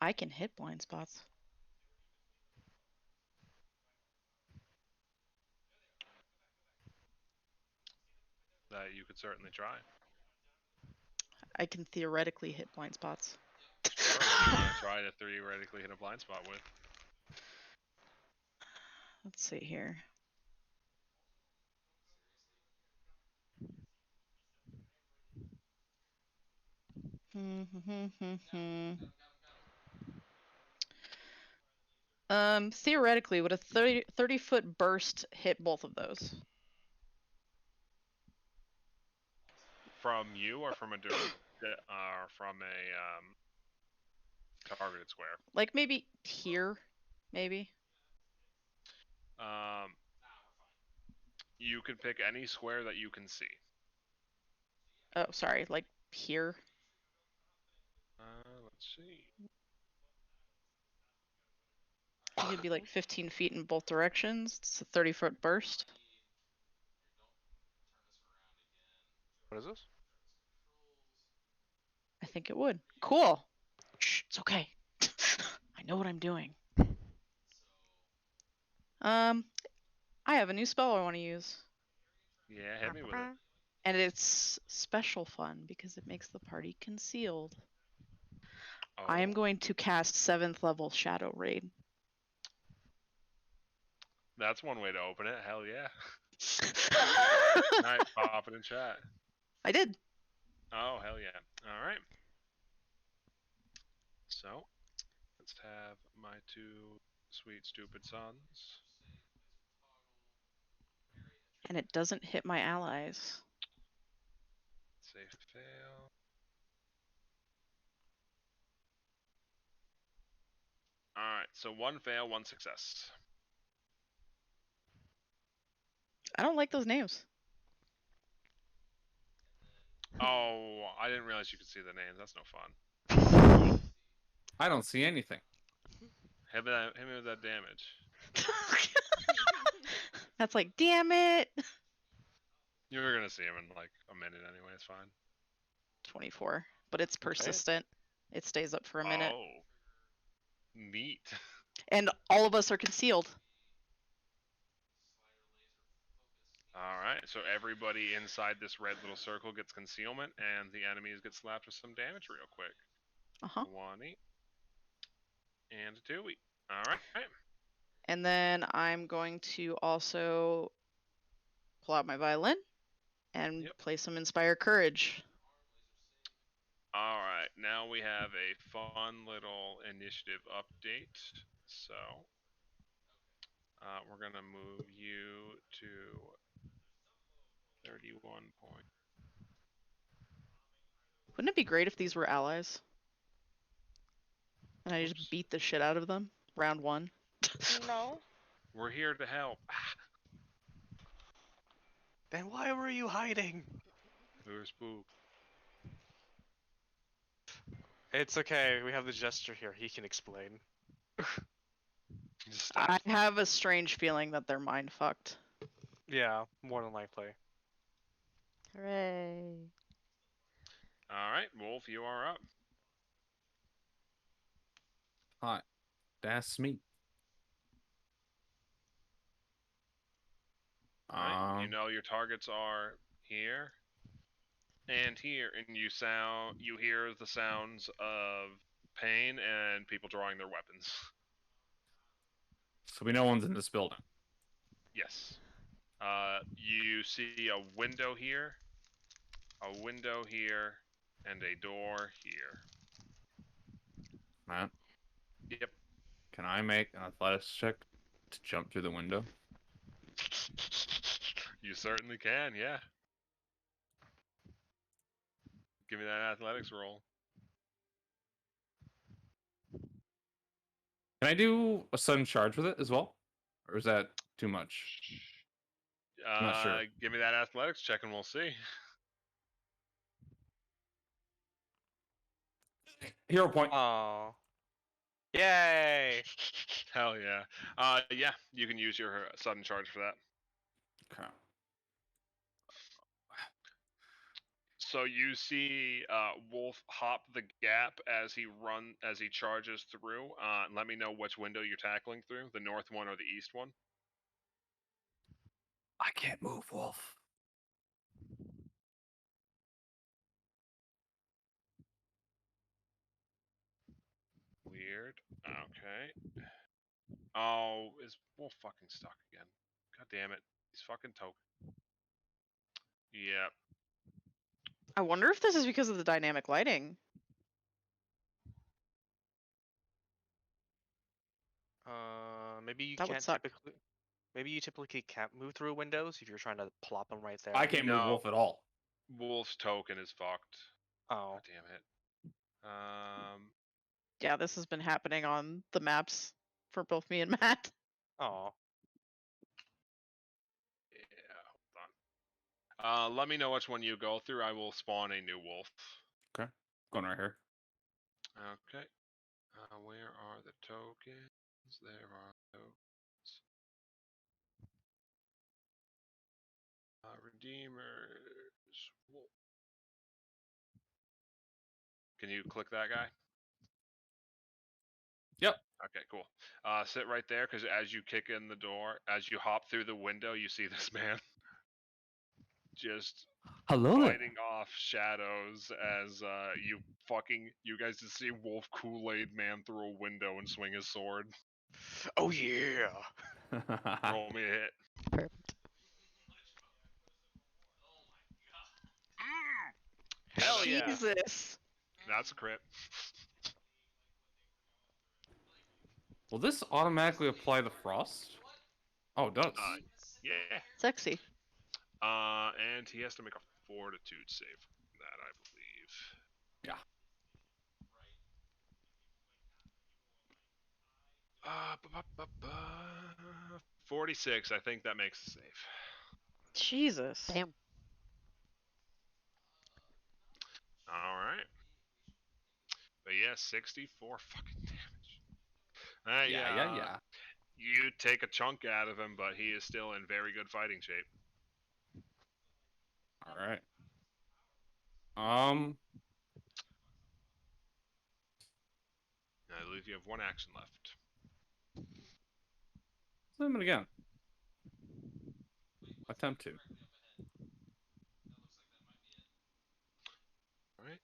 I can hit blind spots. That you could certainly try. I can theoretically hit blind spots. Sure, what do you want to try to theoretically hit a blind spot with? Let's see here. Theoretically, would a 30-foot burst hit both of those? From you or from a from a targeted square? Like maybe here, maybe. You can pick any square that you can see. Oh, sorry, like here. Let's see. You could be like 15 feet in both directions. It's a 30-foot burst. What is this? I think it would. Cool. Shh, it's okay. I know what I'm doing. I have a new spell I want to use. Yeah, hit me with it. And it's special fun because it makes the party concealed. Oh. I am going to cast 7th level Shadow Raid. That's one way to open it. Hell yeah. Alright, pop it in chat. I did. Oh, hell yeah. Alright. So, let's have my two sweet, stupid sons. And it doesn't hit my allies. Safe fail. Alright, so one fail, one success. I don't like those names. Oh, I didn't realize you could see the names. That's no fun. I don't see anything. Hit me with that damage. That's like, damn it. You were gonna see him in like a minute anyway, it's fine. 24, but it's persistent. It stays up for a minute. Oh. Neat. And all of us are concealed. Alright, so everybody inside this red little circle gets concealment, and the enemies get slapped with some damage real quick. 20. And a 2. Alright. And then I'm going to also pull out my violin and play some Inspire Courage. Alright, now we have a fun little initiative update. So, we're gonna move you to 31 point. Wouldn't it be great if these were allies? And I just beat the shit out of them? Round 1. No. We're here to help. Then why were you hiding? We were spooked. It's okay. We have the jester here. He can explain. I have a strange feeling that they're mind fucked. Yeah, more than likely. Hooray. Alright, Wolf, you are up. Hi, that's me. Right? You know your targets are here and here, and you hear the sounds of pain and people drawing their weapons. So we know one's in this building. Yes. You see a window here, and a door here. Matt, Yep. can I make an athletics check to jump through the window? You certainly can, yeah. Give me that athletics roll. Can I do a sudden charge with it as well? Or is that too much? I'm not sure. Give me that athletics check and we'll see. Hero point. Oh. Yay! Hell yeah. Yeah, you can use your sudden charge for that. Okay. So you see Wolf hop the gap as he charges through. Let me know which window you're tackling through, the north one or the east one. I can't move, Wolf. Weird. Okay. Oh, is Wolf fucking stuck again? God damn it. He's fucking token. Yep. I wonder if this is because of the dynamic lighting. Maybe you That would can't suck. typically. Maybe you typically can't move through windows if you're trying to plop them right there. I can't move No. Wolf at all. Wolf's token is fucked. Oh. God damn it. Yeah, this has been happening on the maps for both me and Matt. Oh. Yeah, hold on. Let me know which one you go through. I will spawn a new wolf. Okay. Going right here. Okay. Where are the tokens? There are tokens. Redeemers. Wolf. Can you click that guy? Yep. Okay, cool. Sit right there, because as you kick in the door, as you hop through the window, you see this man just Hello fighting off shadows as you guys just see Wolf Kool-Aid Man through a window and swing his sword. Oh yeah. there. Roll me a hit. Perfect. Hell yeah. Jesus. That's a crit. Will this automatically apply the frost? Oh, it does. Yeah. Sexy. And he has to make a fortitude save for that, I believe. Yeah. 46. I think that makes the save. Jesus. Damn. All right. But yeah, 64 fucking damage. Yeah. You take a chunk out of him, but he is still in very good fighting shape. All right. I believe you have one action left. Zoom it again. Attempt to. All right.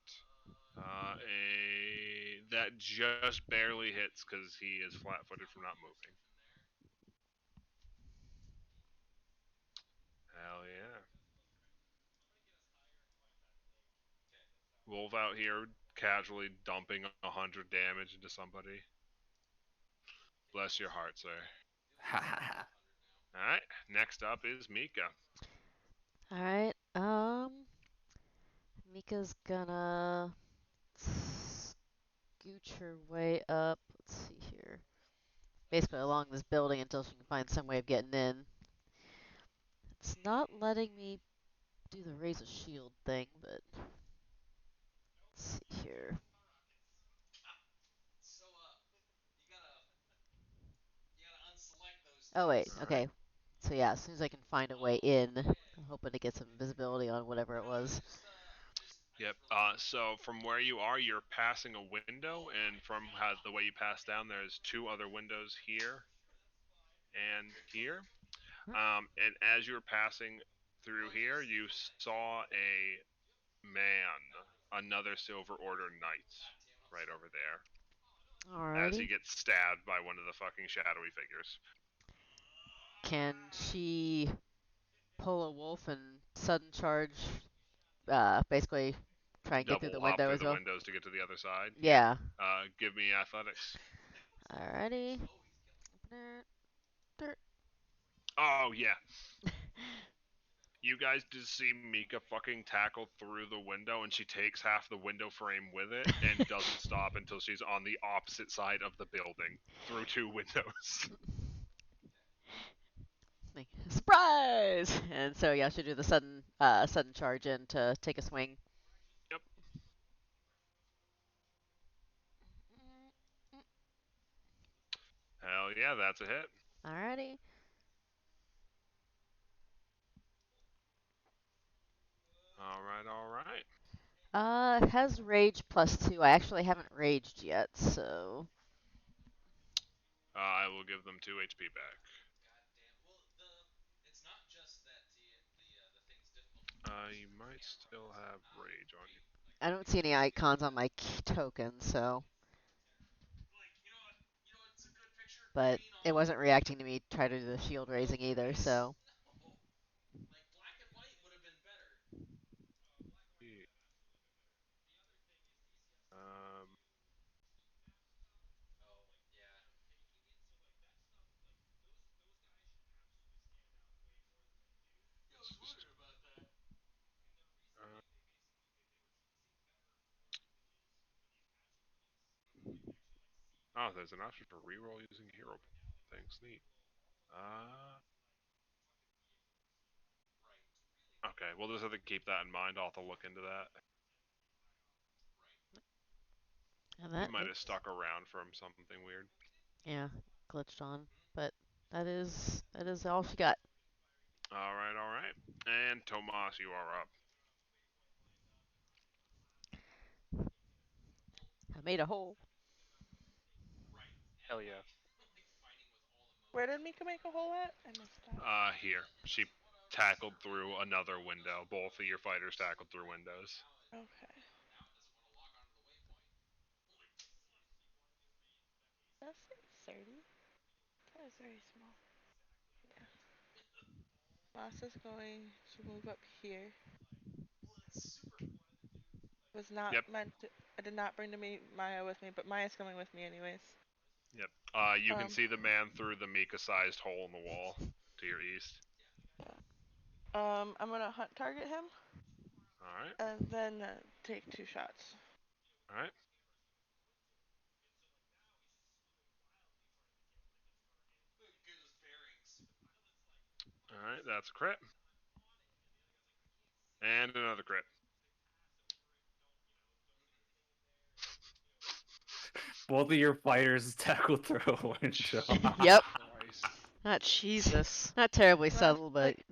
That just barely hits because he is flat-footed from not moving. Hell yeah. Wolf out here casually dumping 100 damage into somebody. Bless your heart, sir. Ha ha ha. Alright, next up is Mika. Alright, Mika's gonna scooch her way up. Let's see here. Basically along this building until she can find some way of getting in. It's not letting me do the raise a shield thing, but let's see here. Oh wait, okay. So yeah, as soon as I can find a way in, I'm hoping to get some visibility on whatever it was. Yep. So from where you are, you're passing a window, and from how the way you pass down, there's two other windows here and here. And as you were passing through here, you saw a man, another Silver Order knight, right over there, as he Alrighty. gets stabbed by one of the fucking shadowy figures. Can she pull a wolf and sudden charge? Basically try and get through Double the hop window through as the well. windows to get to the other side. Yeah. Yeah. Give me athletics. Alrighty. Oh yeah. You guys did see Mika fucking tackle through the window, and she takes half the window frame with it and doesn't stop until she's on the opposite side of the building through two windows. Surprise! And so yeah, she'll do the sudden charge in to take a swing. Yep. Hell yeah, that's a hit. Alrighty. All right, all right. It has rage +2. I actually haven't raged yet, so I will give them 2 HP back. You might still have rage on you. I don't see any icons on my token, so. But it wasn't reacting to me try to do the shield raising either, so. Um, uh, oh, there's an option for reroll using hero. Thanks, neat. Uh, okay, we'll just have to keep that in mind. I'll have to look into that. And He that, might have oops. stuck around from something weird. Yeah, glitched on. But that is all she got. All right, all right. And Tomas, you are up. I made a hole. Hell yeah. Where did Mika make a hole at? I missed that. Here. She tackled through another window. Both of your fighters tackled through windows. Okay. That's 30. That is very small. Yeah. Moss is going to move up here. Was not Yep, meant to. I did not bring Maya with me, but Maya's coming with me anyways. yep. You can Um, see the man through the Mika-sized hole in the wall to your east. I'm gonna hunt target him All right, and then take 2 shots. all right, all right. That's a crit. And another crit. Both of your fighters tackle through a window. Yep. Christ. Not Jesus. not terribly So I'm subtle, but like,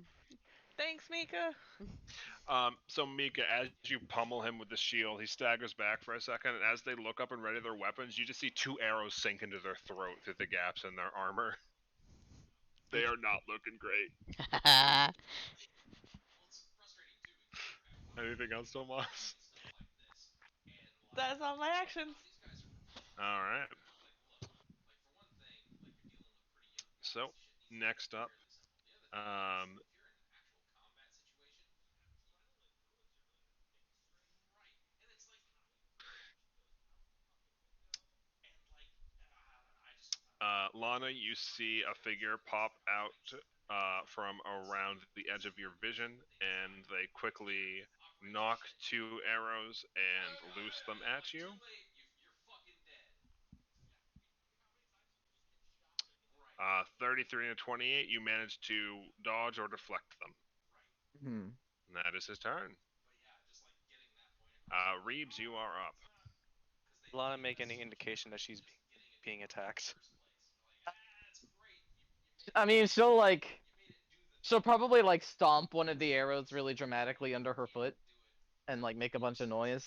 thanks, Mika. So Mika, as you pummel him with the shield, he staggers back for a second, and as they look up and ready their weapons, you just see 2 arrows sink into their throat through the gaps in their armor. They are not looking great. Anything else, Tomas? That's all my actions. All right. So next up, um, Lana, you see a figure pop out from around the edge of your vision, and they quickly knock 2 arrows and loose them at you. 33 and 28, you manage to dodge or deflect them. Hmm. And that is his turn. Reeves, you are up. Lana make any indication that she's being attacked? I mean, she'll probably like stomp one of the arrows really dramatically under her foot. and like make a bunch of noise.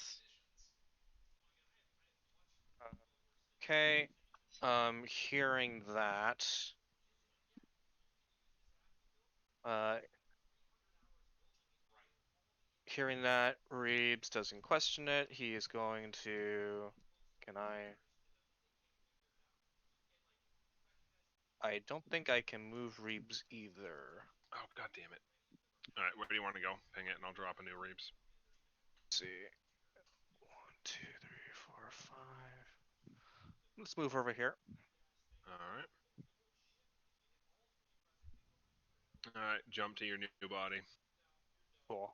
Okay. Hearing that. Uh, Hearing that, Reeves doesn't question it. He is going to. Can I? I don't think I can move Reeves either. Oh, god damn it. Alright, where do you want to go? Ping it and I'll drop a new Reeves. Let's see. 1, 2, 3, 4, 5. Let's move over here. Alright. Alright, jump to your new body. Cool.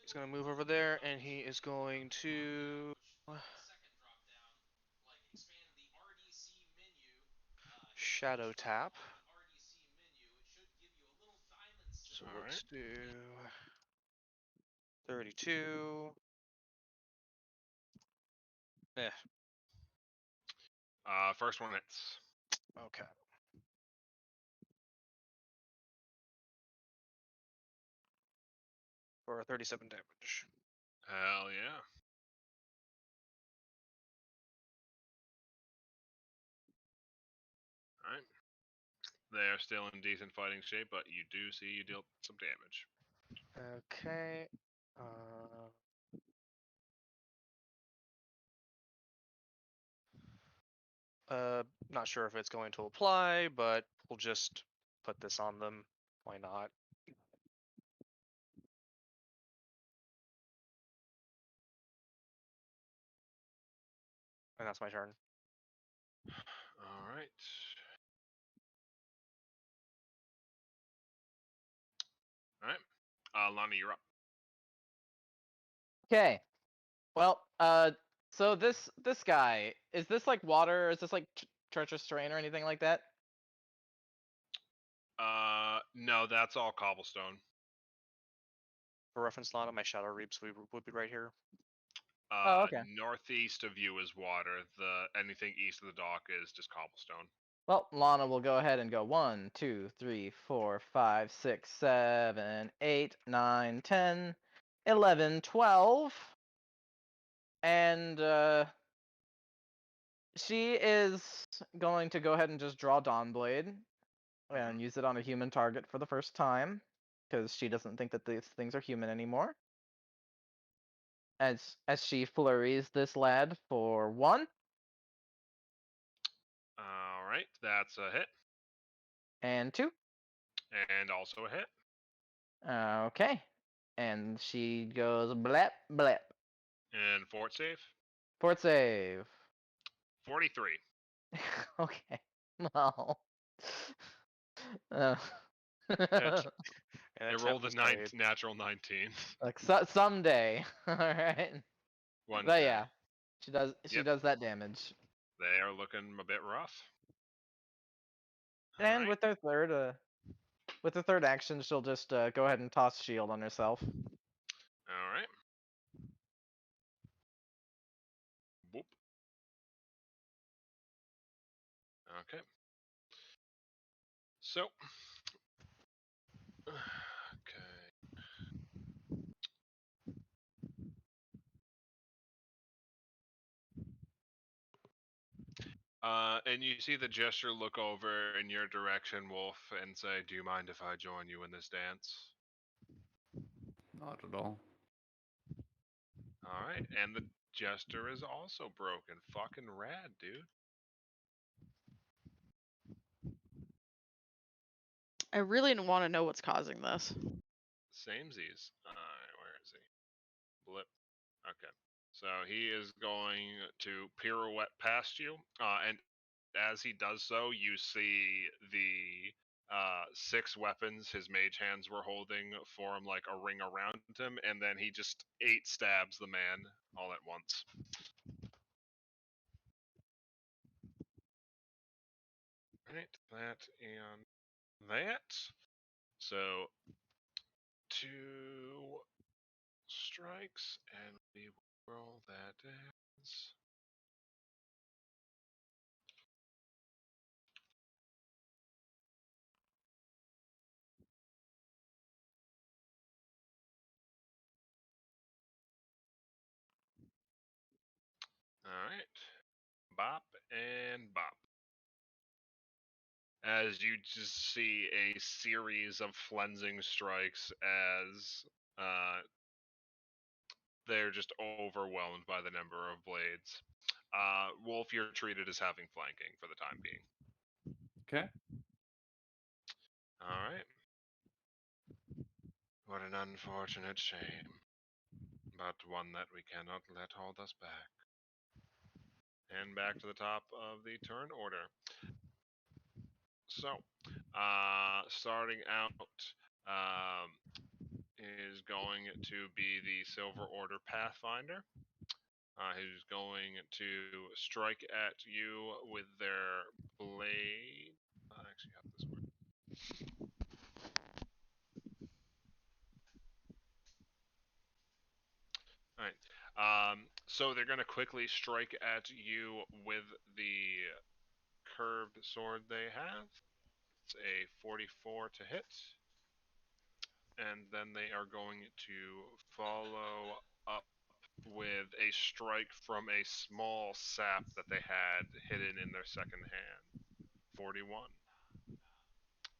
He's gonna move over there, and he is going to shadow tap. So let's do 32. Eh, First one hits. okay. For 37 damage. Hell yeah. Alright. They are still in decent fighting shape, but you do see you deal some damage. Okay. Not sure if it's going to apply, but we'll just put this on them. Why not? And that's my turn. Alright. Alright. Lonnie, you're up. Okay. Well, so this guy, is this like water? Is this like treacherous terrain or anything like that? No, that's all cobblestone. For reference, Lana, my shadow reaps would be right here. Oh, okay. Northeast of you is water. Anything east of the dock is just cobblestone. Well, Lana will go ahead and go 1, 2, 3, 4, 5, 6, 7, 8, 9, 10, 11, 12. And she is going to go ahead and just draw Dawnblade and use it on a human target for the first time, because she doesn't think that these things are human anymore. As she flurries this lad for 1 Alright, that's a hit. and 2. And also a hit. Okay. And she goes blep blep. And fort save. Fort save. 43. Okay. Well. Uh, And It rolled a natural 19. like someday. All right. One But day. yeah, she Yep. does that damage. They are looking a bit rough. And Alright. with her third action, she'll just go ahead and toss shield on herself. Alright. Boop. Okay. So. Okay. And you see the gesture look over in your direction, Wolf, and say, "Do you mind if I join you in this dance?" Not at all. Alright, and the gesture is also broken. Fucking rad, dude. I really want to know what's causing this. Samesies. Alright, where is he? Blip. Okay. So he is going to pirouette past you, and as he does so, you see the 6 weapons his mage hands were holding form like a ring around him, and then he just 8 stabs the man all at once. Right, that and that. So 2 strikes, and we will roll that as Alright. Bop and bop. As you just see a series of flensing strikes as they're just overwhelmed by the number of blades. Wolf, you're treated as having flanking for the time being. Okay. Alright. What an unfortunate shame. But one that we cannot let hold us back. And back to the top of the turn order. So, starting out is going to be the Silver Order Pathfinder. Who's going to strike at you with their blade. I actually have this one. Alright. So they're going to quickly strike at you with the curved sword they have. It's a 44 to hit. And then they are going to follow up with a strike from a small sap that they had hidden in their second hand. 41.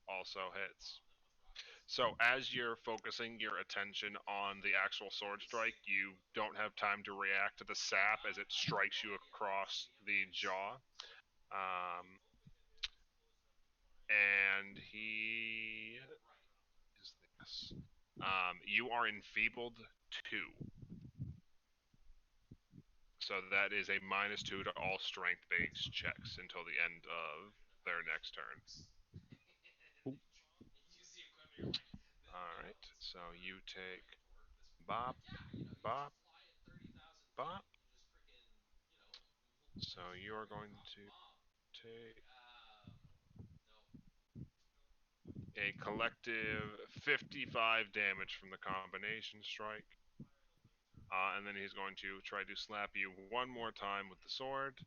Also hits. So as you're focusing your attention on the actual sword strike, you don't have time to react to the sap as it strikes you across the jaw. And he is this. You are enfeebled 2. So that is a -2 to all strength-based checks until the end of their next turn. Alright, so you take bop, bop, bop. So you are going to take a collective 55 damage from the combination strike. And then he's going to try to slap you one more time with the sword.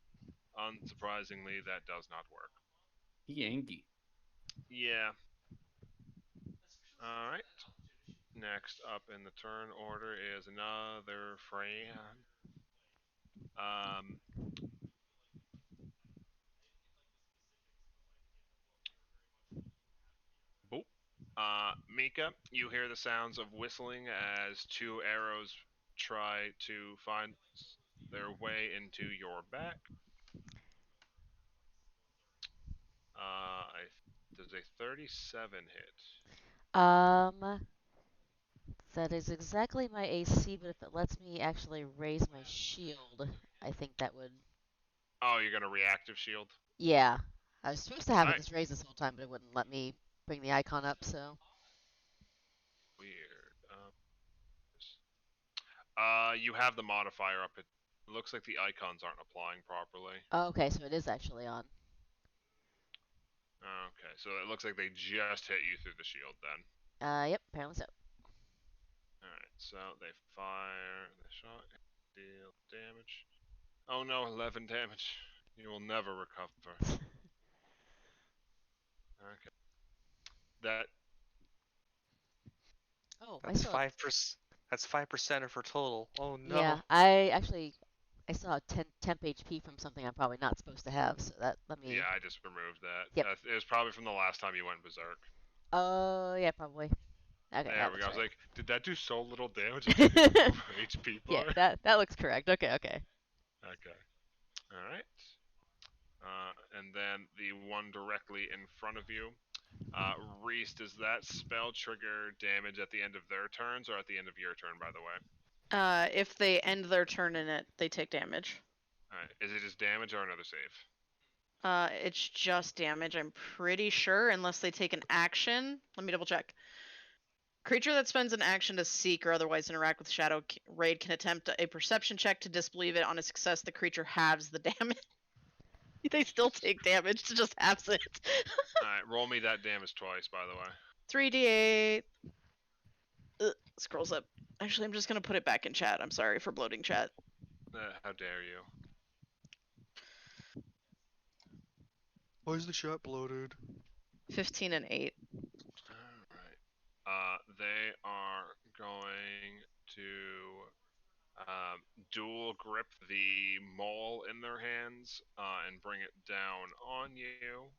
Unsurprisingly, that does not work. Yankee. Yeah. Alright. Next up in the turn order is another Freyan. Boop. Mika, you hear the sounds of whistling as 2 arrows try to find their way into your back. Does a 37 hit? That is exactly my AC, but if it lets me actually raise my shield, I think that would. Oh, you're gonna reactive shield? Yeah. I was supposed to have it Alright. just raised this whole time, but it wouldn't let me bring the icon up, so. Weird. You have the modifier up. It looks like the icons aren't applying properly. Oh, okay, so it is actually on. Okay, so it looks like they just hit you through the shield then. Yep, apparently so. Alright, so they fire the shot, deal damage. Oh no, 11 damage. You will never recover. Okay. That. Oh, I That's saw. 5%. That's 5% of her total. Oh no. Yeah, I saw 10 temp HP from something I'm probably not supposed to have, so that let me. Yeah, I just removed that. Yep. It was probably from the last time you went berserk. Oh, yeah, probably. Okay, There that we go. looks I was right. like, did that do so little damage? I didn't remove her HP Yeah, bar. that looks correct. Okay, okay. Okay. Alright. And then the one directly in front of you. Reese, does that spell trigger damage at the end of their turns or at the end of your turn, by the way? If they end their turn in it, they take damage. Alright. Is it just damage or another save? It's just damage, I'm pretty sure, unless they take an action. Let me double check. Creature that spends an action to seek or otherwise interact with Shadow Raid can attempt a perception check to disbelieve it. On a success, the creature halves the damage. They still take damage to just halves it. Alright, roll me that damage twice, by the way. 3d8. Scrolls up. Actually, I'm just going to put it back in chat. I'm sorry for bloating chat. How dare you? Why is the shot bloated? 15 and 8. Alright. They are going to dual grip the maul in their hands and bring it down on you.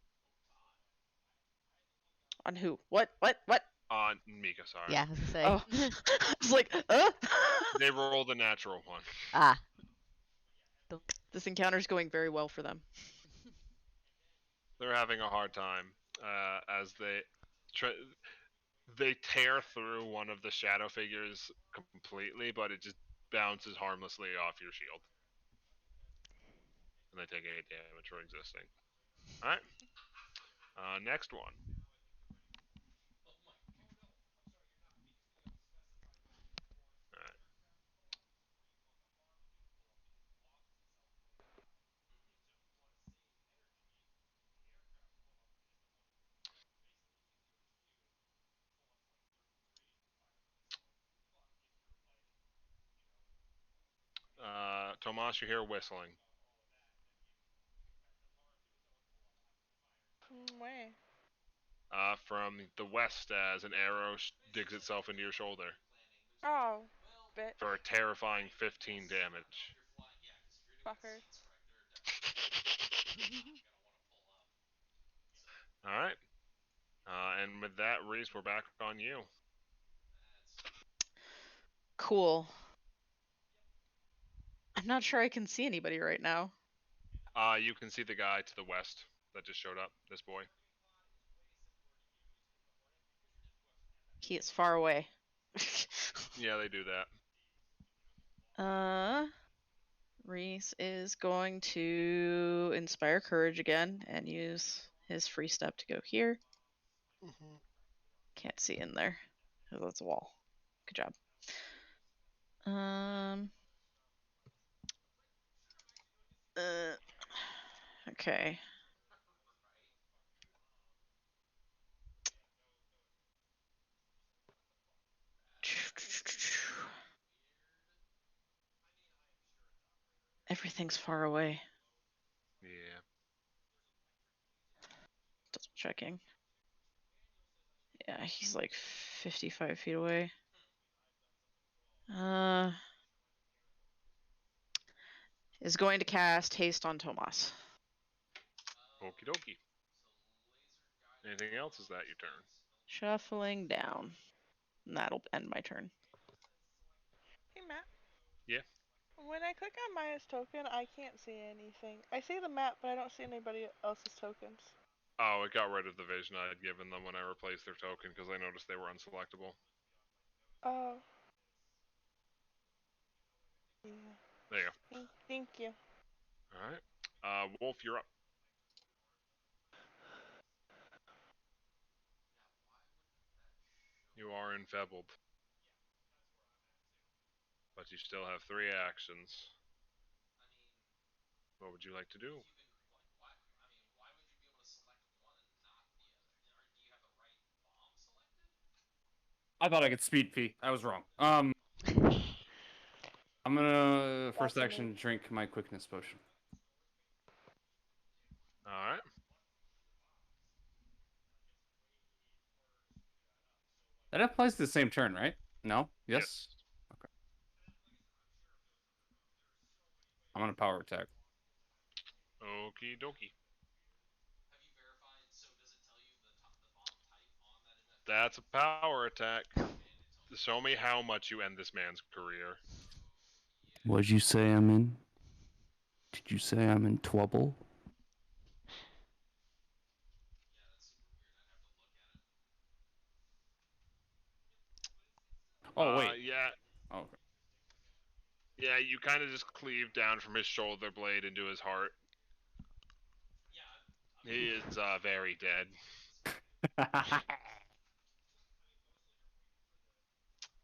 On who? What? On Mika, sorry. Yeah, I was gonna say. Oh, I was like, They rolled a natural one. Ah. This encounter's going very well for them. They're having a hard time as they tear through one of the shadow figures completely, but it just bounces harmlessly off your shield. And they take 8 damage for existing. Alright. Next one. Alright. Tomas, you hear whistling. Where? From the west as an arrow digs itself into your shoulder Oh, bitch. for a terrifying 15 damage. Fucker. Alright. And with that, Reese, we're back on you. Cool. I'm not sure I can see anybody right now. You can see the guy to the west that just showed up, this boy. He is far away. Yeah, they do that. Reese is going to inspire courage again and use his free step to go here. Can't see in there. Oh, that's a wall. Good job. Okay. Everything's far away. Yeah. Double checking. Yeah, he's like 55 feet away. Is going to cast haste on Tomas. Okie dokie. Anything else? Is that your turn? Shuffling down. And that'll end my turn. Hey, Matt. Yeah. When I click on Maya's token, I can't see anything. I see the map, but I don't see anybody else's tokens. Oh, it got rid of the vision I had given them when I replaced their token because I noticed they were unselectable. Oh. Yeah. There you go. Thank you. Alright. Wolf, you're up. You are enfeebled. But you still have 3 actions. What would you like to do? I thought I could speed pee. I was wrong. I'm gonna first That's action amazing. drink my quickness potion. Alright. That applies to the same turn, right? No? Yes? Okay. I'm gonna power attack. Okie dokie. That's a power attack. Show me how much you end this man's career. What'd you say I'm in? Did you say I'm in trouble? Oh, wait. Yeah. Oh, okay. Yeah, you kind of just cleave down from his shoulder blade into his heart. He is very dead.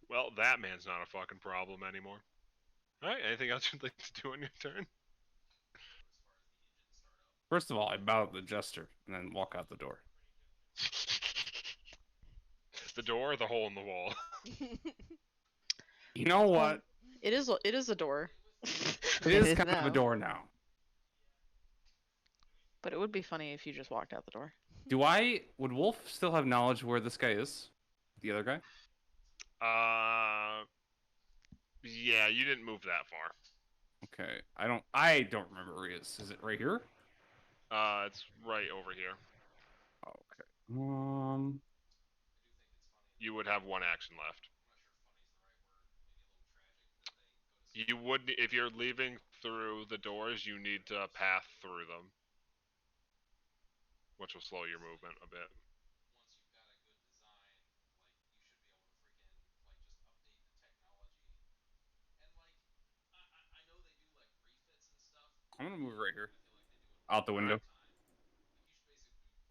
Well, that man's not a fucking problem anymore. Alright, anything else you'd like to do on your turn? First of all, I bow to the jester and then walk out the door. The door or the hole in the wall? You know what? It is a door. It is kind of a door now. But it would be funny if you just walked out the door. Would Wolf still have knowledge where this guy is? The other guy? Yeah, you didn't move that far. Okay. I don't remember where he is. Is it right here? It's right over here. Okay. You would have one action left. You would, if you're leaving through the doors, you need to path through them, which will slow your movement a bit. I'm gonna move right here. Out the window.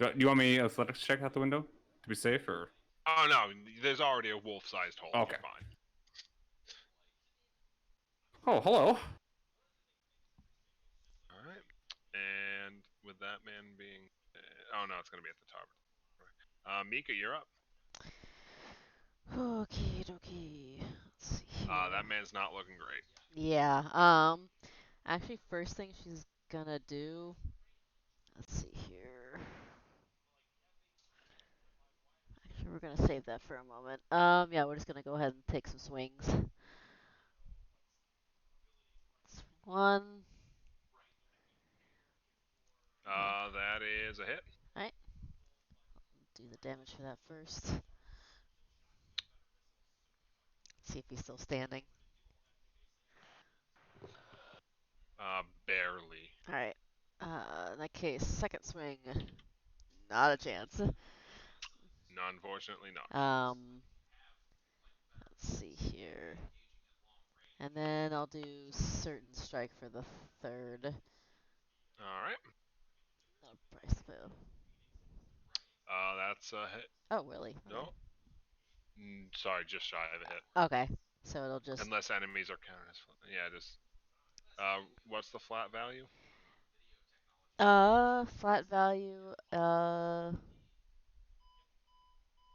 Alright. Do you want me athletics check out the window to be safe, or? Oh no, there's already a wolf-sized hole. Okay. You're fine. Oh, hello. All right. And with that man being, oh no, it's gonna be at the top. Mika, you're up. Okay, dokie. Let's see here. That man's not looking great. Yeah. Actually, first thing she's gonna do. Let's see here. Actually, we're gonna save that for a moment. Yeah, we're just gonna go ahead and take some swings. One. That is a hit. Alright. Do the damage for that first. See if he's still standing. Barely. Alright. In that case, second swing. Not a chance. Unfortunately not. Let's see here. And then I'll do certain strike for the third. All right. Oh, price though. That's a hit. Oh, really? No. Sorry, just shy of a hit. Okay. So it'll just. Unless enemies are counted as yeah, just. What's the flat value? Flat value.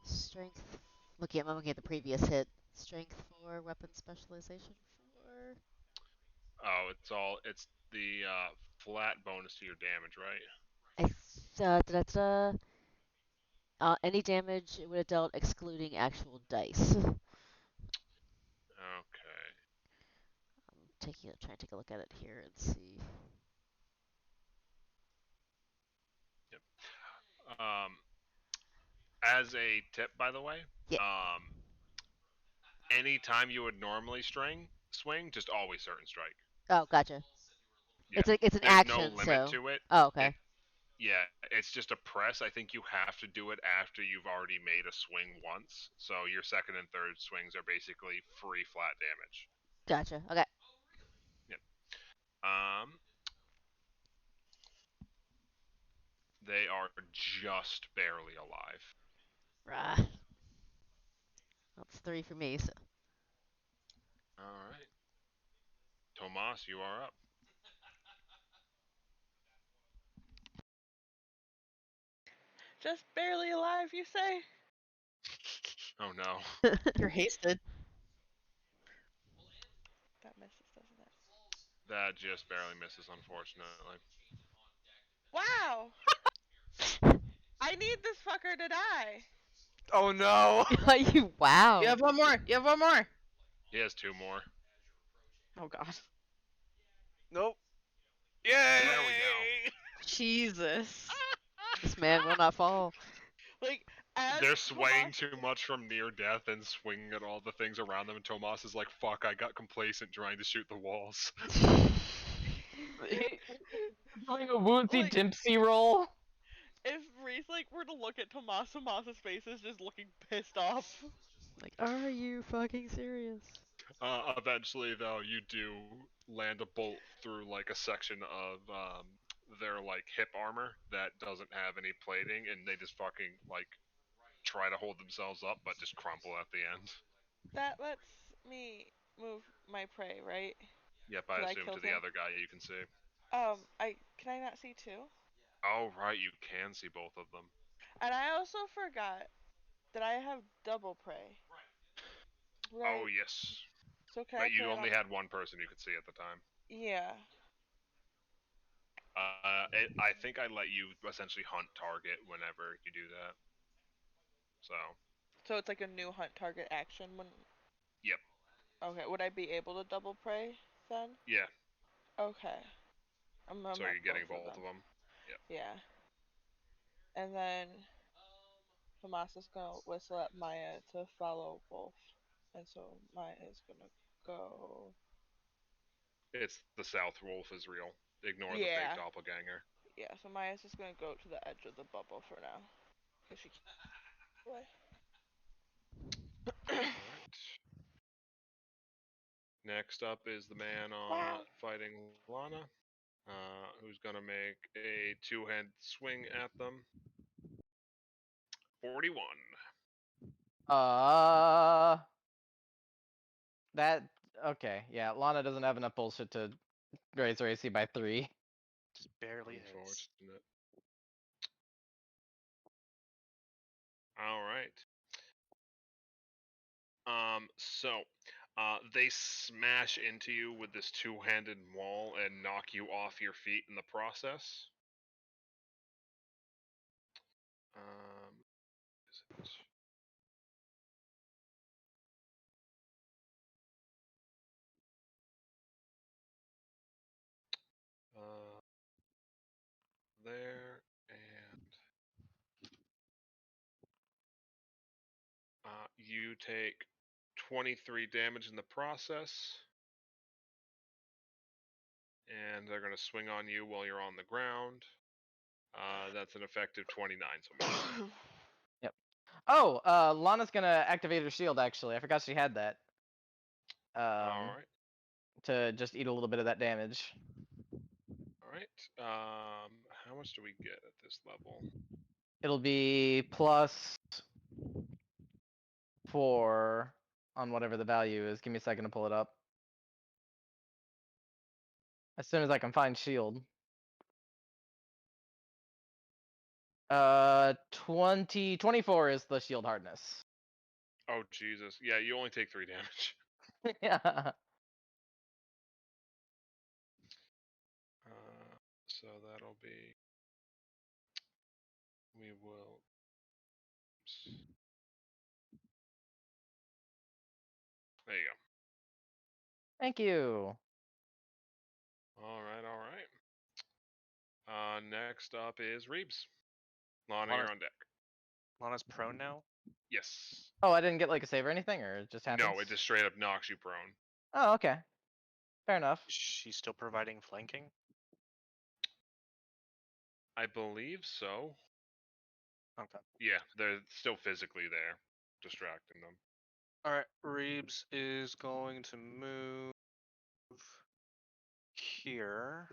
Strength. I'm looking at the previous hit. Strength 4, weapon specialization 4. It's the flat bonus to your damage, right? Any damage it would have dealt excluding actual dice. Okay. Trying to take a look at it here and see. Yep. As a tip, by the way, Yeah. anytime you would normally swing, just always certain strike. Oh, gotcha. Yeah. It's an There's action, no limit so. to it. Oh, okay. Yeah, it's just a press. I think you have to do it after you've already made a swing once. So your second and third swings are basically free flat damage. Gotcha. Okay. Yep. They are just barely alive. Rah. That's 3 for me. So. All right. Tomas, you are up. Just barely alive, you say? Oh no. You're hasted. That misses, doesn't it? That just barely misses, unfortunately. Wow! I need this fucker to die. Oh no! You wow. You have one more. You have one more. He has 2 more. Oh god. Nope. Yay! There we go. Jesus. This man will not fall. Like, as They're swaying Tomas- too much from near death and swinging at all the things around them, and Tomas is like, fuck, I got complacent trying to shoot the walls. Doing a woozy Like- Dempsey roll. If Reese like were to look at Tomas's face is just looking pissed off. Like, are you fucking serious? Eventually, though, you do land a bolt through like a section of their like hip armor that doesn't have any plating, and they just fucking like try to hold themselves up, but just crumple at the end. That lets me move my prey, right? Yep, I Did I assume kill to the him? other guy you can see. Can I not see two? Oh right, you can see both of them. And I also forgot that I have double prey. Oh Right. yes, So can I but you prey only on? had one person you could see at the time. Yeah. I think I let you essentially hunt target whenever you do that. So. So it's like a new hunt target action when. Yep. Okay. Would I be able to double prey then? Yeah. Okay. I'm So at you're getting both both of them. Yep. Yeah. And then Tomas is gonna whistle at Maya to follow Wolf. And so Maya is gonna go. It's the South Wolf is real. Ignore the fake Yeah. doppelganger. Yeah, so Maya's just gonna go to the edge of the bubble for now. Cause she can't. Alright. Next up is the man Wow. fighting Lana, who's gonna make a two-hand swing at them. 41. That okay. Yeah, Lana doesn't have enough bullshit to raise her AC by 3. Just barely hits. Unfortunate. All right. So, they smash into you with this two-handed maul and knock you off your feet in the process. Is it? There and you take 23 damage in the process, and they're gonna swing on you while you're on the ground. That's an effective 29. So miss. Yep. Oh, Lana's gonna activate her shield. Actually, I forgot she had that. All right. To just eat a little bit of that damage. All right. How much do we get at this level? It'll be +4 on whatever the value is. Give me a second to pull it up. As soon as I can find shield. 24 is the shield hardness. Oh Jesus! Yeah, you only take 3 damage. Yeah. So that'll be. We will. There you Thank you. go. All right. All right. Next up is Reeves. Lana, Lana's, you're on deck. Lana's prone now. Yes. Oh, I didn't get like a save or anything, or it just happens? No, it just straight up knocks you prone. Oh, okay. Fair enough. She's still providing flanking. I believe so. Okay. Yeah, they're still physically there, distracting them. All right. Reeves is going to move here.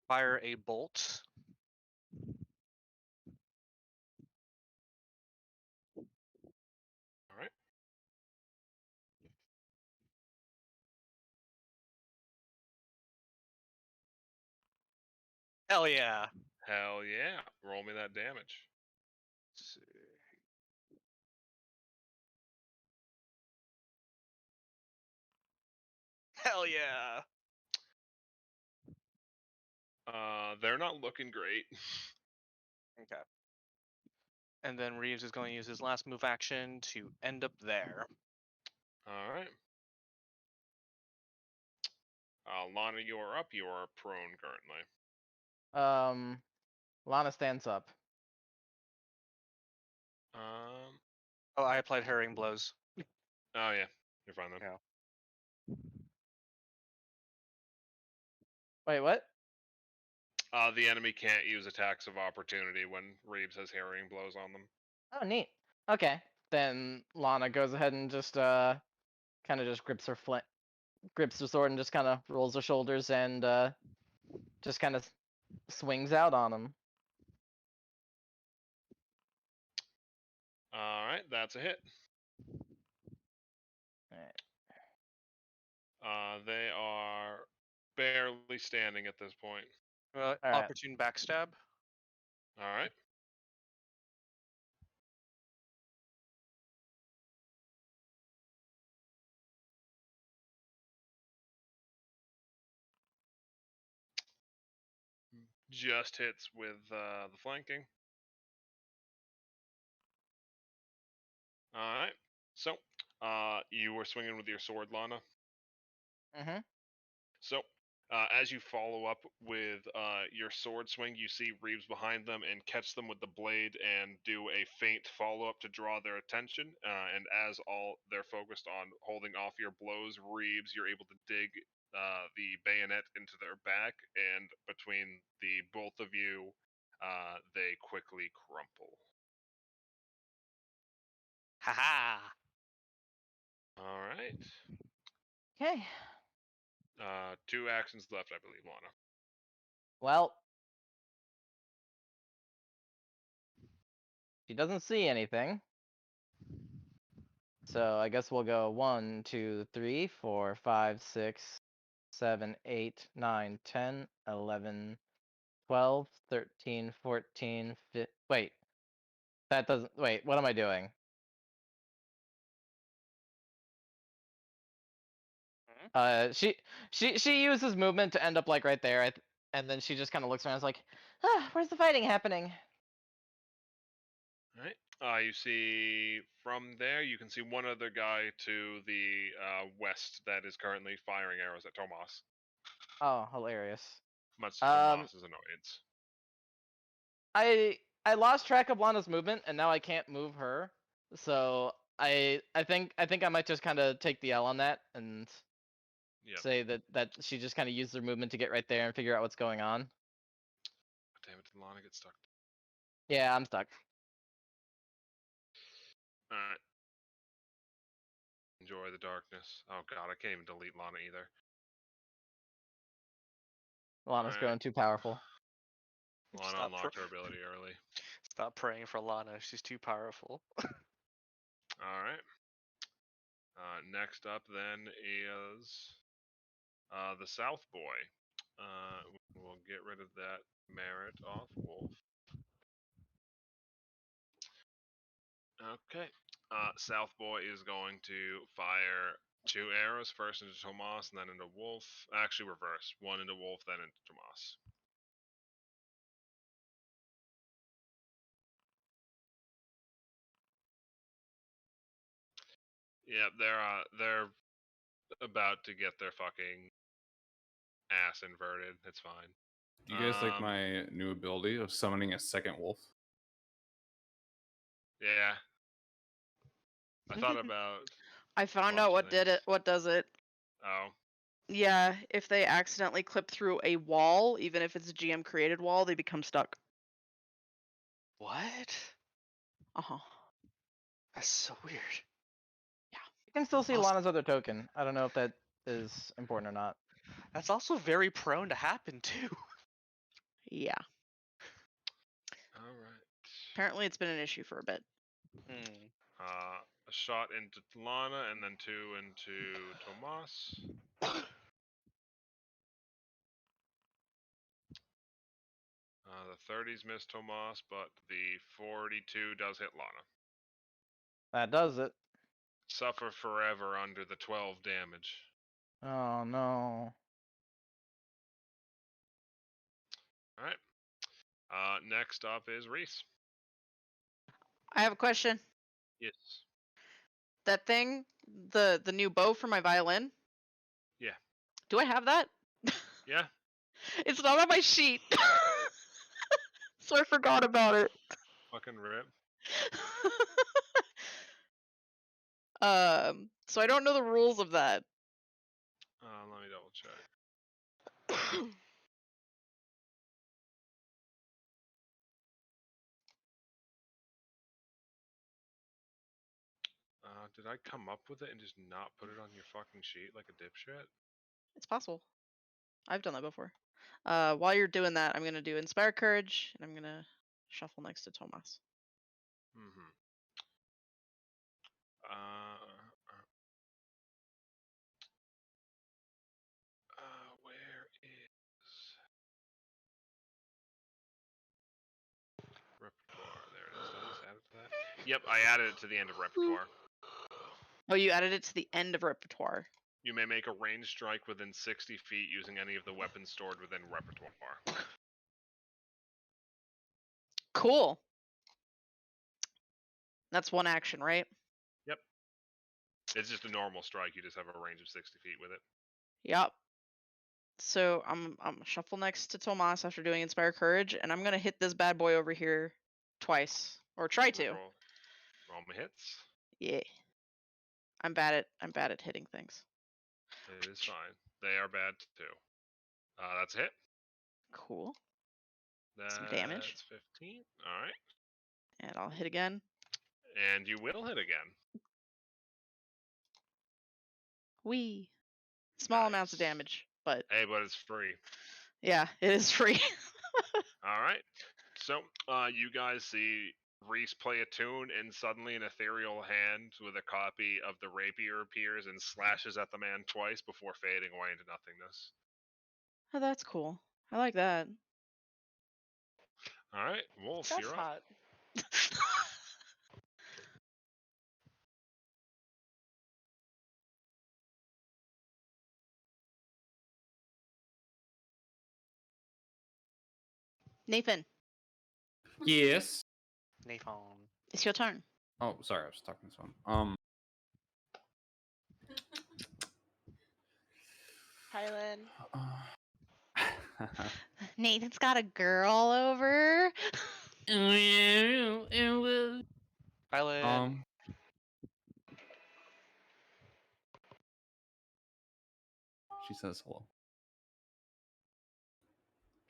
Fire a bolt. All right. Hell yeah. Hell yeah. Roll me that damage. Let's see. Hell yeah. They're not looking great. Okay. And then Reeves is going to use his last move action to end up there. All right. Lana, you are up. You are prone currently. Lana stands up. Um. Oh, I applied herring blows. Oh yeah, you're fine then. Yeah. Wait, what? The enemy can't use attacks of opportunity when Reeves has harrying blows on them. Oh, neat. Okay. Then Lana goes ahead and just kind of just grips her sword and just kind of rolls her shoulders and just kind of swings out on him. All right, that's a hit. Alright. They are barely standing at this point. Alright. Opportune backstab. All right. Just hits with the flanking. All right. So, you were swinging with your sword, Lana. Mm-hmm. So, as you follow up with your sword swing, you see Reeves behind them and catch them with the blade and do a feint follow up to draw their attention. And as all they're focused on holding off your blows, Reeves, you're able to dig the bayonet into their back, and between the both of you, they quickly crumple. Haha. All right. Okay. 2 actions left, I believe, Lana. Well, she doesn't see anything. So I guess we'll go 1, 2, 3, 4, 5, 6, 7, 8, 9, 10, 11, 12, 13, 14, 15. Wait. That doesn't. Wait, what am I doing? She uses movement to end up like right there, and then she just kind of looks around. And is like, where's the fighting happening? All right. You see from there, you can see one other guy to the west that is currently firing arrows at Tomas, Oh, hilarious. much to Um, Tomas's annoyance. I lost track of Lana's movement, and now I can't move her. So I think I might just kind of take the L on that and Yep. say that she just kind of used her movement to get right there and figure out what's going on. Damn it, did Lana get stuck? Yeah, I'm stuck. All right. Enjoy the darkness. Oh god, I can't even delete Lana either. Lana's Alright. growing too powerful. Lana Stop unlocked her ability early. Stop praying for Lana. She's too powerful. Alright. Next up then is the South Boy. We'll get rid of that merit off Wolf. Okay. South Boy is going to fire 2 arrows, first into Tomas and then into Wolf. Actually, reverse. 1 into Wolf, then into Tomas. Yep, they're about to get their fucking ass inverted. It's fine. Do you guys like my new ability of summoning a second wolf? Yeah. I thought about. I found bunch out of what did things. it. What does it? Oh. Yeah, if they accidentally clip through a wall, even if it's a GM created wall, they become stuck. What? Uh-huh. That's so weird. You can still see Also- Lana's other token. I don't know if that is important or not. That's also very prone to happen too. Yeah. Alright. Apparently it's been an issue for a bit. Hmm. A shot into Lana and then 2 into Tomas. The 30s miss Tomas, but the 42 does hit Lana. That does it. Suffer forever under the 12 damage. Oh no. Alright. Next up is Reese. I have a question. Yes. That thing, the new bow for my violin. Yeah. Do I have that? Yeah. It's not on my sheet. So I forgot about it. Fucking rip. So I don't know the rules of that. Let me double check. Did I come up with it and just not put it on your fucking sheet like a dipshit? It's possible. I've done that before. While you're doing that, I'm gonna do Inspire Courage, and I'm gonna shuffle next to Tomas. Mm-hmm. Where is repertoire? There it is. Did I just add it to that? Yep, I added it to the end of repertoire. Oh, you added it to the end of repertoire. You may make a ranged strike within 60 feet using any of the weapons stored within repertoire. Cool. That's one action, right? Yep. It's just a normal strike. You just have a range of 60 feet with it. Yep. So I'm shuffle next to Tomas after doing Inspire Courage, and I'm gonna hit this bad boy over here twice, or try to. Roll my hits. Yeah. I'm bad at hitting things. It is fine. They are bad too. That's a hit. Cool. That's Some damage. 15. All right. And I'll hit again. And you will hit again. Wee. Small amounts of Nice. damage, but Hey, but it's free. yeah, it is free. All right. So, you guys see Reese play a tune, and suddenly an ethereal hand with a copy of the rapier appears and slashes at the man twice before fading away into nothingness. Oh, that's cool. I like that. All right, Wolf, That's you're up. hot. Nathan, Yes. Nathan. it's your turn. Oh, sorry, I was talking to someone. Hylan. Nathan's got a girl over. Island. She says hello.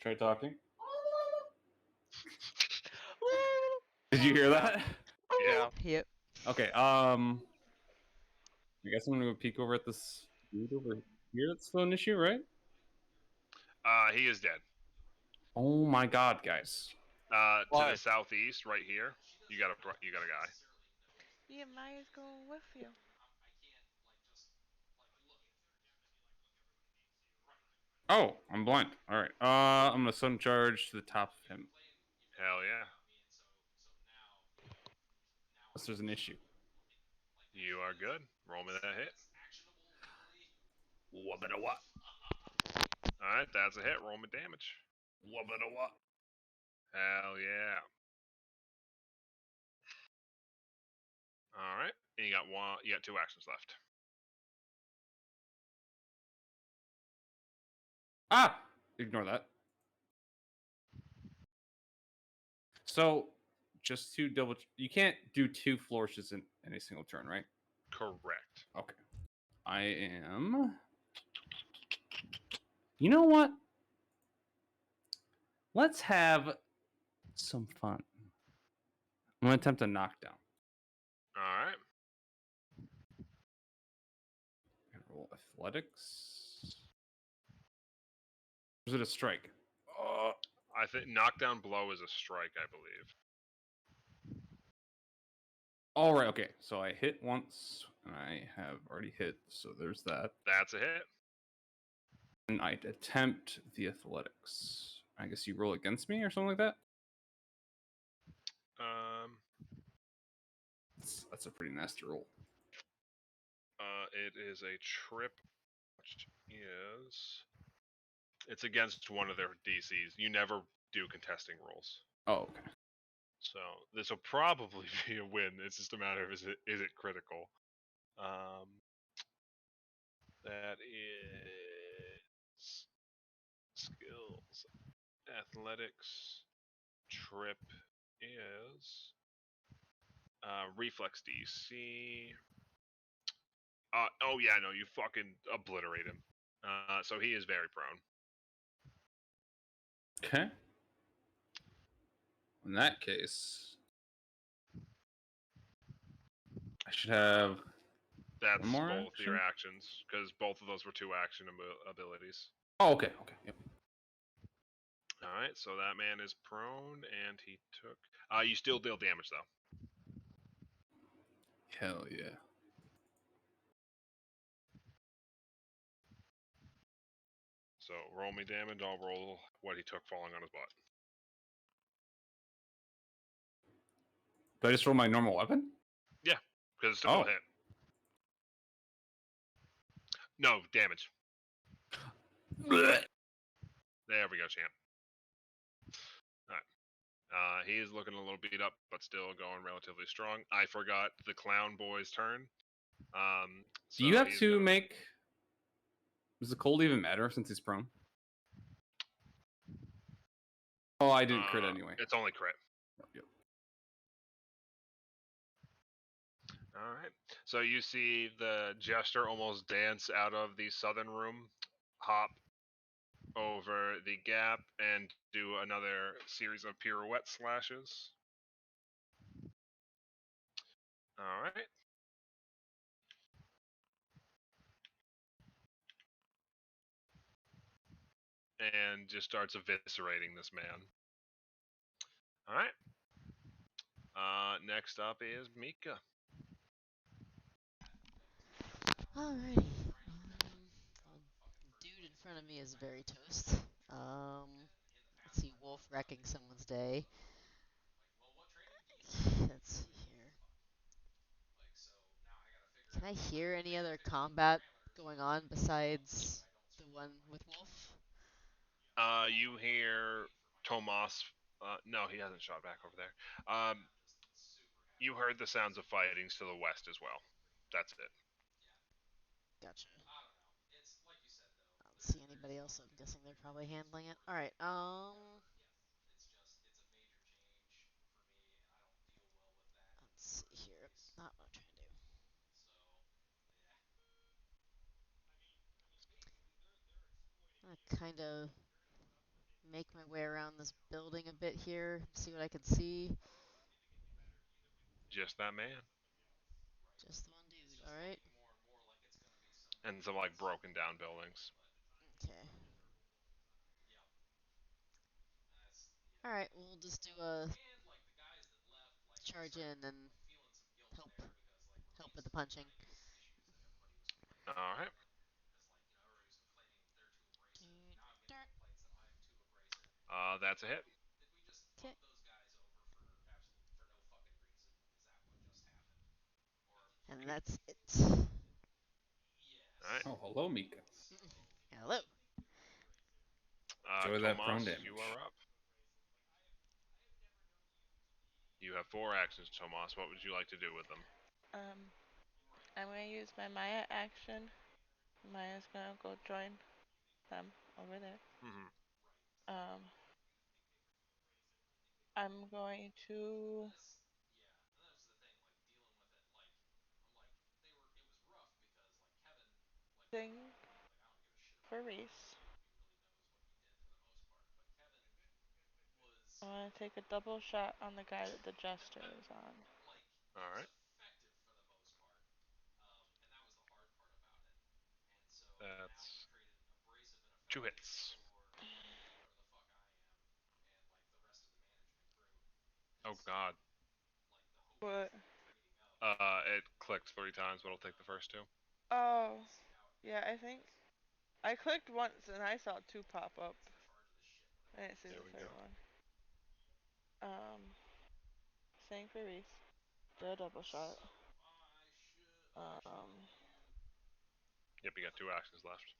Try talking. Did you hear that? Yeah. Yep. Okay. I guess I'm gonna go peek over at this dude over here. That's still an issue, right? He is dead. Oh my god, guys. To Why? the southeast, right here, you got a guy. Yeah, Maya's going with you. Oh, I'm blind. All right. I'm gonna sudden charge to the top of him. Hell yeah. Unless there's an issue. You are good. Roll me that hit. Wabba what? All right, that's a hit. Roll me damage. Wabba what? Hell yeah. All right, and you got one. You got 2 actions left. Ah! Ignore that. So, just to double, you can't do 2 flourishes in any single turn, right? Correct. Okay. I am. You know what? Let's have some fun. I'm gonna attempt a knockdown. All right. Roll athletics. Or is it a strike? I think knockdown blow is a strike, I believe. All right. Okay. So I hit once, and I have already hit. So there's that. That's a hit. And I attempt the athletics. I guess you roll against me or something like that. That's a pretty nasty roll. It is a trip, which is it's against one of their DCs. You never do contesting rolls. Oh, okay. So this will probably be a win. It's just a matter of is it critical. That is skills, athletics, trip is reflex DC. Oh yeah, no, you fucking obliterate him. So he is very prone. Okay. In that case, I should have. That's One more both your action? actions, because both of those were 2 action abilities. Oh, okay. Okay. Yep. All right, so that man is prone, and he took. You still deal damage though. Hell yeah. So roll me damage. I'll roll what he took falling on his butt. Do I just roll my normal weapon? Yeah, because it's still a hit. No damage. There we go, champ. All right. He is looking a little beat up, but still going relatively strong. I forgot the clown boy's turn. Do you have he's to gonna make? Does the cold even matter since he's prone? Oh, I didn't crit anyway. It's only crit. Yep. All right. So you see the jester almost dance out of the southern room, hop over the gap, and do another series of pirouette slashes. All right. And just starts eviscerating this man. All right. Next up is Mika. Alrighty. Dude in front of me is very toast. Let's see, wolf wrecking someone's day. Let's see here. Can I hear any other combat going on besides the one with wolf? You hear Tomas. No, he hasn't shot back over there. You heard the sounds of fighting to the west as well. That's it. Gotcha. I don't see anybody else, so I'm guessing they're probably handling it. Alright, let's see here. Not what I'm trying to do. I'm gonna kind of make my way around this building a bit here, see what I can see. Just that man. Just the one dude, alright? And some like broken down buildings. Okay. Alright, we'll just do a charge in and help with the punching. All right. That's a hit. Okay. And that's it. All right. Oh, hello, Mika. Hello. Enjoy that prone Tomas, damage. you are up. You have 4 actions, Tomas. What would you like to do with them? I'm gonna use my Maya action. Maya's gonna go join them over there. Mm-hmm. I'm going to sing for Reese. I want to take a double shot on the guy that the jester is on. All right. That's 2 hits. Oh God. What? It clicked 3 times, but I'll take the first 2. Oh, yeah, I think I clicked once and I saw 2 pop up. I didn't see There the we third go. one. Sing for Reese. Do a double shot. Yep, you got 2 actions left.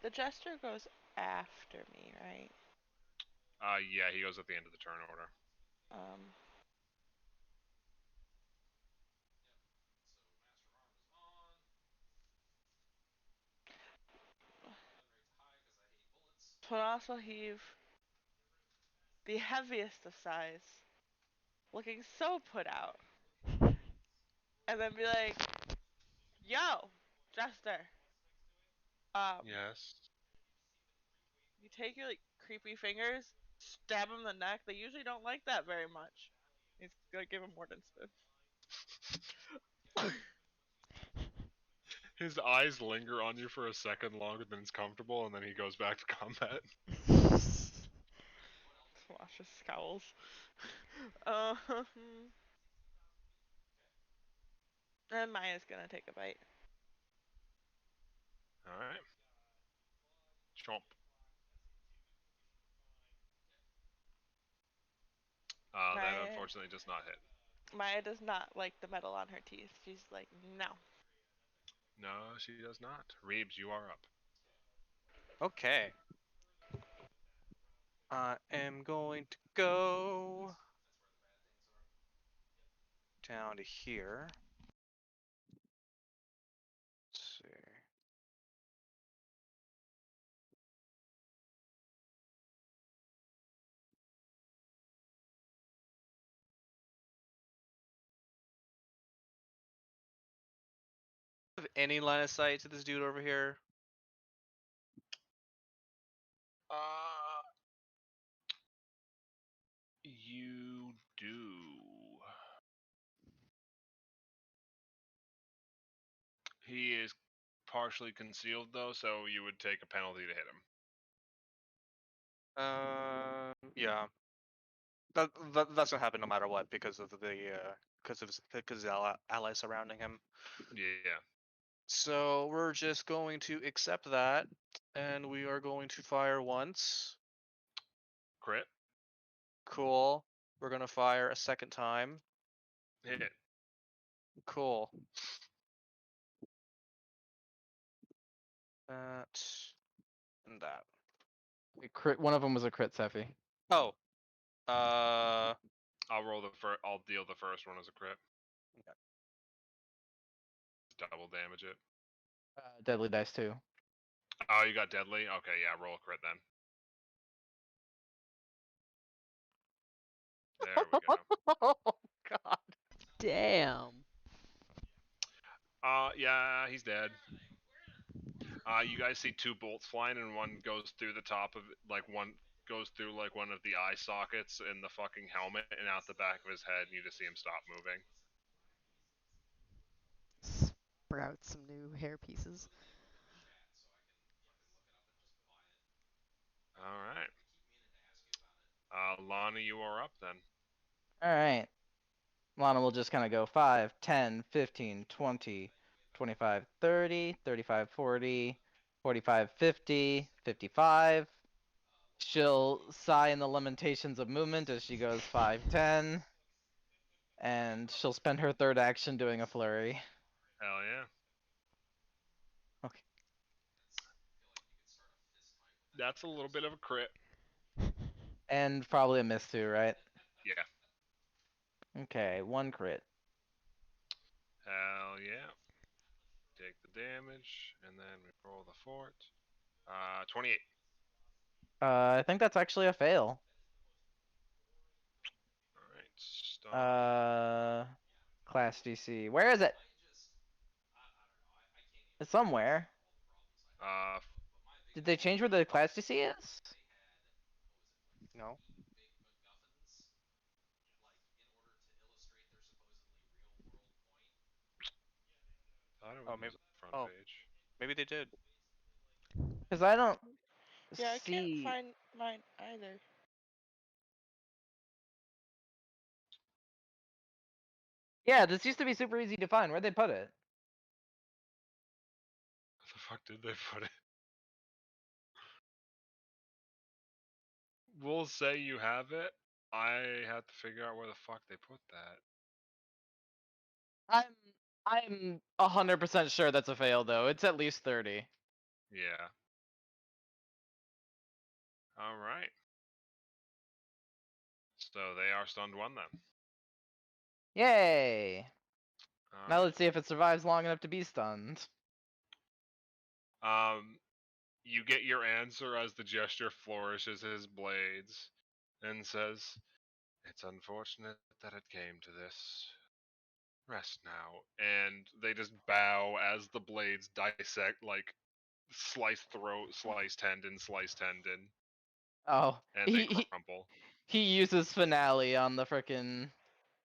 The jester goes after me, right? Yeah, he goes at the end of the turn order. Um, Tonas will heave the heaviest of sighs, looking so put out, and then be like, "Yo, jester, Yes. you take your like creepy fingers, stab him in the neck. They usually don't like that very much." He's gonna give him Warden Spin. His eyes linger on you for a second longer than is comfortable, and then he goes back to combat. Swash his scowls. um, and Maya's gonna take a bite. All right. Chomp. That Maya, unfortunately does not hit. Maya does not like the metal on her teeth. She's like, no. No, she does not. Reeves, you are up. Okay. I am going to go down to here. any line of sight to this dude over here? You do. He is partially concealed though, so you would take a penalty to hit him. Yeah. That's gonna happen no matter what because of his allies surrounding him. Yeah. So we're just going to accept that, and we are going to fire once. Crit. Cool. We're gonna fire a second time. Hit. Cool. That and that. Crit. One of them was a crit, Seffi. Oh. I'll roll the first. I'll deal the first one as a crit. Okay. Double damage it. Deadly dice too. Oh, you got deadly. Okay, yeah. Roll a crit then. There we go. Oh God. Damn. Yeah, he's dead. You guys see two bolts flying, and one goes through the top of like one goes through like one of the eye sockets in the fucking helmet and out the back of his head. And you just see him stop moving. Sprout some new hair pieces. All right. Lana, you are up then. All right. Lana will just kind of go 5, 10, 15, 20, 25, 30, 35, 40, 45, 50, 55. She'll sigh in the lamentations of movement as she goes 5, 10. And she'll spend her third action doing a flurry. Hell yeah. Okay. That's a little bit of a crit. And probably a miss too, right? Yeah. Okay, 1 crit. Hell yeah. Take the damage, and then we roll the fort. 28. I think that's actually a fail. Alright, stun. Class DC. Where is it? It's somewhere. Uh, Did they change where the class DC is? No. thought it Oh, was maybe. front Oh, page. maybe they did. Because I don't Yeah, I can't see. find mine either. Yeah, this used to be super easy to find. Where'd they put it? Where the fuck did they put it? We'll say you have it. I have to figure out where the fuck they put that. I'm 100% sure that's a fail though. It's at least 30. Yeah. Alright. So they are stunned 1 then. Yay! Now Alright. let's see if it survives long enough to be stunned. You get your answer as the gesture flourishes his blades and says, "It's unfortunate that it came to this. Rest now." And they just bow as the blades dissect, like, slice throat, slice tendon, Oh, and they crumple. he uses finale on the frickin'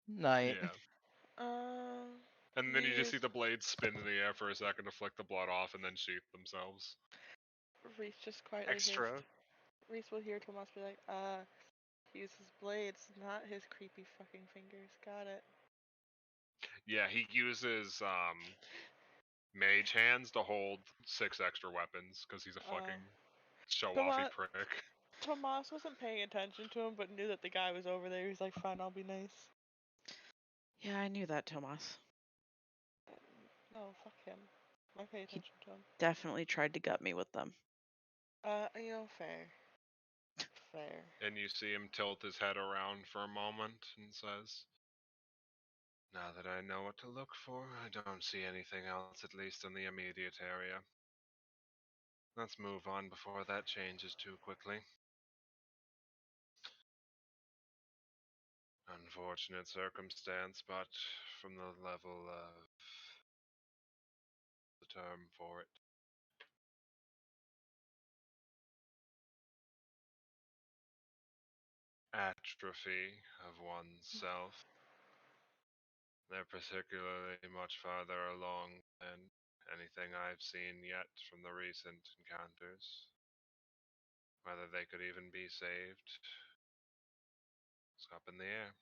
knight. Yeah. And then you just Reese, see the blades spin in the air for a second to flick the blood off and then sheath themselves. Reese just quietly Extra. hissed. Reese will hear Tomas be like, he uses blades, not his creepy fucking fingers. Got it. Yeah, he uses mage hands to hold 6 extra weapons because he's a fucking show-offy Tomas, prick. Tomas wasn't paying attention to him, but knew that the guy was over there. He was like, fine, I'll be nice. Yeah, I knew that, Tomas. No, fuck him. I pay He attention to him. definitely tried to gut me with them. Fair. Fair. And you see him tilt his head around for a moment and says, "Now that I know what to look for, I don't see anything else, at least in the immediate area. Let's move on before that changes too quickly." Unfortunate circumstance, but from the level of term for it. Atrophy of oneself. They're particularly much farther along than anything I've seen yet from the recent encounters. Whether they could even be saved is up in the air.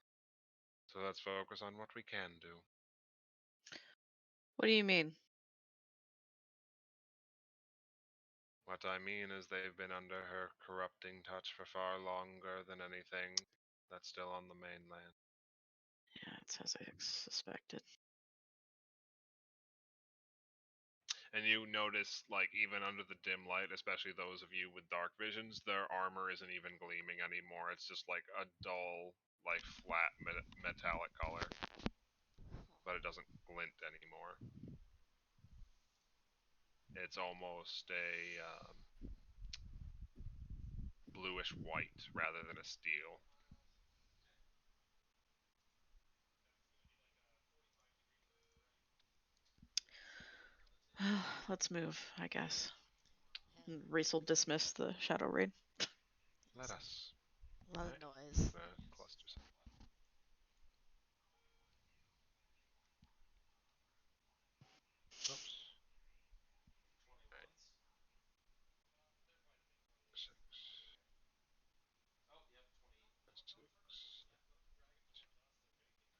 So let's focus on what we can do. What do you mean? What I mean is they've been under her corrupting touch for far longer than anything that's still on the mainland. Yeah, it's as I suspected. And you notice, like, even under the dim light, especially those of you with dark visions, their armor isn't even gleaming anymore. It's just like a dull, like, flat metallic color. But it doesn't glint anymore. It's almost a bluish white rather than a steel. Let's move, I guess. And Reese will dismiss the Shadow Raid. Let us. A lot of noise. Clusters. Oops. Right. 6. 6.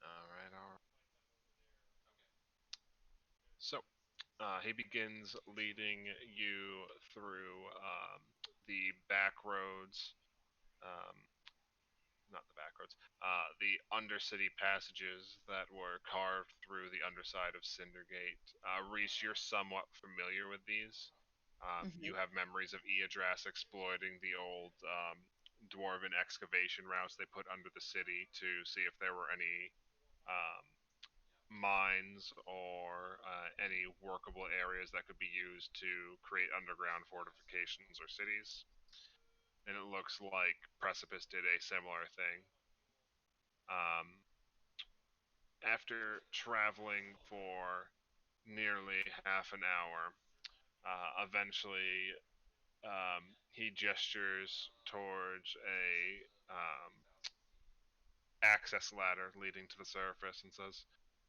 Alright, alright. So, he begins leading you through the back roads, not the back roads, the undercity passages that were carved through the underside of Cindergate. Reese, you're somewhat familiar with these. You have memories of Eadras exploiting the old dwarven excavation routes they put under the city to see if there were any um, mines or any workable areas that could be used to create underground fortifications or cities. And it looks like Precipice did a similar thing. After traveling for nearly half an hour, eventually he gestures towards a access ladder leading to the surface and says,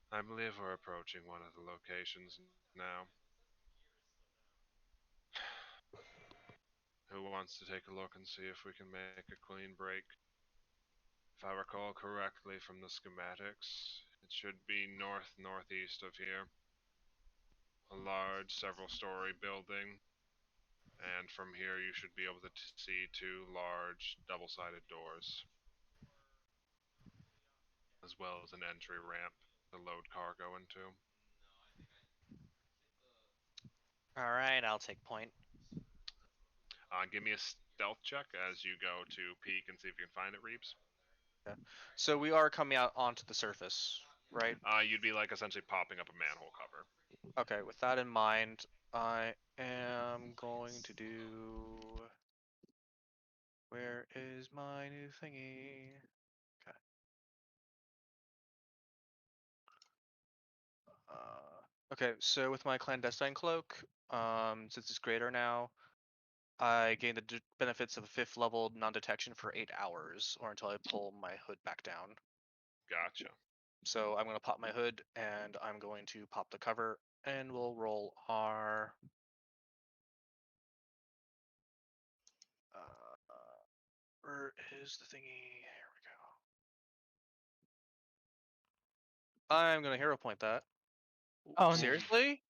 I believe we're approaching one of the locations now. Who wants to take a look and see if we can make a clean break? If I recall correctly from the schematics, it should be northeast of here. A large several-story building, and from here you should be able to see 2 large double-sided doors, as well as an entry ramp to load cargo into. Alright, I'll take point. Give me a stealth check as you go to peek and see if you can find it, Reeves. So we are coming out onto the surface, right? You'd be like essentially popping up a manhole cover. Okay, with that in mind, I am going to do... Where is my new thingy? Okay. Okay, so with my clandestine cloak, since it's greater now, I gain the benefits of a 5th level non-detection for 8 hours, or until I pull my hood back down. Gotcha. So I'm going to pop my hood, and I'm going to pop the cover, and we'll roll our... where is the thingy? Here we go. I'm going to hero point that. Oh, no. Seriously?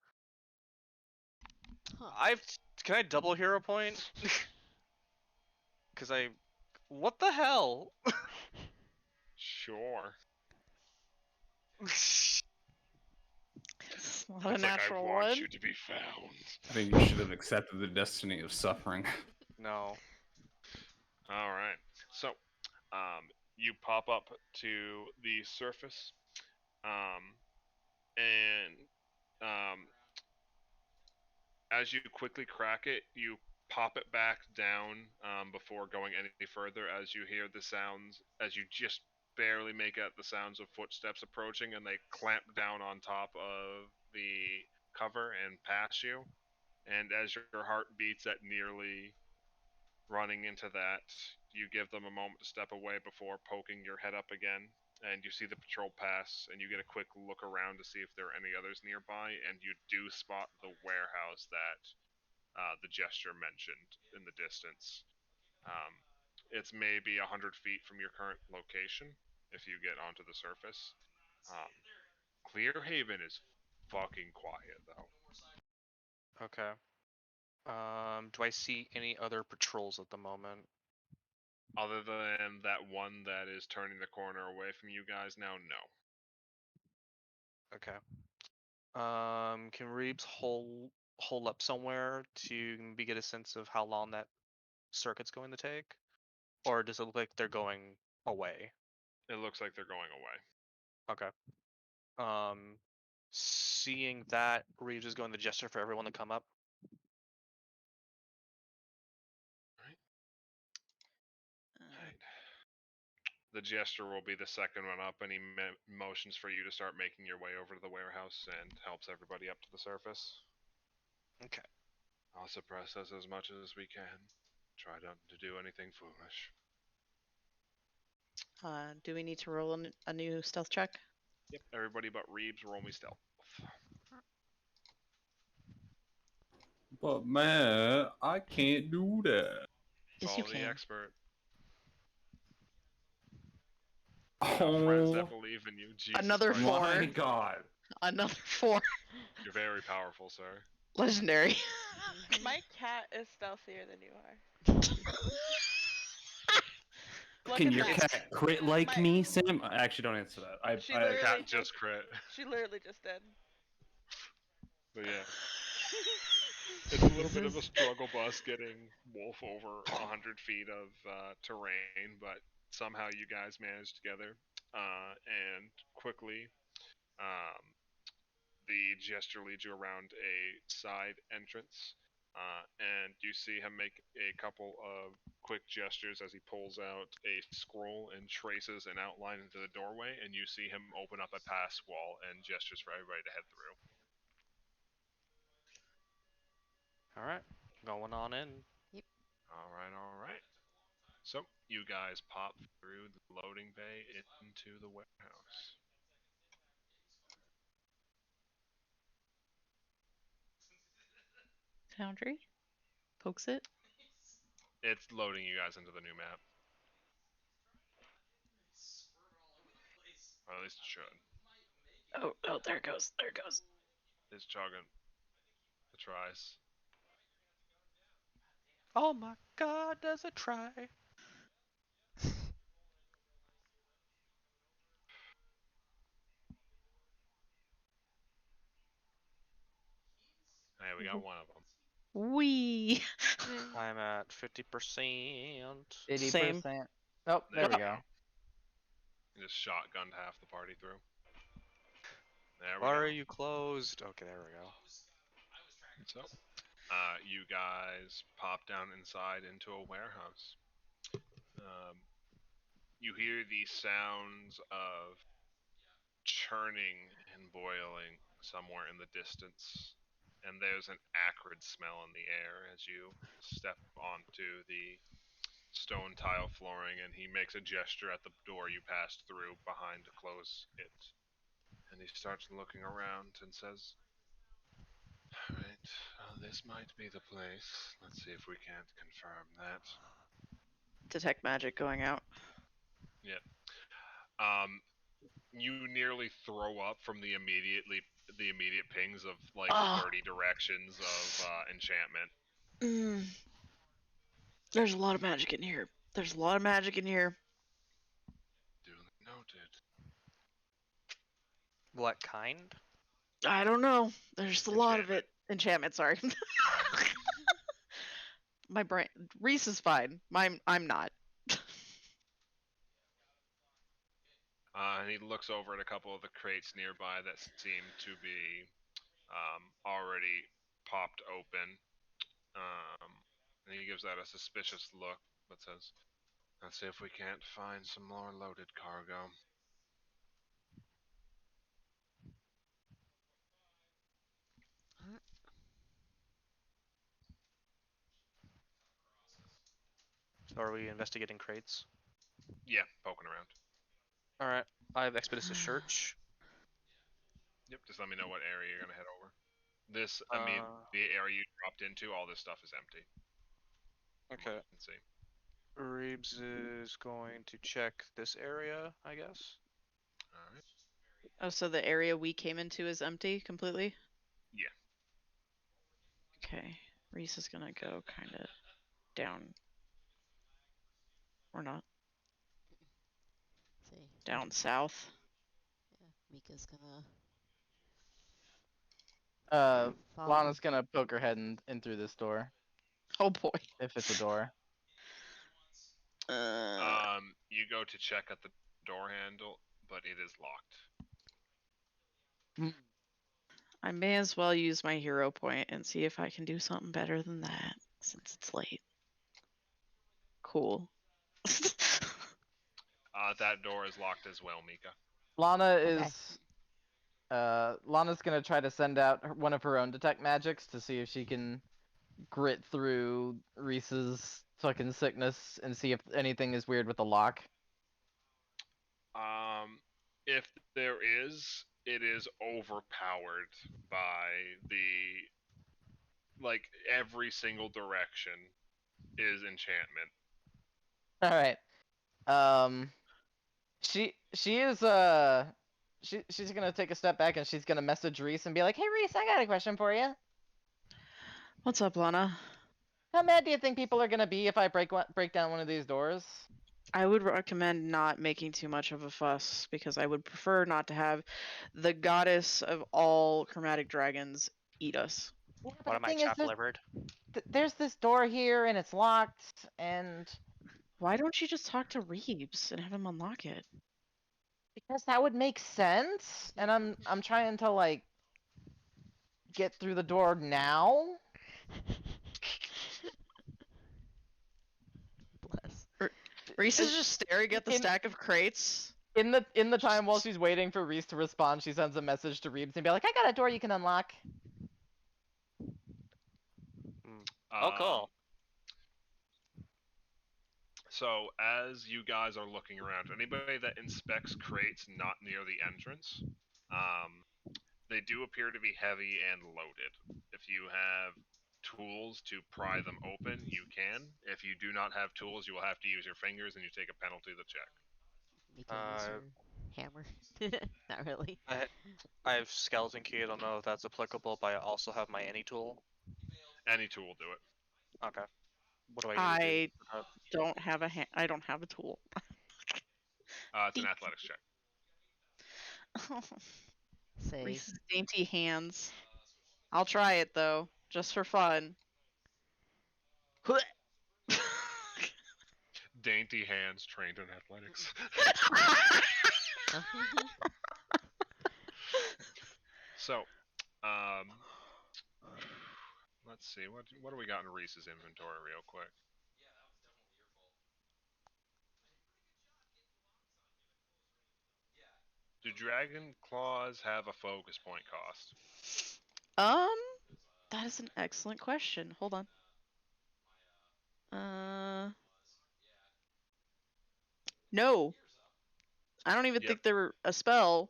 Huh. Can I double hero point? Because what the hell? Sure. It's not a It's like, I natural want one. you to be found. I think you should have accepted the destiny of suffering. No. All right. So, you pop up to the surface, and as you quickly crack it, you pop it back down before going any further. As you hear the sounds, as you just barely make out the sounds of footsteps approaching, and they clamp down on top of the cover and pass you. And as your heart beats at nearly running into that, you give them a moment to step away before poking your head up again. And you see the patrol pass, and you get a quick look around to see if there are any others nearby, and you do spot the warehouse that the gesture mentioned in the distance. Um, it's maybe 100 feet from your current location if you get onto the surface. Um, Clear Haven is fucking quiet, though. Okay. Do I see any other patrols at the moment? Other than that one that is turning the corner away from you guys now, no. Okay. Can Reeves hold up somewhere to maybe get a sense of how long that circuit's going to take, or does it look like they're going away? It looks like they're going away. Okay. Seeing that, Reeves is going to gesture for everyone to come up. Right. The gesture will be the second one up, and he motions for you to start making your way over to the warehouse and helps everybody up to the surface. Okay. I'll suppress us as much as we can. Try not to do anything foolish. Do we need to roll a new stealth check? Yep. Everybody but Reeves, roll me stealth. But man, I can't do that. Yes, you Follow the can. expert. You have friends that Oh believe in you. Jesus Another Christ. four. my god. Another 4. You're very powerful, sir. Legendary. My cat is stealthier than you are. Look Can at your that. cat crit like My- me, Sam? Actually, don't answer that. She The literally cat just crit. She literally just did. But yeah. It's a little This bit of a is struggle bus getting Wolf over 100 feet of terrain, but somehow you guys managed together. And quickly, um, the gesture leads you around a side entrance, and you see him make a couple of quick gestures as he pulls out a scroll and traces an outline into the doorway, and you see him open up a pass wall and gestures for everybody to head through. All right. Going on in. All right, all right. So you guys pop through the loading bay into the warehouse. Foundry? Pokes it. It's loading you guys into the new map. Or at least it should. Oh, there it goes. There it goes. It's chugging. It tries. Oh my God! Does it try? Hey, we got one of them. Wee. I'm at 50%. 80%. Oh, there we go. You just shotgunned half the party through. There we Why go. are you closed? Okay, there we go. So, you guys pop down inside into a warehouse. You hear the sounds of churning and boiling somewhere in the distance, and there's an acrid smell in the air as you step onto the stone tile flooring, and he makes a gesture at the door you passed through behind to close it. And he starts looking around and says, "Alright, this might be the place. Let's see if we can't confirm that." Detect magic going out. Yep. You nearly throw up from the immediate pings of like Oh. 30 directions of enchantment. There's a lot of magic in here. There's a lot of magic in here. Duly noted. What kind? I don't know. There's a lot of Enchantment. it. Enchantment, sorry. My brain. Reese is fine. I'm not. And he looks over at a couple of the crates nearby that seem to be already popped open. And he gives that a suspicious look, but says, "Let's see if we can't find some more loaded cargo." Are we investigating crates? Yeah, poking around. All right. I have expeditious search. Yep, just let me know what area you're gonna head over. The area you dropped into, all this stuff is empty. from what Okay. I can see. Reeves is going to check this area, I guess. All right. Oh, so the area we came into is empty completely? Yeah. Okay. Reese is gonna go kind of down. Or not. See, Down south. yeah, Mika's gonna follow. Lana's gonna poke her head in through this door, Oh boy. if it's a door. You go to check at the door handle, but it is locked. I may as well use my hero point and see if I can do something better than that since it's late. Cool. That door is locked as well, Mika. Lana Okay. is Lana's gonna try to send out one of her own detect magics to see if she can grit through Reese's fucking sickness and see if anything is weird with the lock. If there is, it is overpowered by every single direction is enchantment. All right. She is she's gonna take a step back and she's gonna message Reese and be like, "Hey Reese, I got a question for you. What's up, Lana? How mad do you think people are gonna be if I break down one of these doors?" I would recommend not making too much of a fuss because I would prefer not to have the goddess of all chromatic dragons eat us. Yeah, but What the am I, thing is, chap livered? there's this door here and it's locked, and Why don't you just talk to Reeves and have him unlock it? because that would make sense. And I'm trying to like get through the door now. Bless. Reese is just staring at the in- stack of crates. In the time while she's waiting for Reese to respond, she sends a message to Reeves and be like, "I got a door you can unlock." Oh, cool. So as you guys are looking around, anybody that inspects crates not near the entrance, they do appear to be heavy and loaded. If you have tools to pry them open, you can. If you do not have tools, you will have to use your fingers and you take a penalty to check. Mika, use your hammer. Not really. I have skeleton key. I don't know if that's applicable, but I also have my any tool. Any tool will do it. Okay. What do I need to do? I don't have I don't have a tool. It's an athletics check. Say. Reese's dainty hands. I'll try it though, just for fun. Dainty hands trained in athletics. So, let's see. What do we got in Reese's inventory, real quick? Do dragon claws have a focus point cost? That is an excellent question. Hold on. No. I don't even Yep. think they're a spell.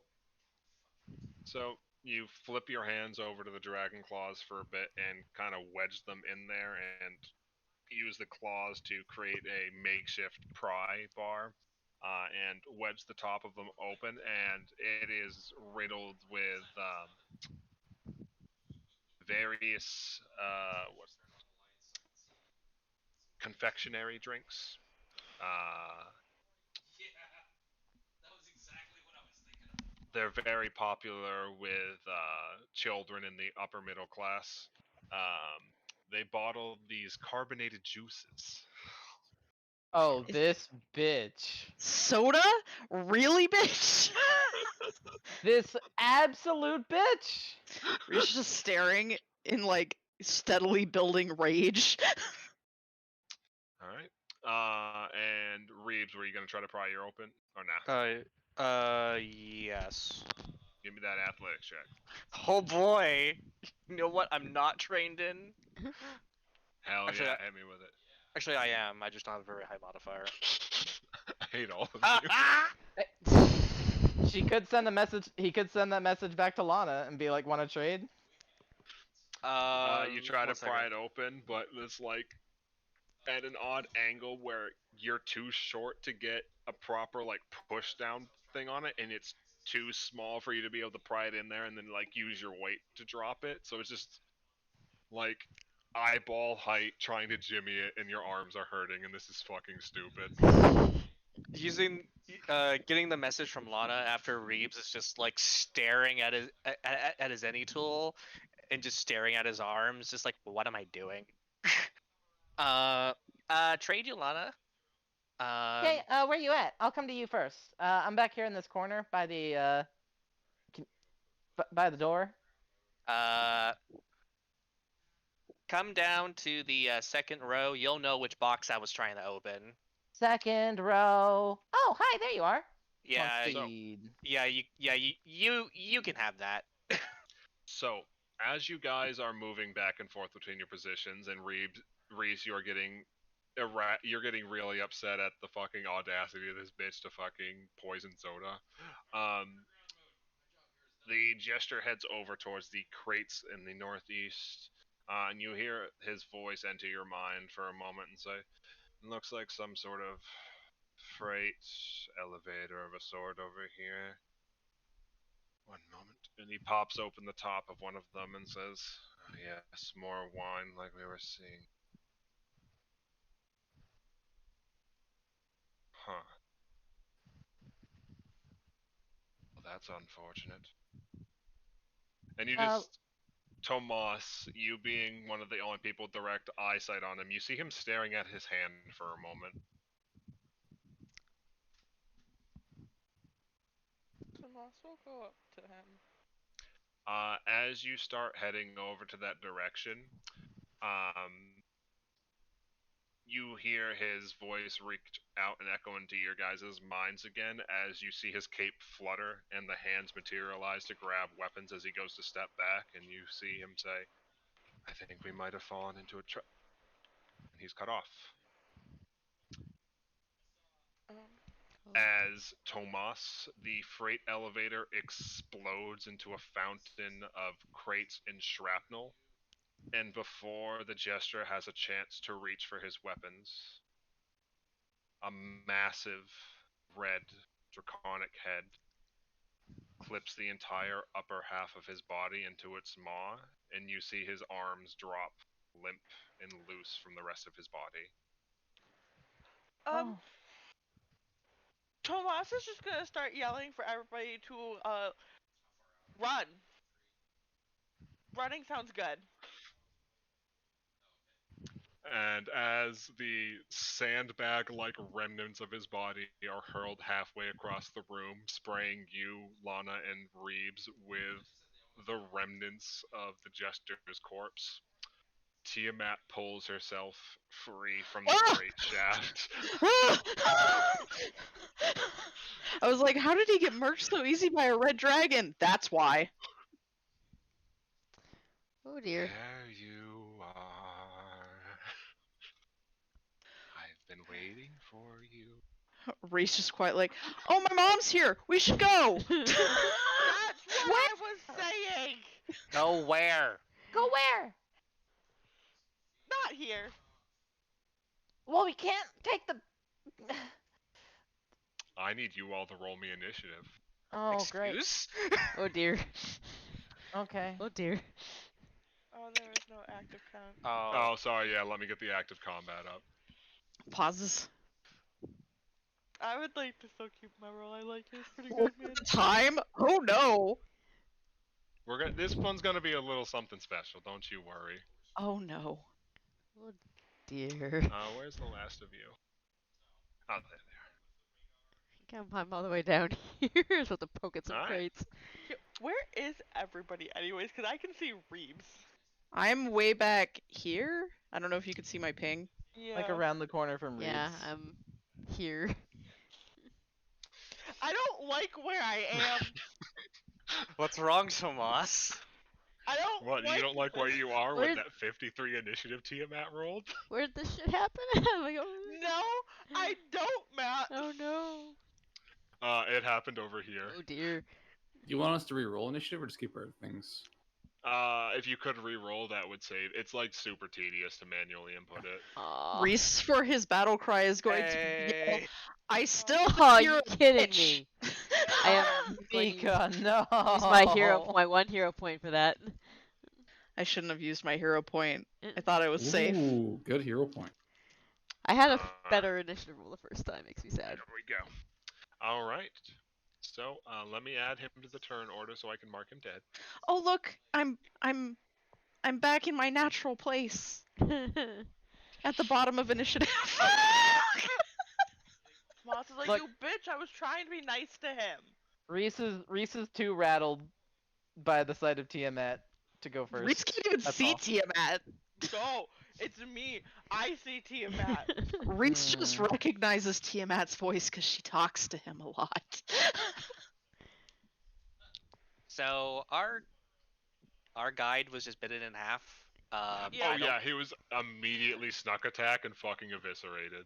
So you flip your hands over to the dragon claws for a bit and kind of wedge them in there and use the claws to create a makeshift pry bar and wedge the top of them open, and it is riddled with various confectionery drinks. They're very popular with children in the upper middle class. They bottle these carbonated juices. Oh, this bitch. Soda? Really, bitch? This absolute bitch. Reese's just staring in like steadily building rage. All right. And Reeves, were you gonna try to pry her open or nah? Yes. Give me that athletics check. Oh boy. You know what I'm not trained in? Hell Actually, yeah, hit me with it. Actually, I am. I just don't have a very high modifier. I hate all of you. She could send a message. He could send that message back to Lana and be like, "Want to trade?" You try to 1 pry second. it open, but it's like at an odd angle where you're too short to get a proper like push down thing on it, and it's too small for you to be able to pry it in there and then like use your weight to drop it. So it's just like eyeball height trying to jimmy it, and your arms are hurting, and this is fucking stupid. Using getting the message from Lana after Reeves is just like staring at his any tool and just staring at his arms, just like, what am I doing? Trade you, Lana. Okay, where you at? I'll come to you first. I'm back here in this corner by the by the door. Uh, come down to the second row. You'll know which box I was trying to open. Second row. Oh, hi, there you are. Yeah, Monk So- speed. you can have that. So, as you guys are moving back and forth between your positions, and Reese, you're getting you're getting really upset at the fucking audacity of this bitch to fucking poison soda. The gesture heads over towards the crates in the northeast, and you hear his voice enter your mind for a moment and say, "Looks like some sort of freight elevator of a sort over here." One moment. And he pops open the top of one of them and says, "Yes, more wine like we were seeing." Huh. Well, that's unfortunate. And you just, Tomas, you being one of the only people with direct eyesight on him, you see him staring at his hand for a moment. Tomas will go up to him. As you start heading over to that direction, you hear his voice reach out and echo into your guys' minds again as you see his cape flutter and the hands materialize to grab weapons as he goes to step back, and you see him say, "I think we might have fallen into a trap." And he's cut off. As Tomas, the freight elevator explodes into a fountain of crates and shrapnel, and before the jester has a chance to reach for his weapons, a massive red draconic head clips the entire upper half of his body into its maw, and you see his arms drop limp and loose from the rest of his body. Oh. Tomas is just gonna start yelling for everybody to run. Running sounds good. And as the sandbag like remnants of his body are hurled halfway across the room, spraying you, Lana, and Reeves with the remnants of the Jester's corpse, Tiamat pulls herself free from the great shaft. I was like, how did he get murked so easy by a red dragon? That's why. Oh dear. There you are. I've been waiting for you. Reese just quite like, oh, my mom's here. We should go. That's what I was saying. Go where? Go where? Not here. Well, we can't take the. I need you all to roll me initiative. Oh, great. Excuse? Oh dear. Okay. Oh dear. Oh, there is no active count. Oh, sorry. Yeah, let me get the active combat up. Pauses. I would like to still keep my roll. I like it. It's pretty Look good, man. at the time. Oh no. This one's gonna be a little something special. Don't you worry. Oh no. Oh dear. Where's the last of you? Oh, there they are. I'm all the way down here. Supposed to poke at some Alright. crates. Where is everybody, anyways? Because I can see Reeves. I'm way back here. I don't know if you could see my ping. Yeah. Like around the corner from Reeves. Yeah, I'm here. I don't like where I am. What's wrong, Tomas? I don't What, you like don't like where this. you are Where- with that 53 initiative Tiamat rolled? Where did this shit happen? I'm like, oh, No, I don't, Matt. oh no. It happened over here. Oh dear. Do you want us to re-roll initiative or just keep our things? If you could re-roll, that would save. It's like super tedious to manually input it. Aw. Reese for his battle cry is going to yell, Hey. I still Oh, have you your kidding bitch." me? I am going to Mika, no. use my one hero point for that. I shouldn't have used my hero point. I thought it was safe. Ooh, good hero point. I had a Uh, better initiative roll the first time. Makes me sad. There we go. All right. So let me add him to the turn order so I can mark him dead. Oh look, I'm back in my natural place at the bottom of initiative. Moss is like, Look. you bitch, I was trying to be nice to him. Reese is too rattled by the sight of Tiamat to go first. Reese can't even That's see all. Tiamat. No, it's me. I see Tiamat. Reese just Hmm. recognizes Tiamat's voice because she talks to him a lot. So our guide was just bitten in half. Yeah. Oh I don't. yeah, he was immediately snuck attack and fucking eviscerated.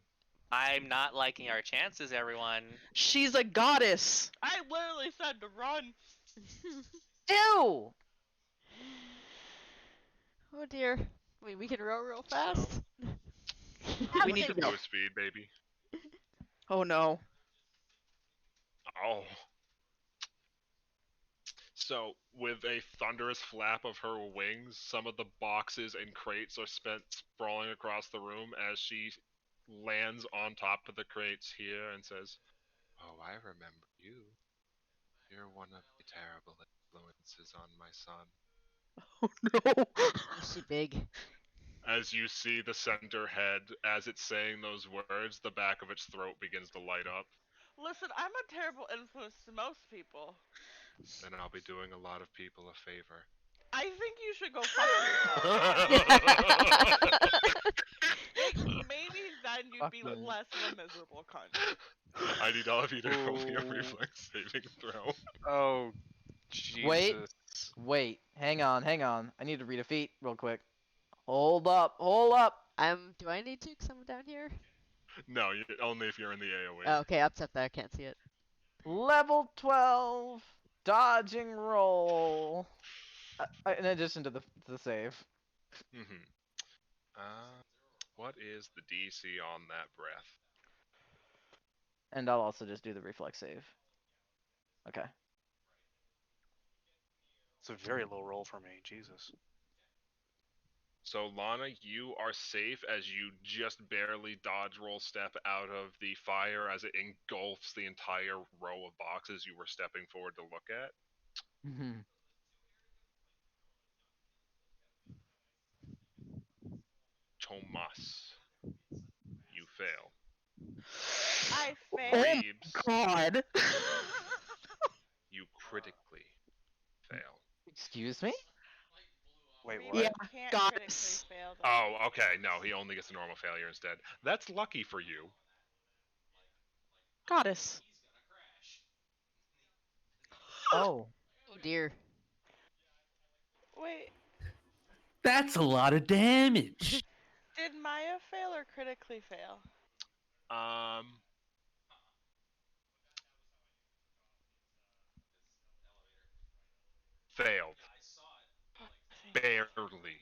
I'm not liking our chances, everyone. She's a goddess. I literally said to run. Ew! Oh dear. Wait, we can row real fast. We need Electric to go. boost speed, baby. Oh no. Oh. So, with a thunderous flap of her wings, some of the boxes and crates are spent sprawling across the room as she lands on top of the crates here and says, "Oh, I remember you. You're one of the terrible influences on my son." Oh no. Is she big? As you see the center head, as it's saying those words, the back of its throat begins to light up. Listen, I'm a terrible influence to most people. Then I'll be doing a lot of people a favor. I think you should go fuck yourself. Maybe then you'd be Fuck them. less of a miserable cunt. I need all of you to roll me a Ooh. reflex saving throw. Oh, Jesus. Wait. Wait, hang on. I need to read a feat real quick. Hold up. Do I need to? Cause I'm down here. No, only if you're in the AoE. Oh, okay, up there. I can't see it. Level 12 dodging roll. In addition to the save. Mm-hmm. What is the DC on that breath? And I'll also just do the reflex save. Okay. It's a very low roll for me. Jesus. So, Lana, you are safe as you just barely dodge roll step out of the fire as it engulfs the entire row of boxes you were stepping forward to look at. Tomas, you fail. I Oh failed. my Reeves, god. you critically fail. Excuse me? Wait, Reeves, what? Yeah, you can't goddess. critically fail though. Oh, okay. No, he only gets a normal failure instead. That's lucky for you. Goddess. Oh. Oh dear. Wait, That's a lot of damage. did Maya fail or critically fail? Um, failed. Barely.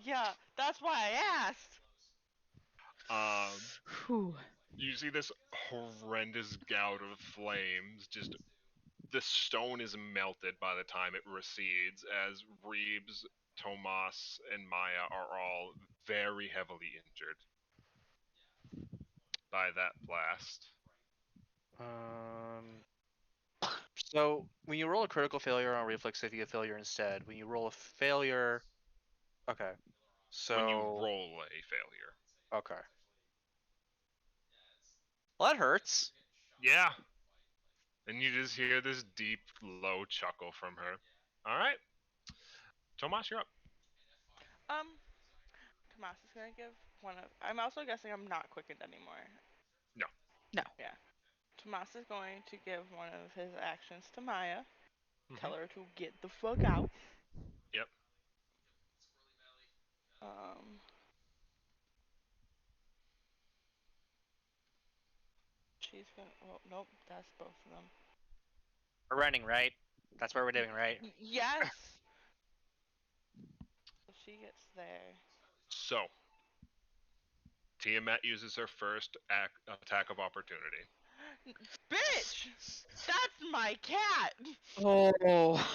Yeah, that's why I asked. Whew. You see this horrendous gout of flames. Just the stone is melted by the time it recedes, as Reeves, Tomas, and Maya are all very heavily injured by that blast. So when you roll a critical failure on reflex save, you get failure instead. When you roll a failure, okay. When you So roll a failure. okay. Well, that hurts. Yeah. And you just hear this deep, low chuckle from her. Alright. Tomas, you're up. Tomas is gonna give one of. I'm also guessing I'm not quickened anymore. No. No. Yeah. Tomas is going to give one of his actions to Maya. Mhm. Tell her to get the fuck out. Yep. Um. She's gonna. Well, nope. That's both of them. We're running, right? That's what we're doing, right? Yes. So she gets there. So, Tiamat uses her first attack of opportunity. Bitch! That's my cat! Oh.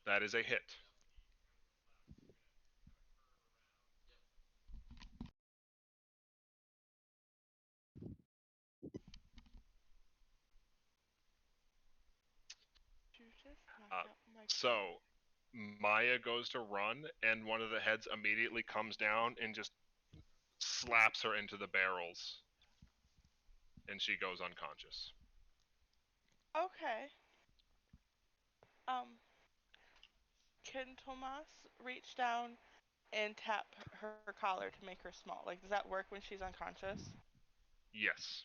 That is a hit. You just knocked Uh, out my cat. So, Maya goes to run, and one of the heads immediately comes down and just slaps her into the barrels, and she goes unconscious. Okay. Can Tomas reach down and tap her collar to make her small? Like, does that work when she's unconscious? Yes,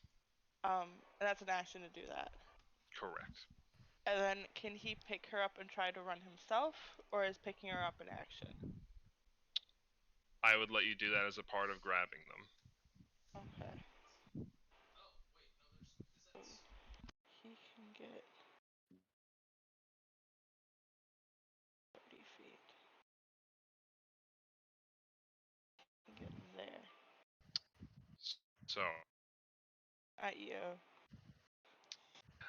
And that's an action to do that. correct. And then can he pick her up and try to run himself, or is picking her up an action? I would let you do that as a part of grabbing them. Okay. So he can get 30 feet. He can get there. So, At you.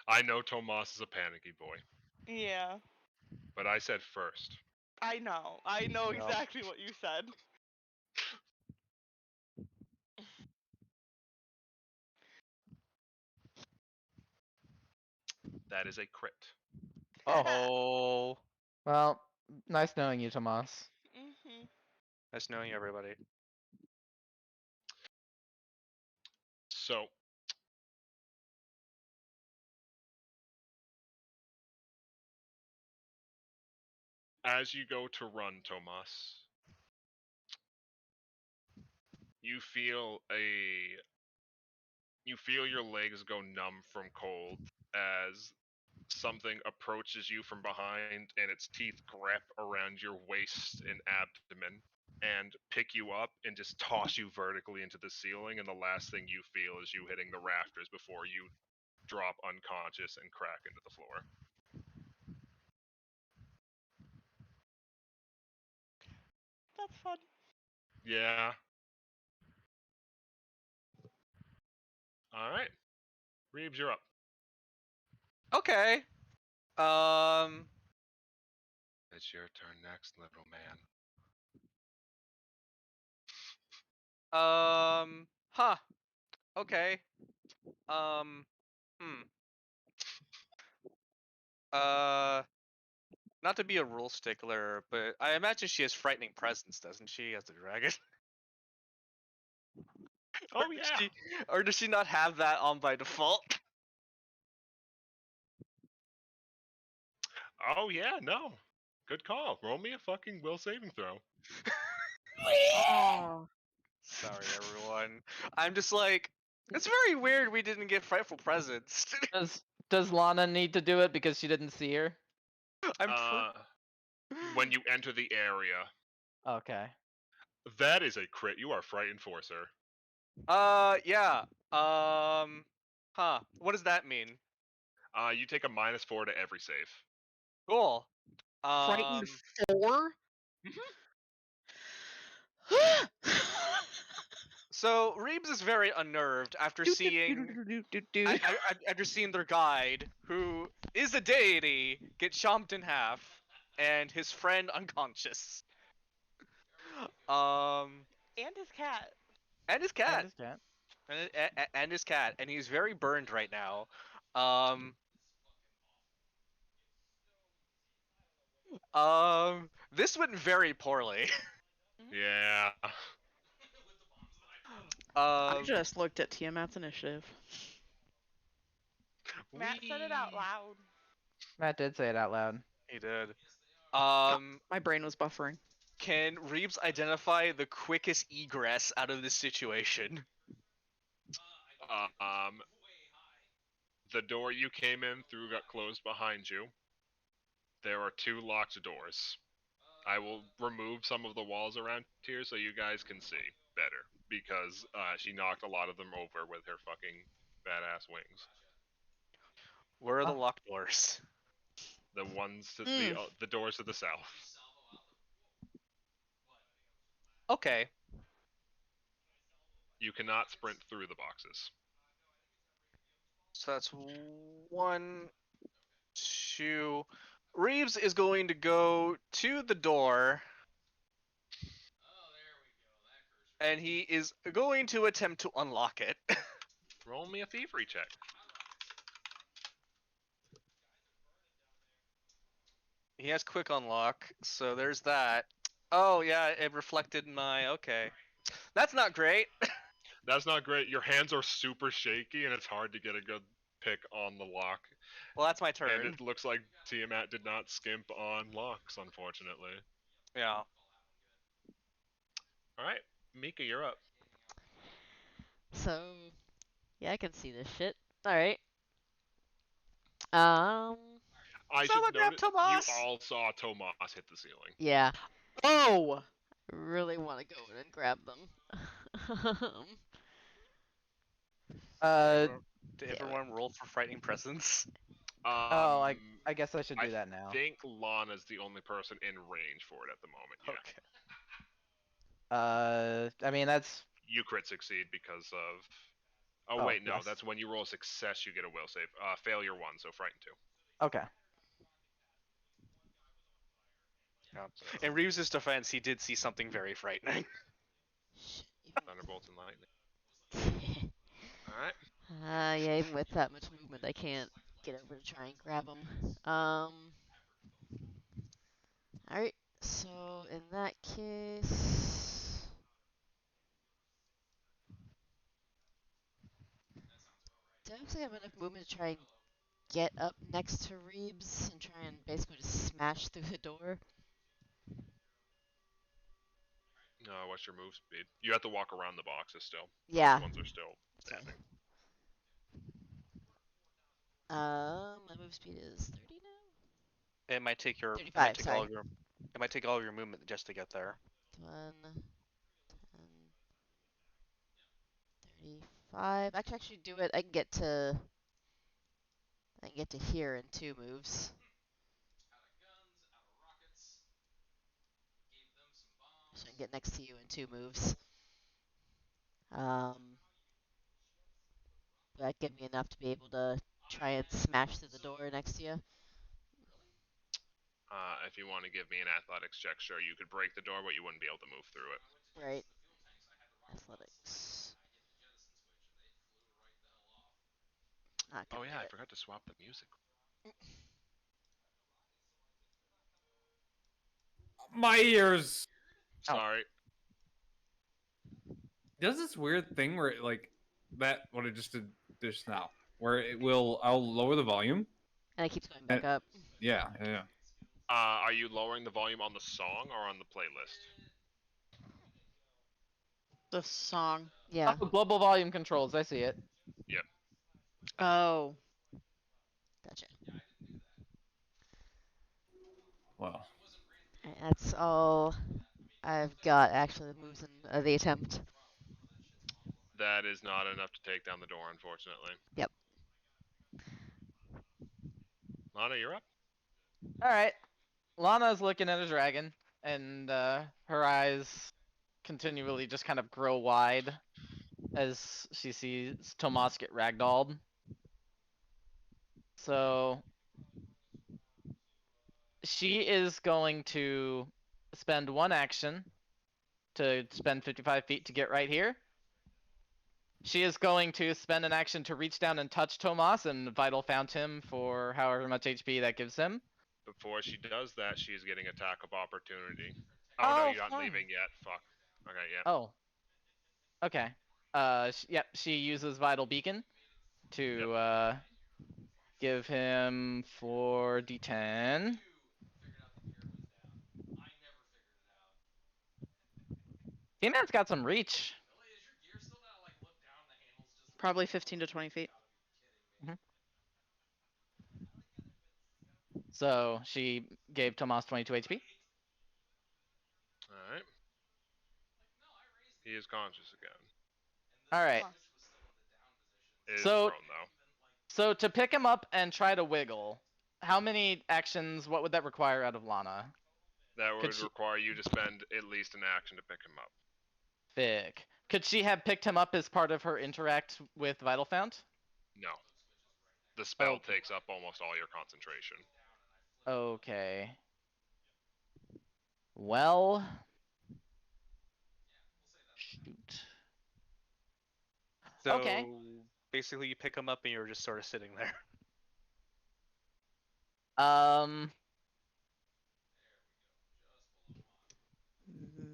I know Tomas is a panicky boy, Yeah. but I said first. I know. I know Yep. exactly what you said. That is a crit. Oh, Well, nice knowing you, Tomas. Mhm. nice knowing you, everybody. So, as you go to run, Tomas, you feel a you feel your legs go numb from cold as something approaches you from behind and its teeth grip around your waist and abdomen and pick you up and just toss you vertically into the ceiling, and the last thing you feel is you hitting the rafters before you drop unconscious and crack into the floor. That's fun. Yeah. Alright. Reeves, you're up. Okay. Um. It's your turn next, little man. Huh. Okay. Um. Hmm. Uh. Not to be a rule stickler, but I imagine she has frightening presence, doesn't she, as a dragon? Oh Does yeah. she, or does she not have that on by default? Oh yeah, no. Good call. Roll me a fucking will saving throw. Oh. Sorry, everyone. I'm just like, it's very weird we didn't get frightful presence. Does Lana need to do it because she didn't see her? I'm When you enter the area, Okay. that is a crit. You are frightened for, sir. Yeah. Huh. What does that mean? You take a -4 to every save. Cool. Frightened Um. 4? So Reeves is very unnerved after seeing after seeing their guide, who is a deity, get chomped in half, and his friend unconscious. Um, And his cat. and his And cat, his cat. and his cat, and he's very burned right now. Um, this went very poorly. Yeah. I um, just looked at Tiamat's initiative. Matt said it out loud. Matt did say it out loud. he did. Oh, Um, my brain was buffering. can Reeves identify the quickest egress out of this situation? Um, The door you came in through got closed behind you. There are 2 locked doors. I will remove some of the walls around here so you guys can see better because she knocked a lot of them over with her fucking badass wings. Where are the Oh. locked doors? The ones to Mm. the doors to the south. Okay. You cannot sprint through the boxes. So that's 1, 2. Reeves is going to go to the door. And he is going to attempt to unlock it. Roll me a thievery check. He has quick unlock, so there's that. Oh yeah, it reflected my okay. That's not great. That's not great. Your hands are super shaky and it's hard to get a good pick on the lock. Well, that's my And turn. it looks like Tiamat did not skimp on locks, unfortunately. Yeah. Alright, Mika, you're up. So, yeah, I can see this shit. All right. Um, I Someone should grab note you Tomas! all saw Tomas hit the ceiling. yeah, Oh! really want to go in and grab them. Did Damn it. everyone roll for frightening presence? Oh, I guess I should do I that now. think Lana's the only person in range for it at the moment. Yeah. Okay. I mean that's. You crit succeed because of. Oh, Oh, wait, no. yes. That's when you roll a success, you get a will save. Failure 1, so frighten 2. Okay. Yeah. So, In Reeves' defense, he did see something very frightening. Shit, Thunderbolts and lightning. even... Alright. Yeah, even with that much movement, I can't get over to try and grab them. Alright, so in that case... Do I actually have enough movement to try and get up next to Reeves and try and basically just smash through the door? What's your move speed? You have to walk around the boxes still. Yeah. Those ones are still Sorry. standing. My move speed is 30 now? It might take your. 35, sorry. It might take all of your movement just to get there. 1, 10, 35. I can actually do it. I can get to here in 2 moves. So I can get next to you in 2 moves. That give me enough to be able to try and smash through the door next to you. If you want to give me an athletics check, sure, you could break the door, but you wouldn't be able to move through it. Right. Athletics. Oh yeah, I forgot to swap the music. My ears Oh. Sorry. does this weird thing where it, like that what it just did just now, where I'll lower the volume. And it keeps going back up. Yeah. Are you lowering the volume on the song or on the playlist? The song. Yeah. Oh, global volume controls. I see it. Yep. Oh. Gotcha. Well. Alright, that's all I've got, actually, the moves in the attempt. That is not enough to take down the door, unfortunately. Yep. Lana, you're up. All right. Lana's looking at a dragon, and her eyes continually just kind of grow wide as she sees Tomas get ragdolled. So she is going to spend 1 action to spend 55 feet to get right here. She is going to spend an action to reach down and touch Tomas and vital fount him for however much HP that gives him. Before she does that, she's getting attack of opportunity. Oh, no, you're not fine. leaving yet. Fuck. Okay, yeah. Oh. Okay. Yep, she uses Vital Beacon to give him 4d10. T-Man's got some reach. Probably 15 to 20 feet. So she gave Tomas 22 HP. All right. He is conscious again. All right. It is So prone though. So to pick him up and try to wiggle, how many actions? What would that require out of Lana? That Could would she require you to spend at least an action to pick him up. pick? Could she have picked him up as part of her interact with Vital Fount? No. The spell Okay. takes up almost all your concentration. Okay. Well, shoot. So Okay. basically, you pick him up and you're just sort of sitting there.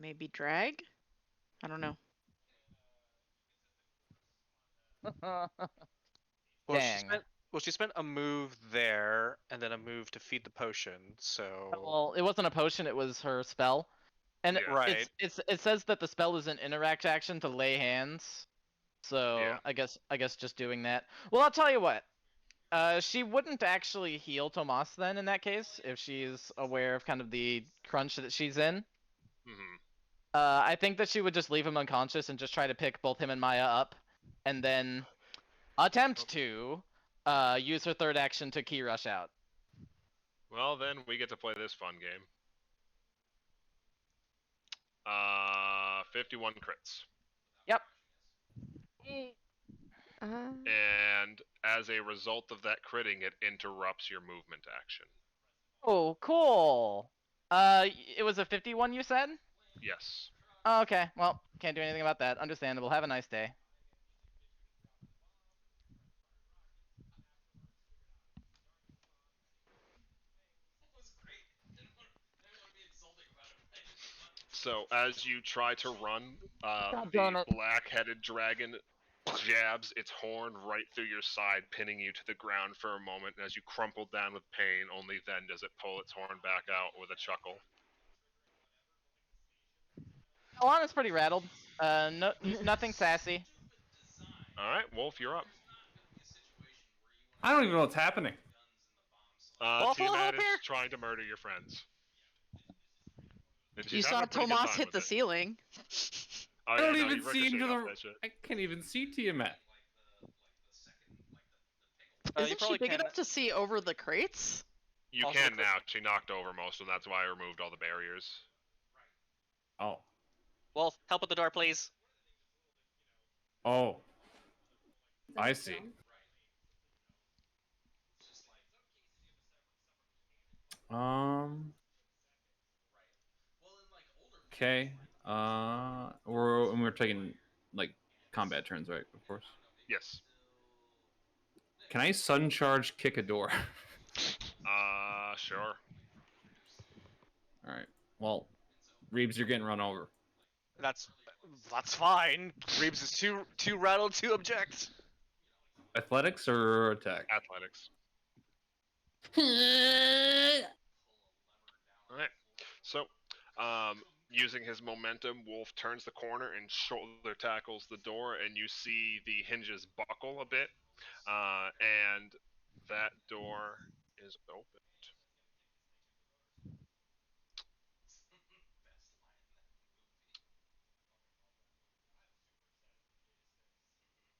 Maybe drag? I don't know. Well, she Dang. spent she spent a move there and then a move to feed the potion. So Well, it wasn't a potion; it was her spell, and Yeah. right. it says that the spell is an interact action to lay hands. So Yeah. I guess just doing that. Well, I'll tell you what. She wouldn't actually heal Tomas then in that case, if she's aware of kind of the crunch that she's in. Hmm. I think that she would just leave him unconscious and just try to pick both him and Maya up, and then attempt to use her third action to key rush out. Well, then we get to play this fun game. 51 crits. Yep. And as a result of that critting, it interrupts your movement action. Oh, cool. It was a 51 you said? Yes. Oh, okay. Well, can't do anything about that. Understandable. Have a nice day. So as you try to run, God the damn it. black-headed dragon jabs its horn right through your side, pinning you to the ground for a moment. And as you crumple down with pain, only then does it pull its horn back out with a chuckle. Alana's pretty rattled. Nothing sassy. All right, Wolf, you're up. I don't even know what's happening. Wolf will Tiamat help is here. trying to murder your friends. And You she's saw having a pretty good Tomas time hit with the it. ceiling. Oh, I yeah, don't no, even you see into ricocheted off the. that shit. I can't even see Tiamat. You Isn't she probably big can. enough to see over the crates? You Also, can now. She knocked over most of them. That's why I removed all the barriers. Oh. Wolf, help with the door, please. Oh. I see. Um. Okay. We're taking like combat turns, right? Of course. Yes. Can I sun charge kick a door? Sure. All right. Well, Reeves, you're getting run over. That's fine. Reeves is too rattled to object. Athletics or attack? Athletics. All right. So, using his momentum, Wolf turns the corner and shoulder tackles the door, and you see the hinges buckle a bit, and that door is opened.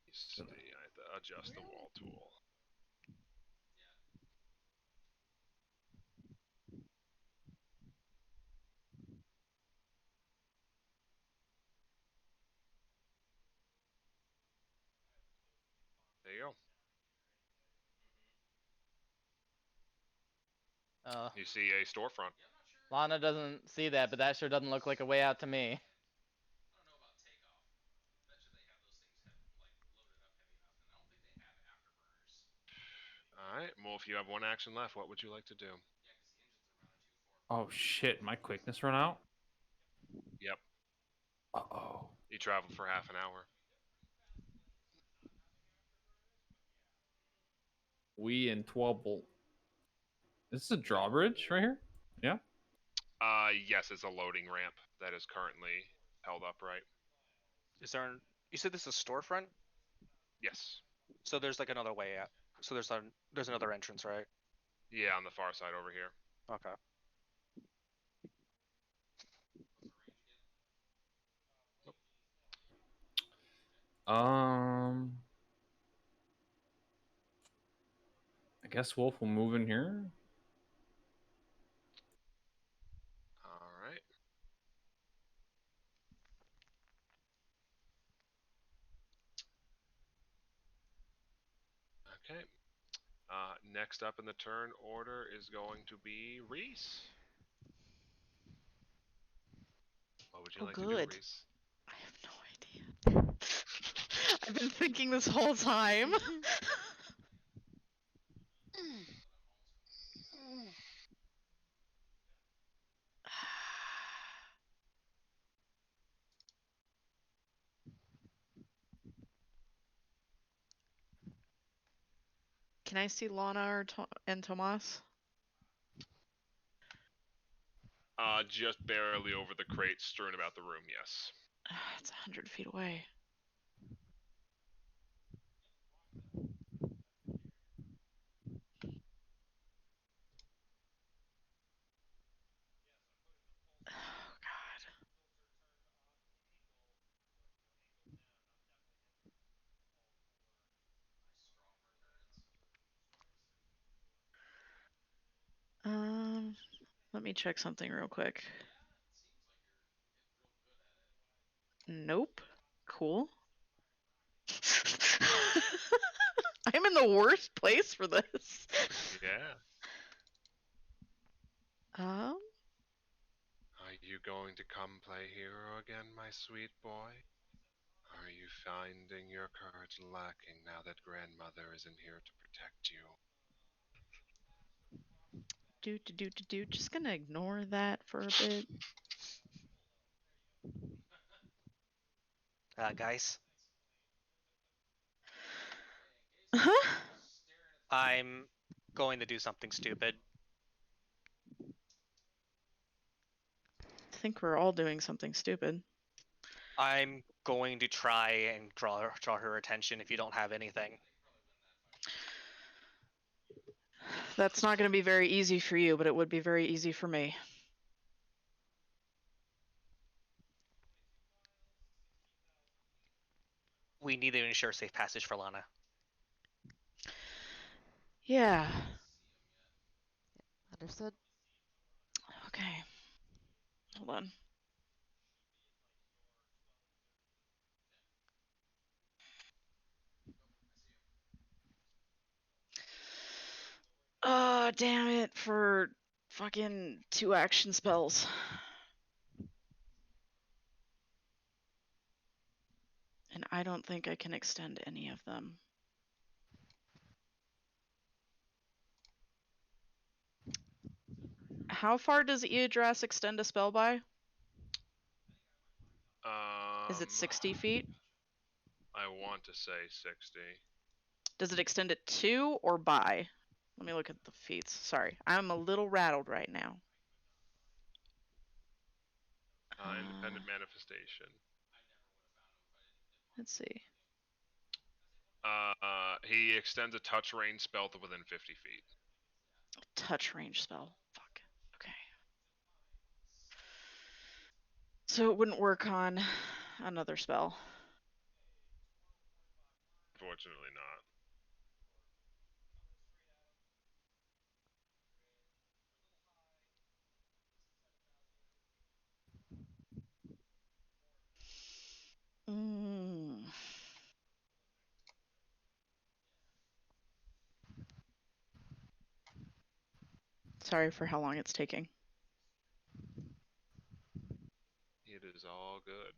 You see, I have to adjust the wall tool. There you go. You see a storefront. Lana doesn't see that, but that sure doesn't look like a way out to me. All right. Well, if you have one action left, what would you like to do? Oh shit! My quickness run out. Yep. Uh-oh. You traveled for half an hour. We in 12 volt. This is a drawbridge right here. Yeah. Yes, it's a loading ramp that is currently held upright. Is there? You said this is a storefront, Yes. so there's like another way out. So there's another entrance, right? Yeah, on the far side over here. Okay. I guess Wolf will move in here. All right. Okay. Next up in the turn order is going to be Reese. What would you Oh, like to do, good. Reese? I have no idea. I've been thinking this whole time. Can I see Lana or and Tomas? Just barely over the crate strewn about the room, yes. It's 100 feet away. Oh, God. Let me check something real quick. Nope. Cool. I'm in the worst place for this. Yeah. Um, Are you going to come play hero again, my sweet boy? Are you finding your courage lacking now that grandmother isn't here to protect you? Just gonna ignore that for a bit. Guys, Huh? I'm going to do something stupid. I think we're all doing something stupid. I'm going to try and draw her attention if you don't have anything. That's not gonna be very easy for you, but it would be very easy for me. We need to ensure safe passage for Lana. Yeah. Understood. Okay. Hold on. Oh, damn it for fucking 2 action spells. And I don't think I can extend any of them. How far does Eodrass extend a spell by? Is it 60 feet? I want to say 60. Does it extend it to or by? Let me look at the feats. Sorry, I'm a little rattled right now. Independent manifestation. Let's see. He extends a touch range spell to within 50 feet. Touch range spell. Fuck. Okay. So it wouldn't work on another spell. Fortunately not. Mm. Sorry for how long it's taking. It is all good.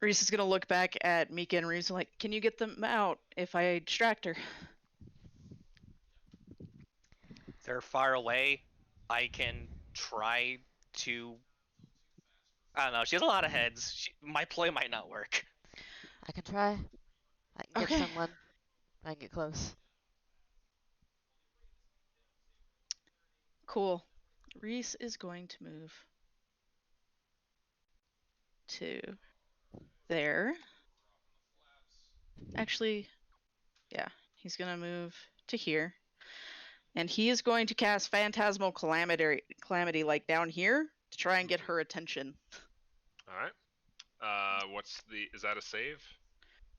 Reese is gonna look back at Mika and Reese like, can you get them out if I distract her? They're far away. I can try to. I don't know. She has a lot of heads. My ploy might not work. I can try. I can get Okay. someone. I can get close. Cool. Reese is going to move to there. Actually, yeah, he's gonna move to here. And he is going to cast Phantasmal Calamity like down here to try and get her attention. All right. Is that a save?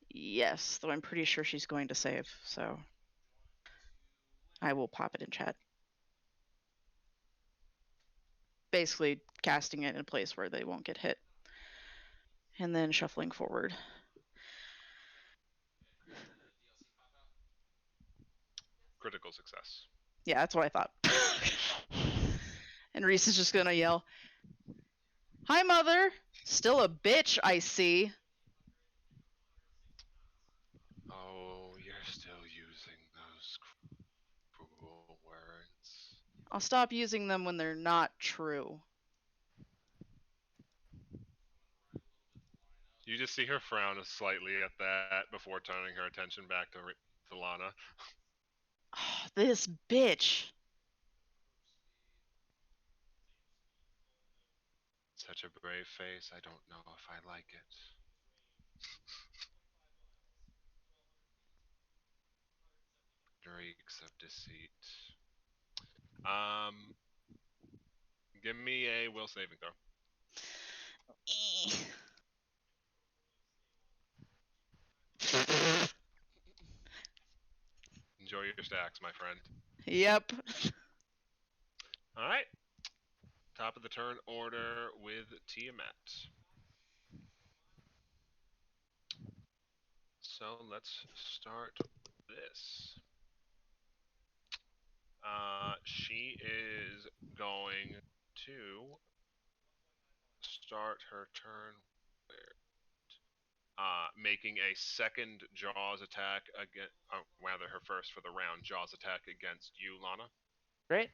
Yes, though I'm pretty sure she's going to save, so I will pop it in chat. Basically casting it in a place where they won't get hit. And then shuffling forward. Critical success. Yeah, that's what I thought. And Reese is just gonna yell, "Hi, Mother! Still a bitch, I see." Oh, you're still using those cruel words. I'll stop using them when they're not true. You just see her frown slightly at that before turning her attention back to Lana. Oh, this bitch. Such a brave face. I don't know if I like it. Reeks of deceit. Give me a will saving throw. Enjoy your stacks, my friend. Yep. All right. Top of the turn order with Tiamat. So let's start this. She is going to start her turn making a second Jaws attack again. Rather, her first for the round Jaws attack against you, Lana. Great.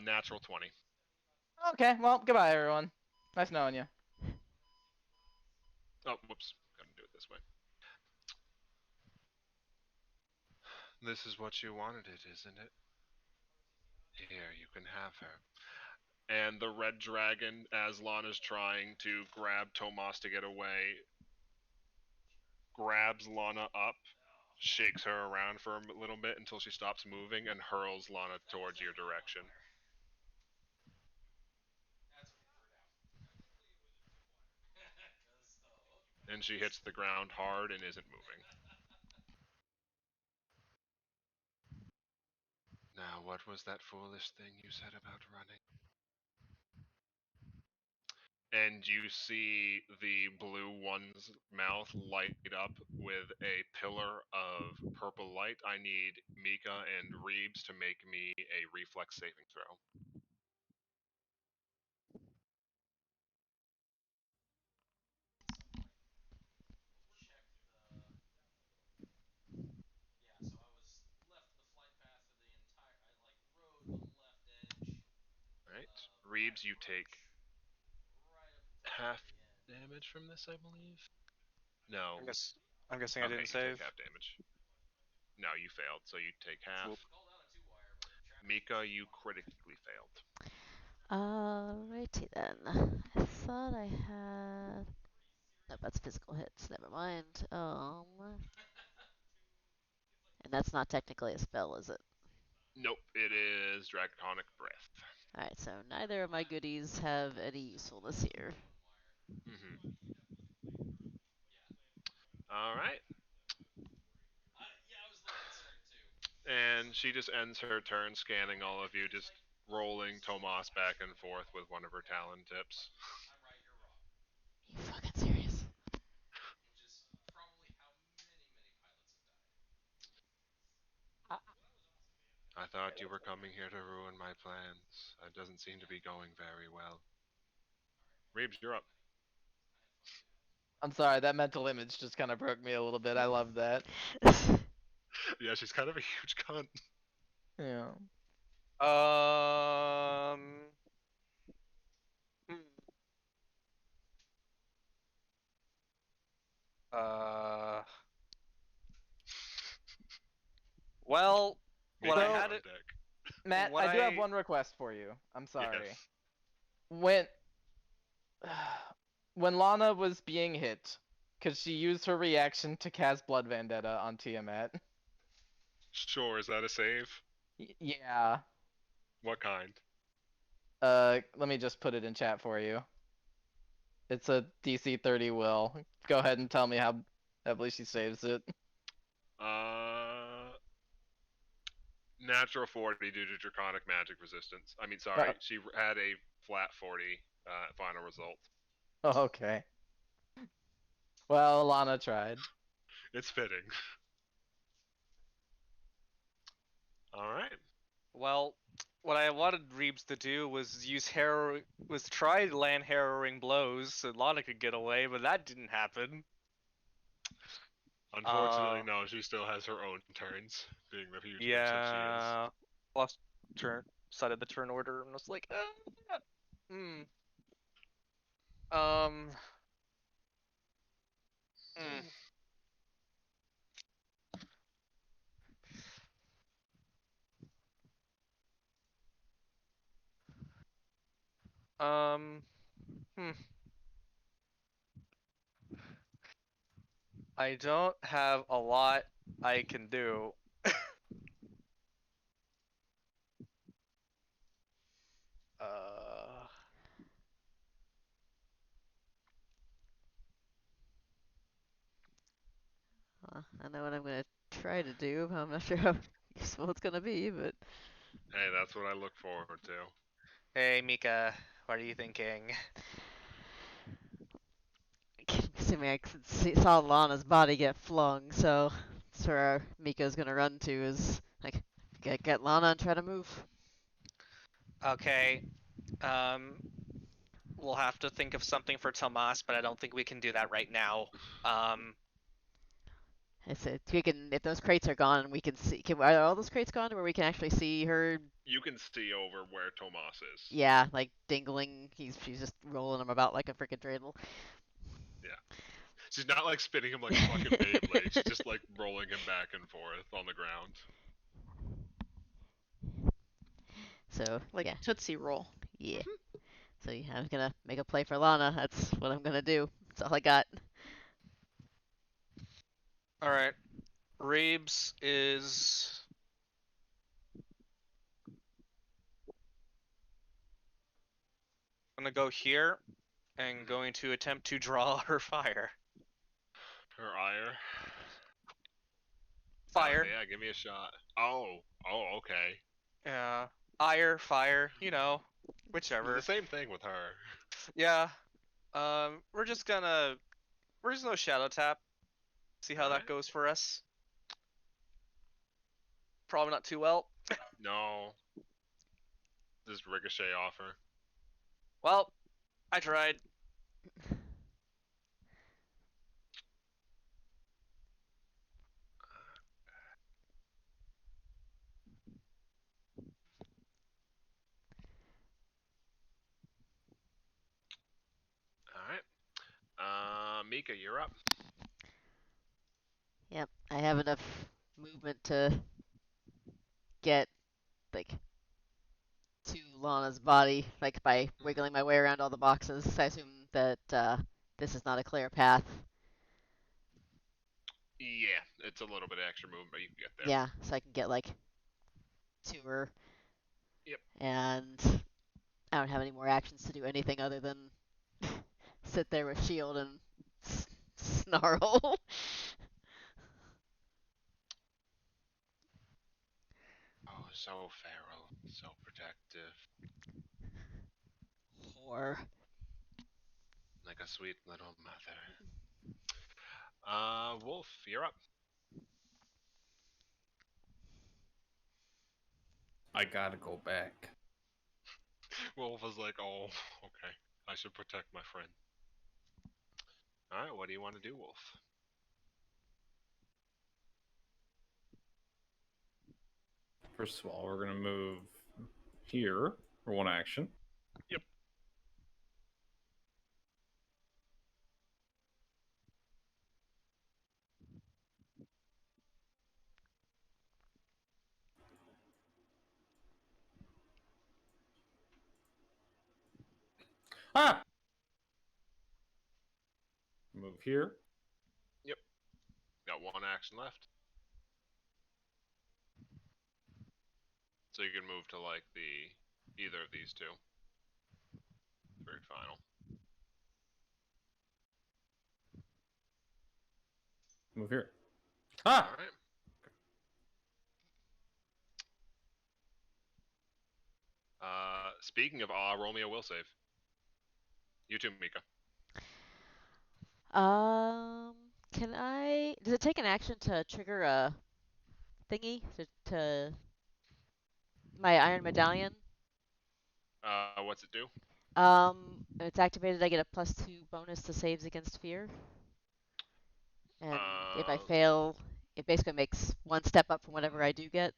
Natural 20. Okay, well, goodbye, everyone. Nice knowing you. Oh, whoops. Gotta do it this way. This is what you wanted it, isn't it? Here, you can have her. And the red dragon, as Lana's trying to grab Tomas to get away, grabs Lana up, shakes her around for a little bit until she stops moving, and hurls Lana towards your direction. And she hits the ground hard and isn't moving. Now, what was that foolish thing you said about running? And you see the blue one's mouth light up with a pillar of purple light. I need Mika and Reeves to make me a reflex saving throw. Alright. Reeves, you take half damage from this, I believe? No. I'm guessing I Okay, didn't you save. take half damage. No, you failed, so you take half. Whoop. Mika, you critically failed. Alrighty then. I thought I had. No, that's physical hits. Never mind. And that's not technically a spell, is it? Nope, it is Draconic Breath. Alright, so neither of my goodies have any usefulness here. Alright. And she just ends her turn scanning all of you, just rolling Tomas back and forth with one of her talon tips. Are you fucking serious? I thought you were coming here to ruin my plans. It doesn't seem to be going very well. Reeves, you're up. I'm sorry, that mental image just kind of broke me a little bit. I love that. Yeah, she's kind of a huge cunt. Yeah. Um. hmm. Uh. Well, what I Mika's had on it. deck. Matt, What I do have I- one request for you. I'm sorry. Yes. When when Lana was being hit, could she use her reaction to cast Blood Vendetta on Tiamat? Sure, is that a save? Yeah. What kind? Let me just put it in chat for you. It's a DC 30 will. Go ahead and tell me how heavily she saves it. Natural 40 due to draconic magic resistance. I mean, sorry, she had a flat 40 final result. Okay. Well, Lana tried. It's fitting. All right. Well, what I wanted Reeves to do was try to land harrowing blows so Lana could get away, but that didn't happen. Unfortunately, no, she still has her own turns, being the fugitive since she is. Yeah, lost side of the turn order and was like, hmm. Um, hmm. Um, hmm. I don't have a lot I can do. Uh, I know what I'm gonna try to do. I'm not sure how useful it's gonna be, but Hey, that's what I look forward to. hey Mika, what are you thinking? assuming I saw Lana's body get flung, so that's where Miko's gonna run to is like get Lana and try to move. Okay, um, we'll have to think of something for Tomas, but I don't think we can do that right now. I said we can if those crates are gone, we can see. Are all those crates gone to where we can actually see her? You can see over where Tomas is. Yeah, like dingling. She's just rolling him about like a freaking dreidel. Yeah. She's not like spinning him like a fucking Beyblade. She's just like rolling him back and forth on the ground. So Like yeah, Tootsie Roll. yeah. So yeah, I'm gonna make a play for Lana. That's what I'm gonna do. That's all I got. All right, Reeves is gonna go here and going to attempt to draw her fire. Her ire. Fire. Yeah, give me a shot. Oh, okay. Yeah. Ire, fire, whichever. The same thing with her. Yeah. We're just gonna shadow tap. See how that Alright. goes for us. Probably not too well. No. Just ricochet off her. Well, I tried. Alright. Mika, you're up. Yep, I have enough movement to get like to Lana's body, like by wiggling my way around all the boxes. I assume that this is not a clear path. Yeah, it's a little bit of extra movement, but you can get there. Yeah, so I can get like to her. Yep. And I don't have any more actions to do anything other than sit there with shield and snarl. Oh, so feral, so protective, Or like a sweet little mother. Wolf, you're up. I gotta go back. Wolf is like, oh, okay. I should protect my friend. Alright, what do you want to do, Wolf? First of all, we're gonna move here for one action. Yep. Ah! Move here. Got one action left. So you can move to like either of these two. Very final. Move here. Ah! Alright. Speaking of roll me a will save. You too, Mika. Can I? Does it take an action to trigger a thingy to my iron medallion? What's it do? When it's activated, I get a +2 bonus to saves against fear. And if I fail, it basically makes one step up from whatever I do get.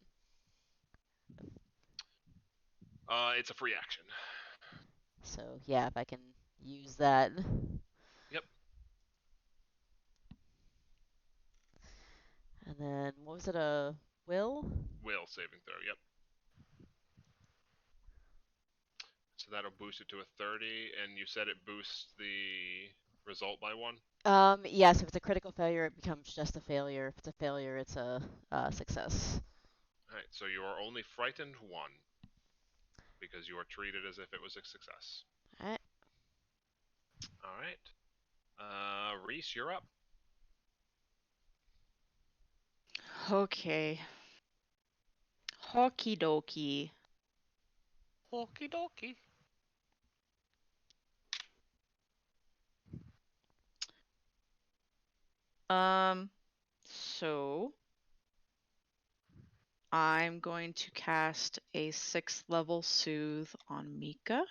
It's a free action. So yeah, if I can use that. Yep. And then what was it? A will? Will saving throw. Yep. So that'll boost it to a 30, and you said it boosts the result by 1? Yes, if it's a critical failure, it becomes just a failure. If it's a failure, it's a success. Alright, so you are only frightened 1. Because you are treated as if it was a success. Alright. Alright. Reese, you're up. Okay. Hockey dokie. Okie dokie. So I'm going to cast a 6th level soothe on Mika.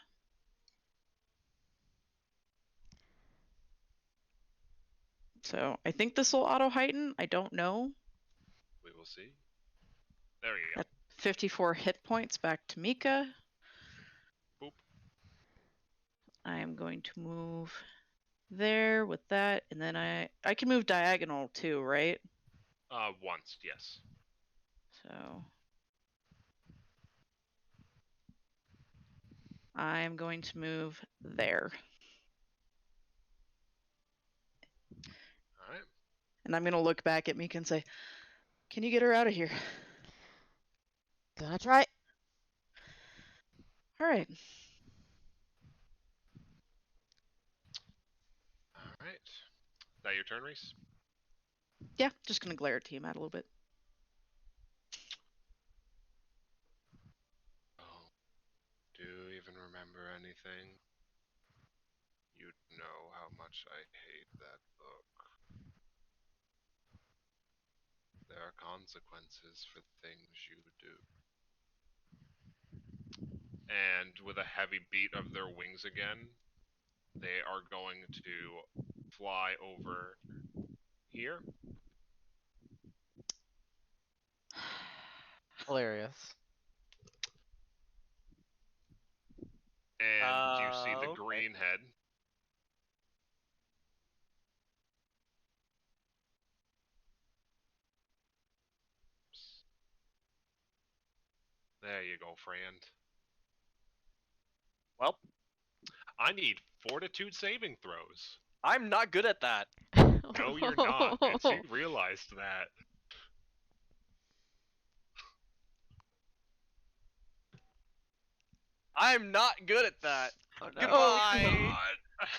So I think this will auto heighten. I don't know. We will see. There you go. At 54 hit points back to Mika. Boop. I am going to move there with that, and then I can move diagonal too, right? Once, yes. So I'm going to move there. Alright. And I'm going to look back at Mika and say, can you get her out of here? Gonna try. All right. Alright. That your turn, Reese? Yeah, just going to glare at Tiamat a little bit. Oh. Do you even remember anything? You know how much I hate that book. There are consequences for things you do. And with a heavy beat of their wings again, they are going to fly over here. Hilarious. And you see the Okay. green head. There you go, friend. Well, I need fortitude saving throws. I'm not good at that. No, you're not. And she realized that. I'm not good at that. Oh no. Goodbye. God.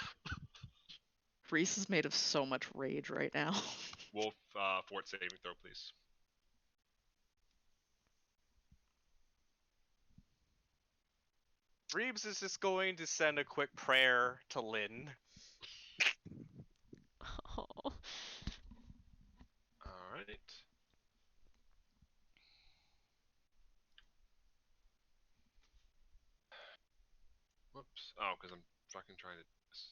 Reese is made of so much rage right now. Wolf, fort saving throw, please. Reeves is just going to send a quick prayer to Lynn. Oh. Alright. Whoops. Oh, because I'm fucking trying to do this.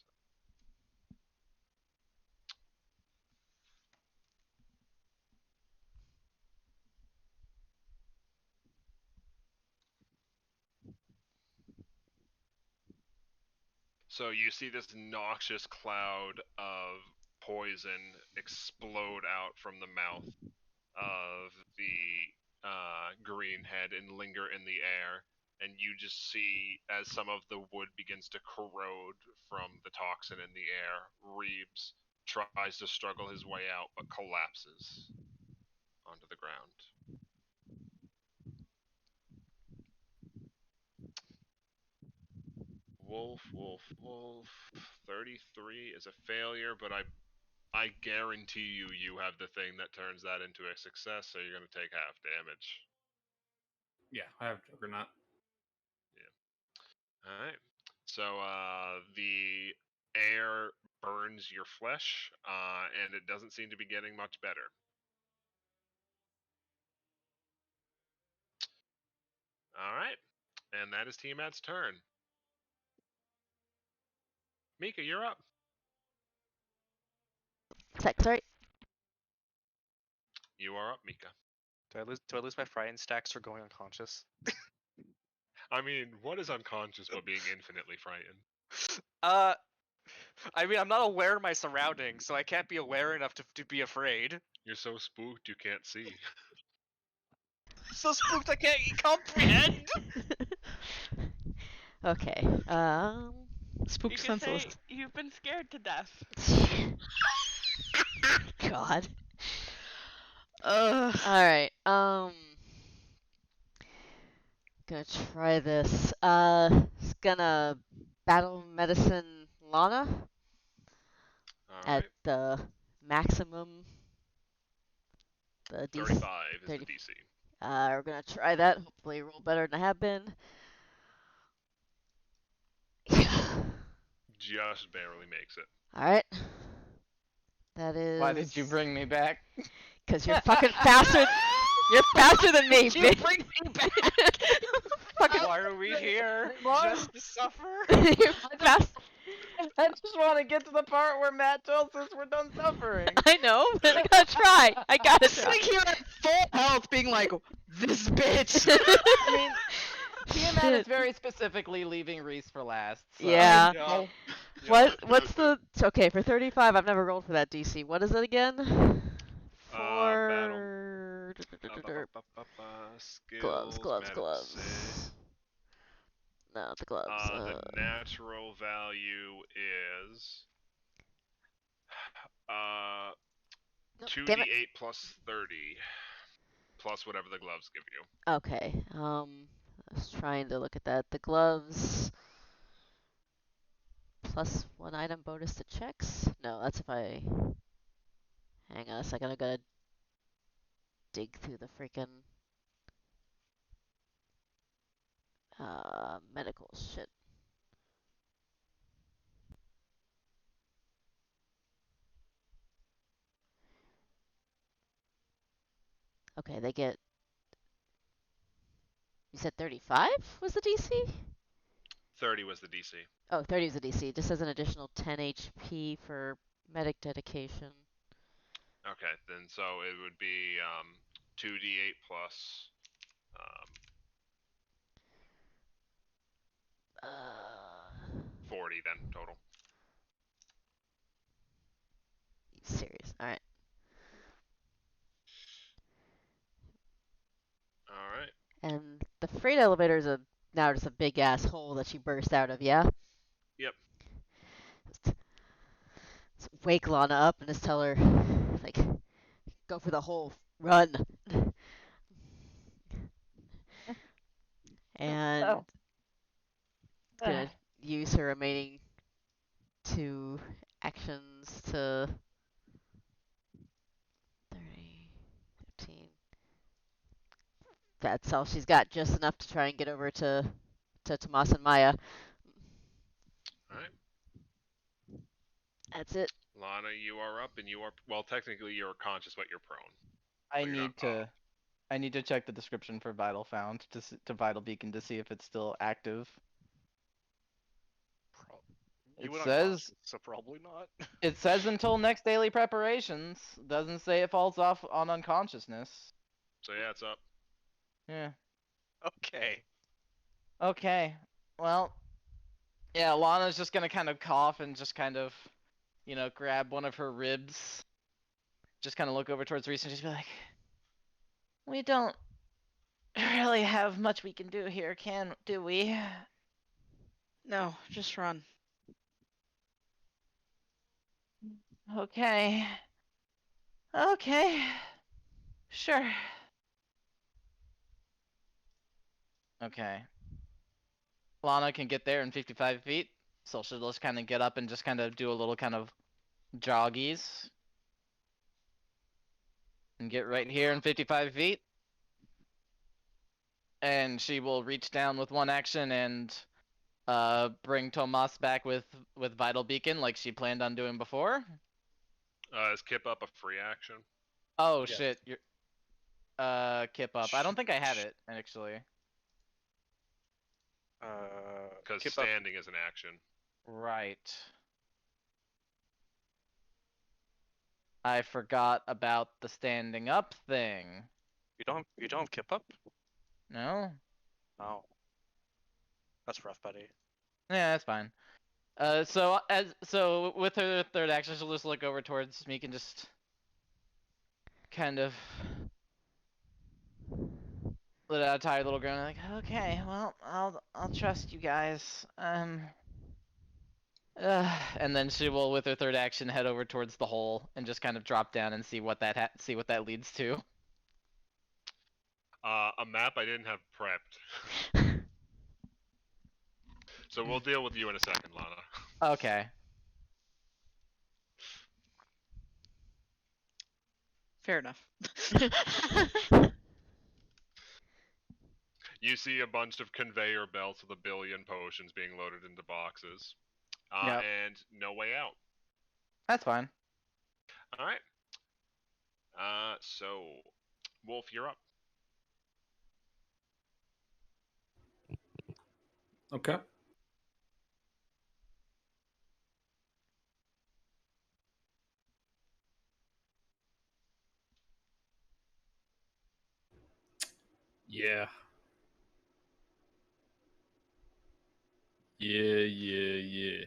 So you see this noxious cloud of poison explode out from the mouth of the green head and linger in the air, and you just see as some of the wood begins to corrode from the toxin in the air. Reeves tries to struggle his way out, but collapses onto the ground. Wolf. 33 is a failure, but I guarantee you have the thing that turns that into a success, so you're going to take half damage. Yeah, I have Juggernaut. All right. So the air burns your flesh, and it doesn't seem to be getting much better. All right. And that is Tiamat's turn. Mika, you're up. Sorry. You are up, Mika. Do I lose my frightened stacks for going unconscious? I mean, what is unconscious but being infinitely frightened? I mean, I'm not aware of my surroundings, so I can't be aware enough to be afraid. You're so spooked you can't see. So spooked I can't comprehend. Okay. Spook You can senseless. say you've been scared to death. God. Uh, Alright, gonna try this. It's gonna battle medicine Lana All at right. the maximum. The DC. 35 is 30. the DC. We're gonna try that. Hopefully roll better than I have been. Yeah. Just barely makes it. Alright. That is... Why did you bring me back? Because you're fucking faster... You're faster than me, You bitch! bring me back. Fucking... Why are we here? Why? Just to suffer? You're fast... I just want to get to the part where Matt tells us we're done suffering. I know, but I gotta try. I gotta try. sitting here at full health, being like, this bitch. I mean, Tiamat is Shit. very specifically leaving Reese for last. So. Yeah. Yeah. What's the... Okay, for 35, I've never rolled for that DC. What is it again? Battle. For... Skills, Gloves. medicine. No, the gloves. The natural value is Nope, 2d8 damn it. plus 30, plus whatever the gloves give you. Okay, I was trying to look at that. The gloves... Plus 1 item bonus to checks? No, that's if I... Hang on a second, I gotta dig through the freaking... medical shit. Okay, they get... You said 35 was the DC? 30 was the DC. Oh, 30 is the DC. Just as an additional 10 HP for medic dedication. Okay, then so it would be 2d8 plus 40 then total. Serious. Alright. All right. And the freight elevator is now just a big ass hole that she burst out of, yeah? Yep. Just wake Lana up and just tell her, like, go for the hole, run. And gonna use her remaining 2 actions to 30, 15. That's all she's got, just enough to try and get over to Tomas and Maya. All right. That's it. Lana, you are up, and you are technically you're conscious, but you're prone. I So you're need not to. I need to check the description for Vital Found to Vital Beacon to see if it's still active. You It went says unconscious, so probably not. it says until next daily preparations. Doesn't say it falls off on unconsciousness. So yeah, it's up. Yeah. Okay. Okay. Well. Yeah, Lana's just gonna kind of cough and just kind of, grab one of her ribs. Just kind of look over towards Reese and just be like, "We don't really have much we can do here, do we? No, just run. Okay. Okay. Sure. Okay. Lana can get there in 55 feet, so she'll just kind of get up and just kind of do a little kind of joggies. And get right here in 55 feet. And she will reach down with one action and bring Tomas back with Vital Beacon like she planned on doing before. Is Kip up a free action? Oh Yes. shit, you're Kip up. I don't think I have it actually. Kip Because up. standing is an action. Right. I forgot about the standing up thing. You don't have Kip up? No? Oh. That's rough, buddy. Yeah, that's fine. So with her third action, she'll just look over towards Meek and just kind of let out a tired little groan, like, okay, well, I'll trust you guys. And then she will, with her third action, head over towards the hole and just kind of drop down and see what that leads to. A map I didn't have prepped. So we'll deal with you in a second, Lana. Okay. Fair enough. You see a bunch of conveyor belts with a billion potions being loaded into boxes. Yep. And no way out. That's fine. Alright. So, Wolf, you're up. Okay. Yeah. Yeah.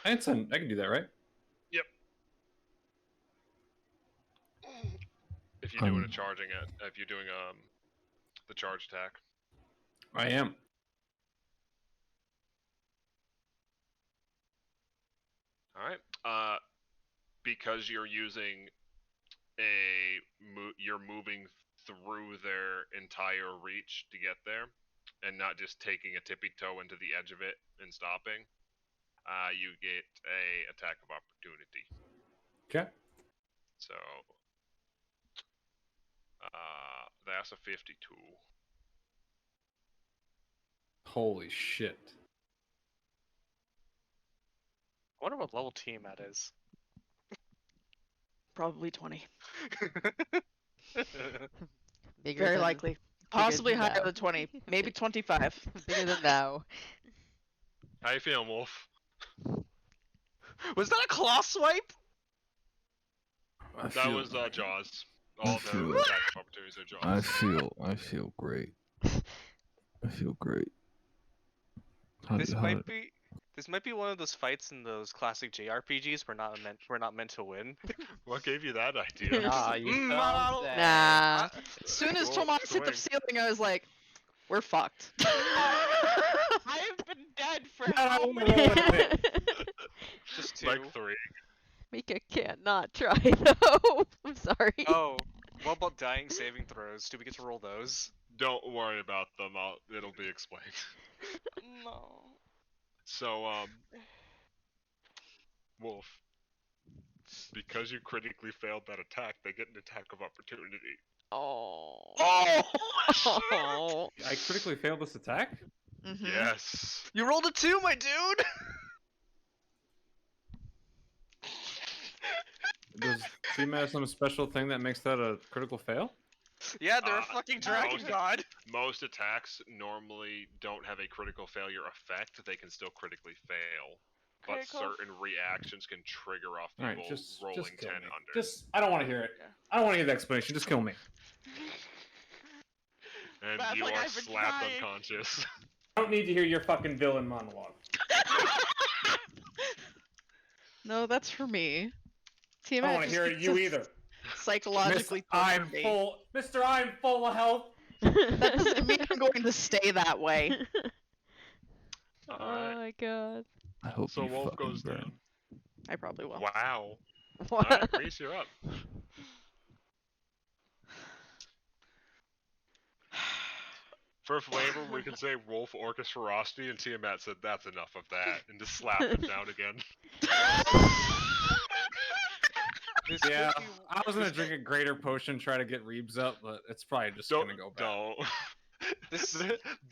I can do that, right? Yep. If you're doing a charging if you're doing the charge attack. I am. Alright. Because you're using you're moving through their entire reach to get there, and not just taking a tippy toe into the edge of it and stopping. You get a attack of opportunity. Okay. So, that's a 52. Holy shit. I wonder what level Tiamat is. Probably 20. Bigger Very than, likely. Possibly than higher thou. than 20. Maybe 25. Bigger than thou. How you feeling, Wolf? Was that a claw swipe? That was Jaws. All the attack of opportunities are Jaws. I feel great. I feel great. This might be one of those fights in those classic JRPGs we're not meant to win. What gave you that idea? Nah, you don't say. Nah. As soon as Cool, Tomas hit the swing. ceiling, I was like, we're fucked. I have been dead for how No, many wait. Just two. Like 3. Mika can't not try though. I'm sorry. Oh, what about dying saving throws? Do we get to roll those? Don't worry about them. It'll be explained. No. So, Wolf, because you critically failed that attack, they get an attack of opportunity. Oh. Oh! I critically failed this attack? Mm-hmm. Yes. You rolled a 2, my dude! Does Team have some special thing that makes that a critical fail? Yeah, they're a fucking dragon most- god. Most attacks normally don't have a critical failure effect. They can still critically fail. But Critical certain reactions can trigger off people Alright, just rolling kill 10 me. under. I don't want to hear it. Yeah. I don't want to hear the explanation. Just kill me. And That's you like are I've been slapped trying. unconscious. I don't need to hear your fucking villain monologue. No, that's for me. I Team don't want to hear it you either. psychologically I'm torture me. full. Mister, I'm full of health. That doesn't mean I'm going to stay that way. Oh Alright. my god. I hope So you Wolf fucking goes burn. down. I probably will. Wow. What? Alright, Reese, you're up. For flavor, we can say Wolf Orcus Ferocity, and Tiamat said that's enough of that, and just slapped him down again. This Yeah, could be, I was gonna drink a greater potion, try to get Reebs up, but it's probably just Don't, gonna go bad. don't. this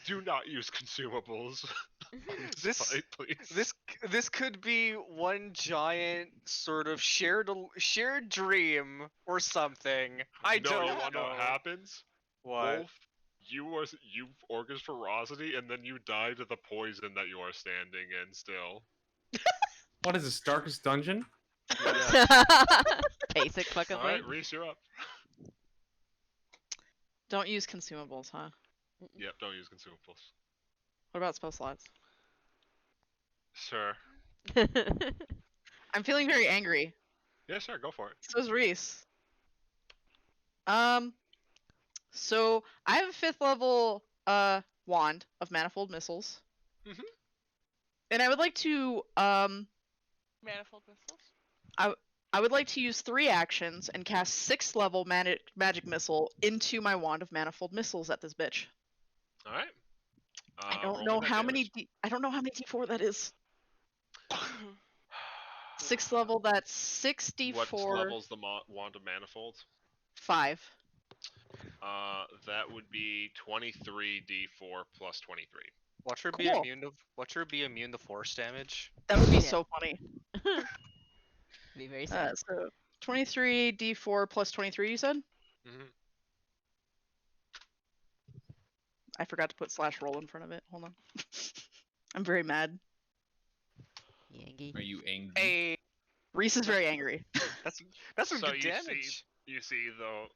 Do not use consumables. on This- fight, please. this could be one giant sort of shared dream or something. I no, don't you wanna know know what happens? what. Wolf, you Orcus Ferocity, and then you die to the poison that you are standing in still. What is this, Darkest Dungeon? Basic fucking Alright, thing. Reese, you're up. Don't use consumables, huh? Yep, don't use consumables. What about spell slots? Sure. I'm feeling very angry. Yeah, sure, go for it. So is Reese. So I have a 5th level wand of manifold missiles. Mhm. And I would like to Manifold missiles. I would like to use 3 actions and cast 6th level magic missile into my wand of manifold missiles at this bitch. Alright. I don't roll me know that how damage. many I don't know how many D4 that is. 6th level, that's 6d4. What level's the Wand of Manifold? 5. That would be 23d4 plus 23. Watch her Cool. be immune to force damage. That would be Yeah. so funny. Be very sad. So 23d4 plus 23, you said? Mhm. I forgot to put /roll in front of it. Hold on. I'm very mad. Yangy. Are you angry? Hey, Reese is very angry. that's some So good you damage. You see the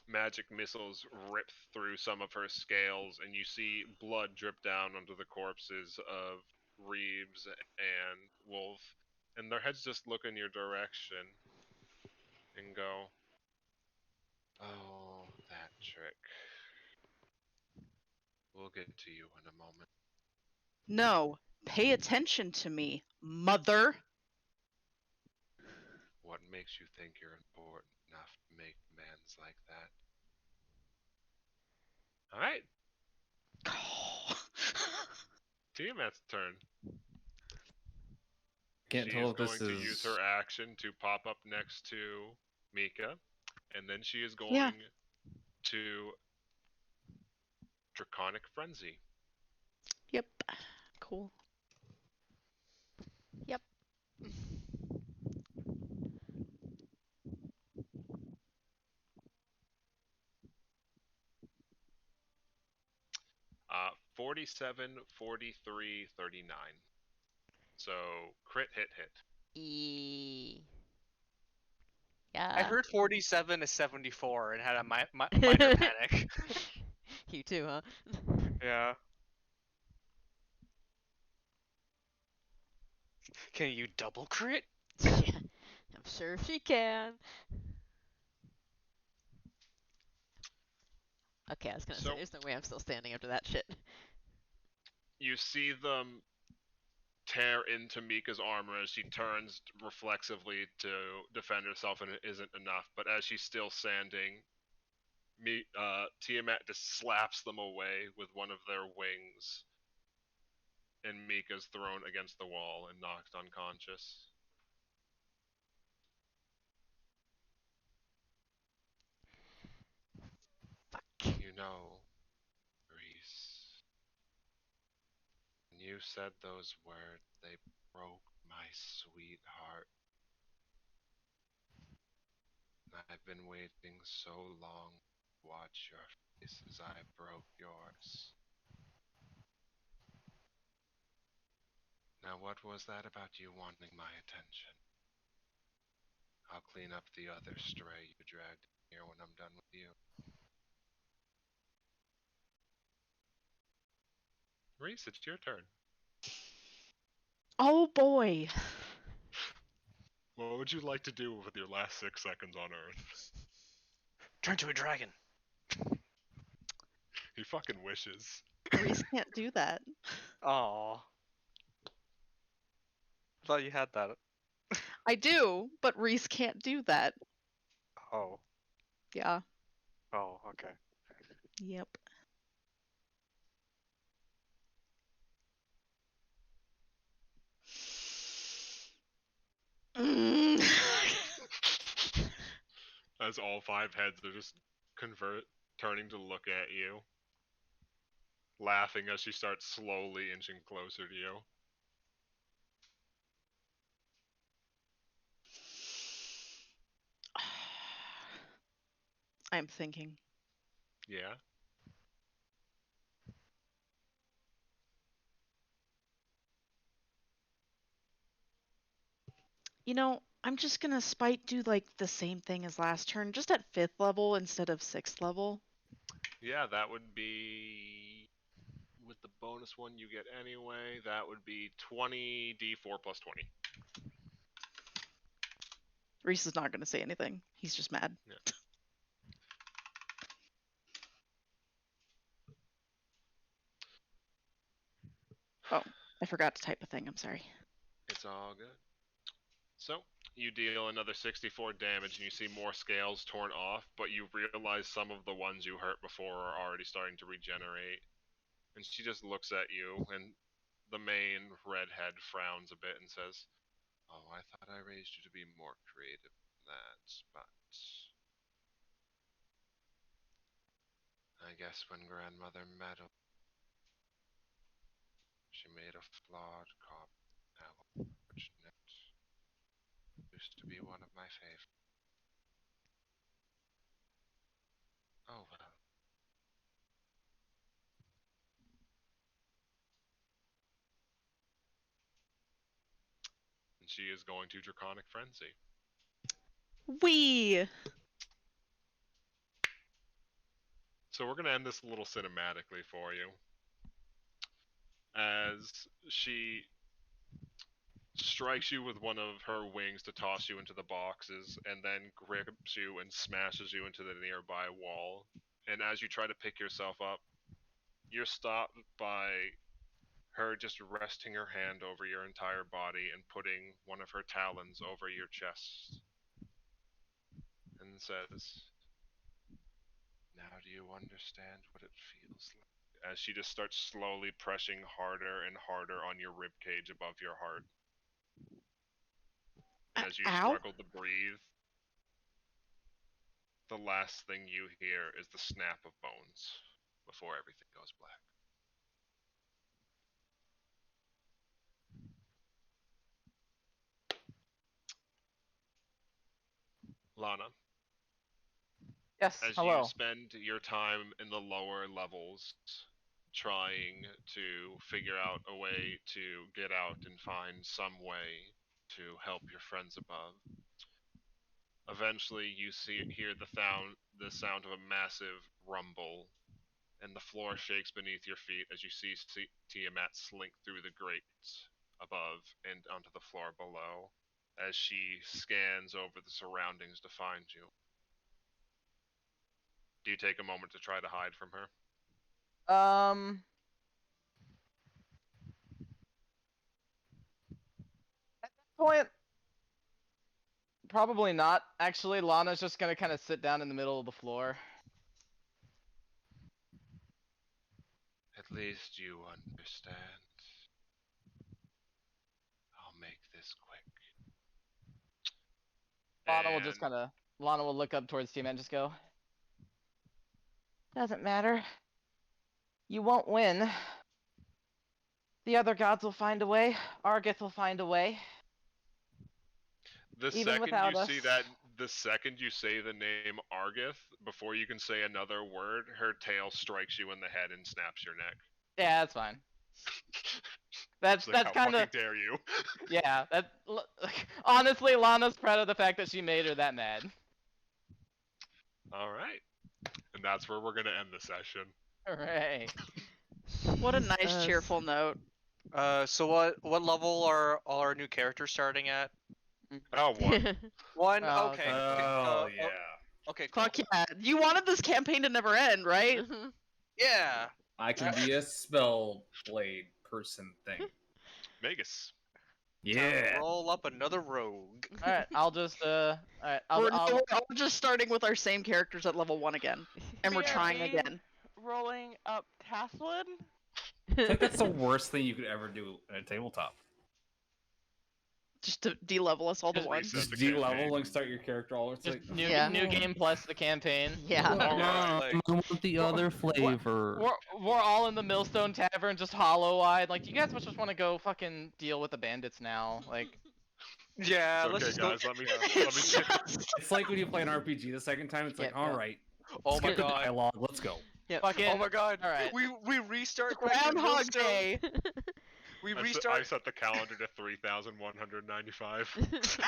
magic missiles rip through some of her scales, and you see blood drip down onto the corpses of Reeves and Wolf, and their heads just look in your direction and go, "Oh, that trick. We'll get to you in a moment." No, pay attention to me, mother. What makes you think you're important enough to make demands like that? Alright, Tiamat's turn. Can't She tell is if this going to use is. her action to pop up next to Mika, and then she is going Yeah. to Draconic Frenzy. Yep. Cool. 47, 43, 39. So crit hit. E. I Yeah. heard 47 to 74 and had a minor panic. You too, huh? Yeah. Can you double crit? Yeah, I'm sure she can. Okay, I was gonna say, So there's no way I'm still standing after that shit. you see them tear into Mika's armor as she turns reflexively to defend herself, and it isn't enough. But as she's still standing, Tiamat just slaps them away with one of their wings, and Mika's thrown against the wall and knocked unconscious. Fuck. You know, Reese, when you said those words, they broke my sweetheart. I've been waiting so long to watch your face as I broke yours. Now, what was that about you wanting my attention? I'll clean up the other stray you dragged in here when I'm done with you. Reese, it's your turn. Oh boy. What would you like to do with your last 6 seconds on Earth? Turn to a dragon. He fucking wishes. Reese can't do that. Oh. I thought you had that. I do, but Reese can't do that. Oh. Yeah. Oh, okay. Yep. Mm. As all 5 heads are just turning to look at you, laughing as she starts slowly inching closer to you. I'm thinking. Yeah. You know, I'm just gonna spite do like the same thing as last turn, just at 5th level instead of 6th level. Yeah, that would be with the bonus one you get anyway. That would be 20d4 plus 20. Reese is not gonna say anything. He's just mad. Yeah. Oh, I forgot to type a thing. I'm sorry. It's all good. So, you deal another 64 damage and you see more scales torn off, but you realize some of the ones you hurt before are already starting to regenerate. And she just looks at you, and the main redhead frowns a bit and says, "Oh, I thought I raised you to be more creative than that, but I guess when grandmother meddled, she made a flawed cop. How unfortunate. Used to be one of my favorites. Oh well." And she is going to Draconic Frenzy. Wee! So we're going to end this a little cinematically for you. As she strikes you with one of her wings to toss you into the boxes, and then grips you and smashes you into the nearby wall. And as you try to pick yourself up, you're stopped by her just resting her hand over your entire body and putting one of her talons over your chest. And says, "Now do you understand what it feels like?" As she just starts slowly pressing harder and harder on your rib cage above your heart. And as you Ow? struggle to breathe, the last thing you hear is the snap of bones before everything goes black. Lana, Yes, as you hello. spend your time in the lower levels trying to figure out a way to get out and find some way to help your friends above, eventually you hear the sound of a massive rumble, and the floor shakes beneath your feet as you see Tiamat slink through the grates above and onto the floor below as she scans over the surroundings to find you. Do you take a moment to try to hide from her? At this point, probably not. Actually, Lana's just gonna kind of sit down in the middle of the floor. At least you understand. I'll make this quick. And Lana will look up towards Team and just go, "Doesn't matter. You won't win. The other gods will find a way. Argith will find a way. the Even second without you us." see that, the second you say the name Argith, before you can say another word, her tail strikes you in the head and snaps your neck. Yeah, that's fine. It's like, That's how kind of fucking dare you? yeah. Honestly, Lana's proud of the fact that she made her that mad. All right, and that's where we're gonna end the session. Hooray! What a nice, Jesus. cheerful note. So what level are all our new characters starting at? Oh, one. One. Oh, Okay. okay. Okay. Oh yeah. Okay. Cool. Fuck yeah. You wanted this campaign to never end, right? Mhm. Yeah. I can be a spell blade person thing. Vegas. Time to Yeah. roll up another rogue. All right, I'll just all right, We're I'll just starting with our same characters at level 1 again, and we're trying BRB. again. Rolling up Taslin. It's like that's the worst thing you could ever do in a tabletop. Just to de-level us all to Just 1. reset. Just the de-level campaign. and start your character all. It's just like new Yeah. new game plus the campaign. Yeah. Alright, like- I want the other flavor. We're all in the Millstone Tavern, just hollow-eyed. Like, do you guys just want to go fucking deal with the bandits now? Like, Yeah, It's let's okay, just go. guys. Let me It's check. just- it's like when you play an RPG the second time. It's like, Yep, all yep. right, Oh my skip the god. dialogue. Let's go. Yep. fucking. Oh my god. All right. We restart back in Groundhog Millstone. Day. We I restart. set the calendar to 3,195.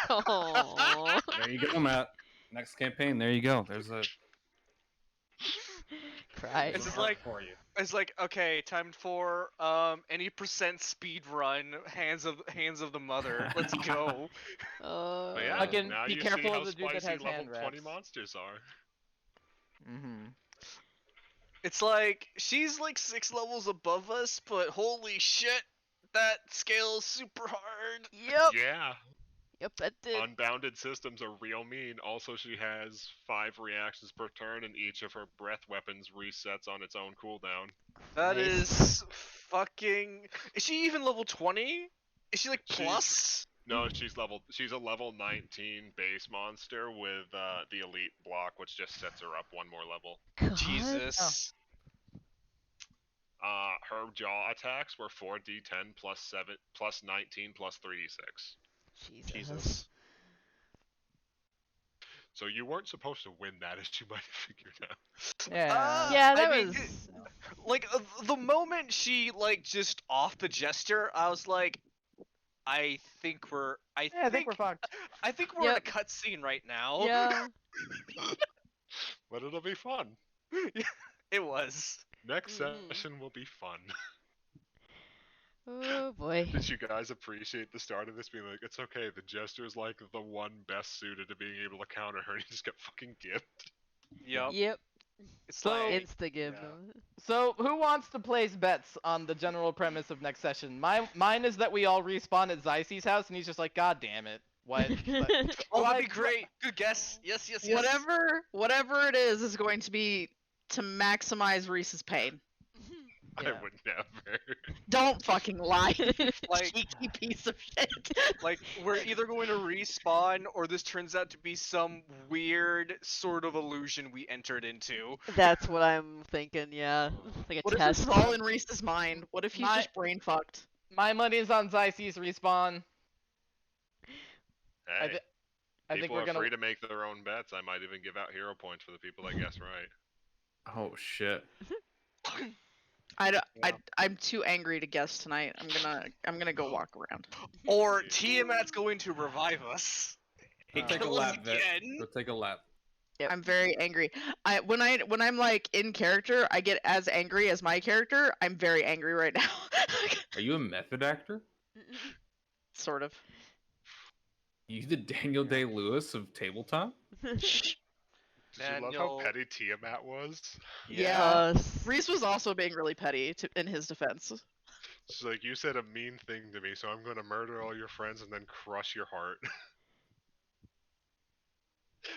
Aww. There you go, Matt. Next campaign. There you go. There's a. Cry. It's there's a just heart like- for you. It's like, okay, time for any percent speed run. Hands of the mother. Let's go. But yeah, Fucking now be you careful see how of the dude that spicy has level hand 20 wraps. monsters are. Mm-hmm. It's like she's like 6 levels above us, but holy shit, that scale's super hard. Yep. Yeah, Yep, that did. unbounded systems are real mean. Also, she has 5 reactions per turn, and each of her breath weapons resets on its own cooldown. That Christ. is fucking. Is she even level 20? Is she like She's- plus? No, she's a level 19 base monster with the elite block, which just sets her up one more level. God. Jesus. Her jaw attacks were 4d10 plus 7 plus 19 plus 3d6. Jesus. So you weren't supposed to win that, as you might have figured out. Yeah. Yeah, I that mean, was. Like the moment she like just off the jester, I was like, I think we're. Yeah, I think we're fucked. I think we're in a cutscene right now. Yeah. But it'll be fun. It was. Next Mhm. session will be fun. Oh boy. Did you guys appreciate the start of this being like, it's okay, the jester is like the one best suited to being able to counter her, and you just get fucking gimped? Yep. Yep. It's So- like Insta give. yeah. So, who wants to place bets on the general premise of next session? Mine is that we all respawn at Zyce's house, and he's just like, God damn it, what? But- oh, Why- that'd be great. Good guess. Yes, yes, yes. Whatever it is going to be to maximize Reese's pain. Yeah. I would never. Don't fucking lie, Like- cheeky piece of shit. Like we're either going to respawn or this turns out to be some weird sort of illusion we entered into. That's what I'm thinking. Yeah. Like a What if test. this is all in Reese's mind? What if he's My- just brain fucked? My money is on Zyce's respawn. Hey, thi- I think people we're are gonna. free to make their own bets. I might even give out hero points for the people that guess right. Oh shit. I'm too angry to guess tonight. I'm gonna go walk around. Or Tiamat's going to revive us. Hey, take a Kill us lap, Vet. again. Go take a lap. Yep. I'm very angry. When I'm like in character, I get as angry as my character. I'm very angry right now. Are you a method actor? Sort of. You the Daniel Day-Lewis of tabletop? Did you love Daniel- how petty Tiamat was? Yeah. Reese was also being really petty in his defense. She's like, you said a mean thing to me, so I'm going to murder all your friends and then crush your heart.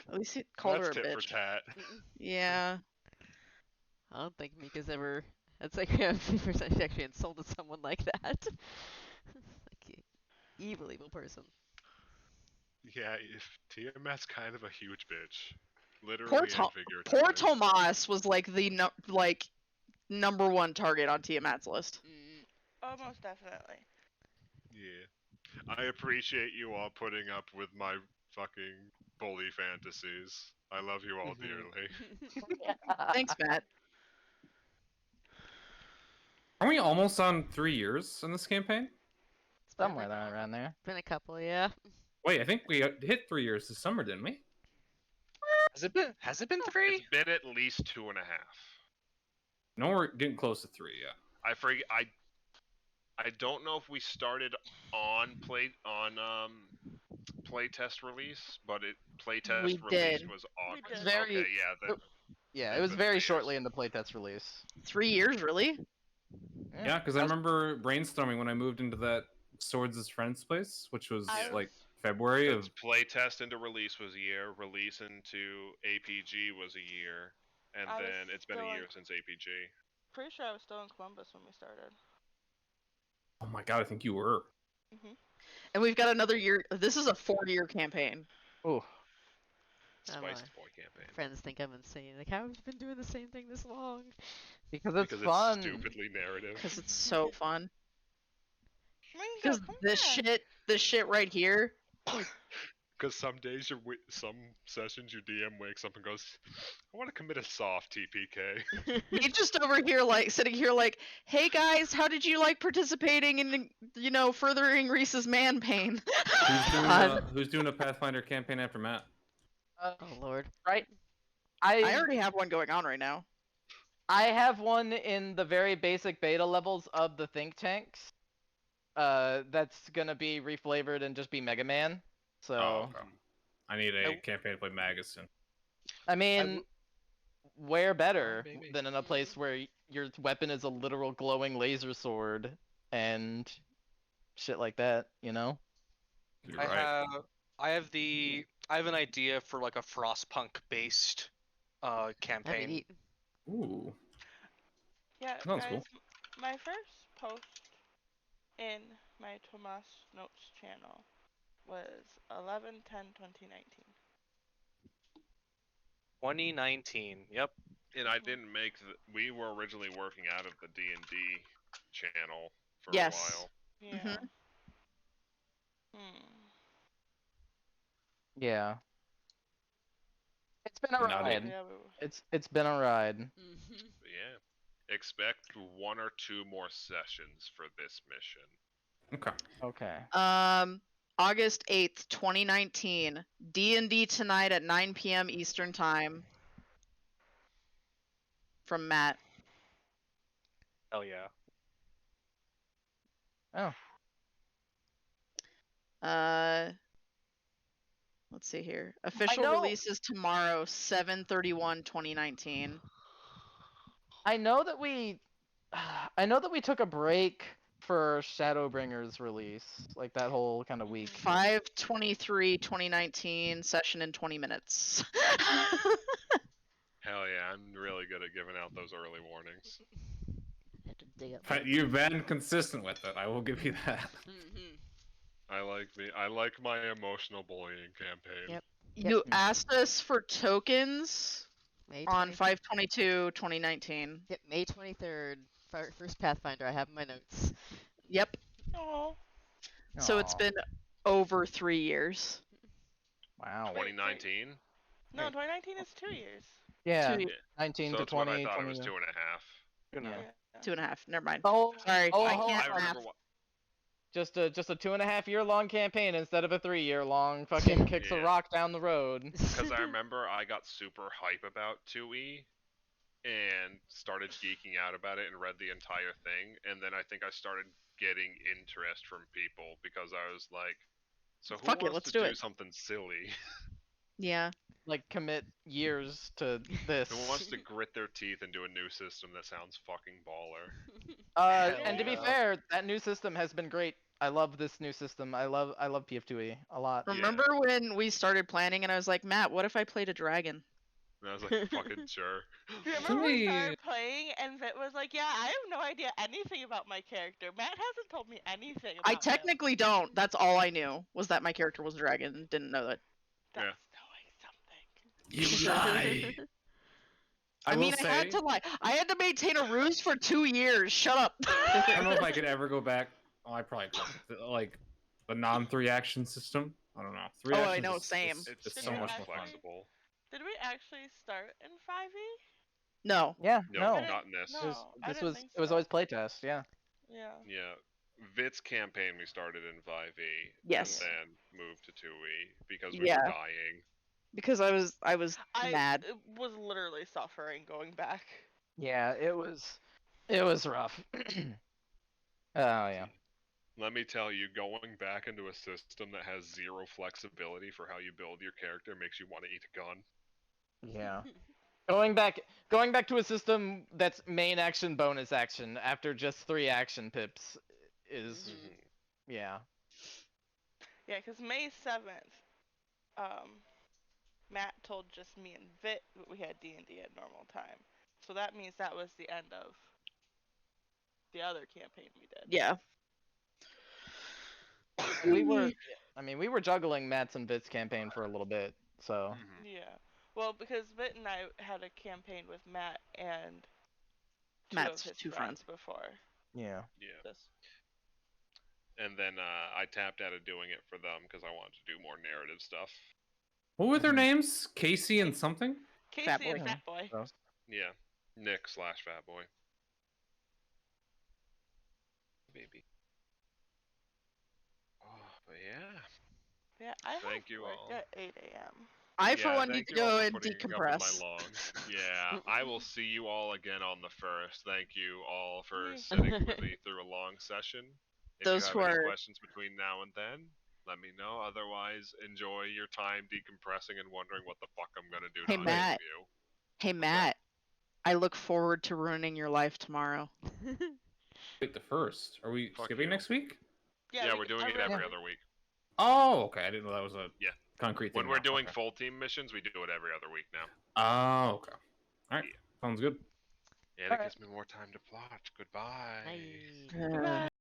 At least he called That's her a tit for bitch. tat. Yeah. I don't think Mika's ever. That's like 50% she actually insulted someone like that. Like evil person. Yeah, if Tiamat's kind of a huge bitch. Literally Poor, and figuratively. poor Tomas was like the number one target on Tiamat's list. Almost definitely. Yeah. I appreciate you all putting up with my fucking bully fantasies. I love you all Mhm. dearly. Thanks, Matt. Are we almost on 3 years in this campaign? Somewhere there, around there. Been a couple, yeah. Wait, I think we hit 3 years this summer, didn't we? Has it been 3? It's been at least 2.5. No, we're getting close to 3, yeah. I forget. I don't know if we started on playtest release, but playtest We release did. was We August. did. Very- Okay, yeah. Yeah, it It's was been very 3 years. shortly into playtest release. 3 years, really? Yeah, because I remember brainstorming when I moved into that Swords' friend's place, which was I like was- February Because of. playtest into release was a year, release into APG was a year, and I was then it's been a still in- year since APG. Pretty sure I was still in Columbus when we started. Oh my god, I think you were. And we've got another year. This is a 4-year campaign. Ooh. My Spiced Boy campaign. friends think I'm insane. Like, how have you been doing the same thing this long? Because it's Because fun. it's stupidly narrative. Because it's so fun. Ringo, Because come this shit right here. Because some days some sessions your DM wakes up and goes, "I want to commit a soft TPK." He's just over here, like, sitting here, like, hey guys, how did you like participating in, furthering Reese's man pain? Who's doing a Pathfinder campaign after Matt? Uh, Oh lord. right. I already have one going on right now. I have one in the very basic beta levels of the think tanks. That's gonna be reflavored and just be Mega Man. So Oh, okay. I need a I- campaign to play Magazine. I mean, where better baby. than in a place where your weapon is a literal glowing laser sword and shit like that, you know? You're right. I have an idea for like a Frostpunk based That'd be campaign. neat. Ooh. Yeah, Sounds guys, cool. my first post in my Tomas Notes channel was 11/10/2019. 2019. Yep. And I didn't make we were originally working out of the D&D channel for Yes. a while. Yeah. Yeah. It's been a Not ride. it. Yeah, It's been a ride. Mm-hmm. But yeah. Expect 1 or 2 more sessions for this mission. Okay. Okay. August 8th, 2019. D&D tonight at 9 p.m. Eastern time. From Matt. Hell yeah. Oh. Let's see here. Official know- release is tomorrow, 7/31/2019. I know that we took a break for Shadowbringers release, like that whole kind of week. 5/23/2019, session in 20 minutes. Hell yeah, I'm really good at giving out those early warnings. Had to dig up. But you've been consistent with it. I will give you that. Mm-hmm. I like my emotional bullying campaign. Yep. You asked us for tokens May on 20 5/22/2019. Yep, May 23rd. First Pathfinder. I have in my notes. Yep. Oh. So it's been over 3 years. Wow. 2019? No, 2019 is 2 years. Yeah. 2 19 So to it's what 20. I thought it 20 was 2.5. Yeah. 2.5. Never mind. Oh, Sorry, oh, I hold can't I on. math. remember what. Just a 2.5 year long campaign instead of a 3 year long fucking kicks a Yeah. rock down the road. Because I remember I got super hype about 2E and started geeking out about it and read the entire thing. And then I think I started getting interest from people because I was like, so who Fuck it, wants let's to do do it. something silly? Yeah. Like commit years to this. Who wants to grit their teeth and do a new system that sounds fucking baller? And to be yeah. fair, that new system has been great. I love this new system. I love PF2E a lot. Yeah. Remember when we started planning and I was like, Matt, what if I played a dragon? And I was like, fucking sure. Do you remember Tell when we me- started playing and Vit was like, yeah, I have no idea anything about my character. Matt hasn't told me anything about I him." technically don't. That's all I knew was that my character was a dragon and didn't know that. That's Yeah. knowing something. You lie. I mean, I had to lie. I had to maintain a ruse for 2 years. Shut up. I don't know if I could ever go back. Oh, I probably could. Like the non-3 action system. I don't know. 3 Oh, I actions know, is, same. It's is Did so we much more actually- fun. flexible. Did we actually start in 5e? No. Yeah, No, no. not in this. No. It was, I this didn't was think it was so. always playtest, yeah. Yeah. Yeah. Vit's campaign we started in 5e Yes. and then moved to 2e because we Yeah. were dying. Because I was I mad. was literally suffering going back. Yeah, it was rough. Oh yeah. Let me tell you, going back into a system that has zero flexibility for how you build your character makes you want to eat a gun. Yeah. Going back to a system that's main action, bonus action after just 3 action pips is Mhm. yeah. Yeah, because May 7th, Matt told just me and Vit that we had D&D at normal time. So that means that was the end of the other campaign we did. Yeah. And we were we were juggling Matt's and Vit's campaign for a little bit, so Mhm. Yeah. Well, because Vit and I had a campaign with Matt and two Matt's of his two friends friends. before yeah. Yeah. this. And then I tapped out of doing it for them because I wanted to do more narrative stuff. What were their Mhm. names? Casey and something? Casey and Boy. Fat Boy. So, Yeah. Nick/Fat Boy. Baby. Oh, but yeah. Yeah, I have Thank you work all. at 8 a.m. I, for Yeah, one, need thank to you all go for and putting up with my decompress. logs. Yeah, I will see you all again on the 1st. Thank you all for Yay. sitting with me through a long session. If Those you have who any are- questions between now and then, let me know. Otherwise, enjoy your time decompressing and wondering what the fuck I'm gonna do Hey, to Matt. you. Hey, What's that? Matt. I look forward to ruining your life tomorrow. Wait, the 1st. Are we Fuck skipping you. next week? Yeah, we're doing it every other week. Oh, okay. I didn't know that was a Yeah. concrete thing. When we're now. doing Okay. full team missions, we do it every other week now. Oh, okay. All right. Yeah. Sounds good. And it gives me more time to plot. Goodbye. Bye. Goodbye.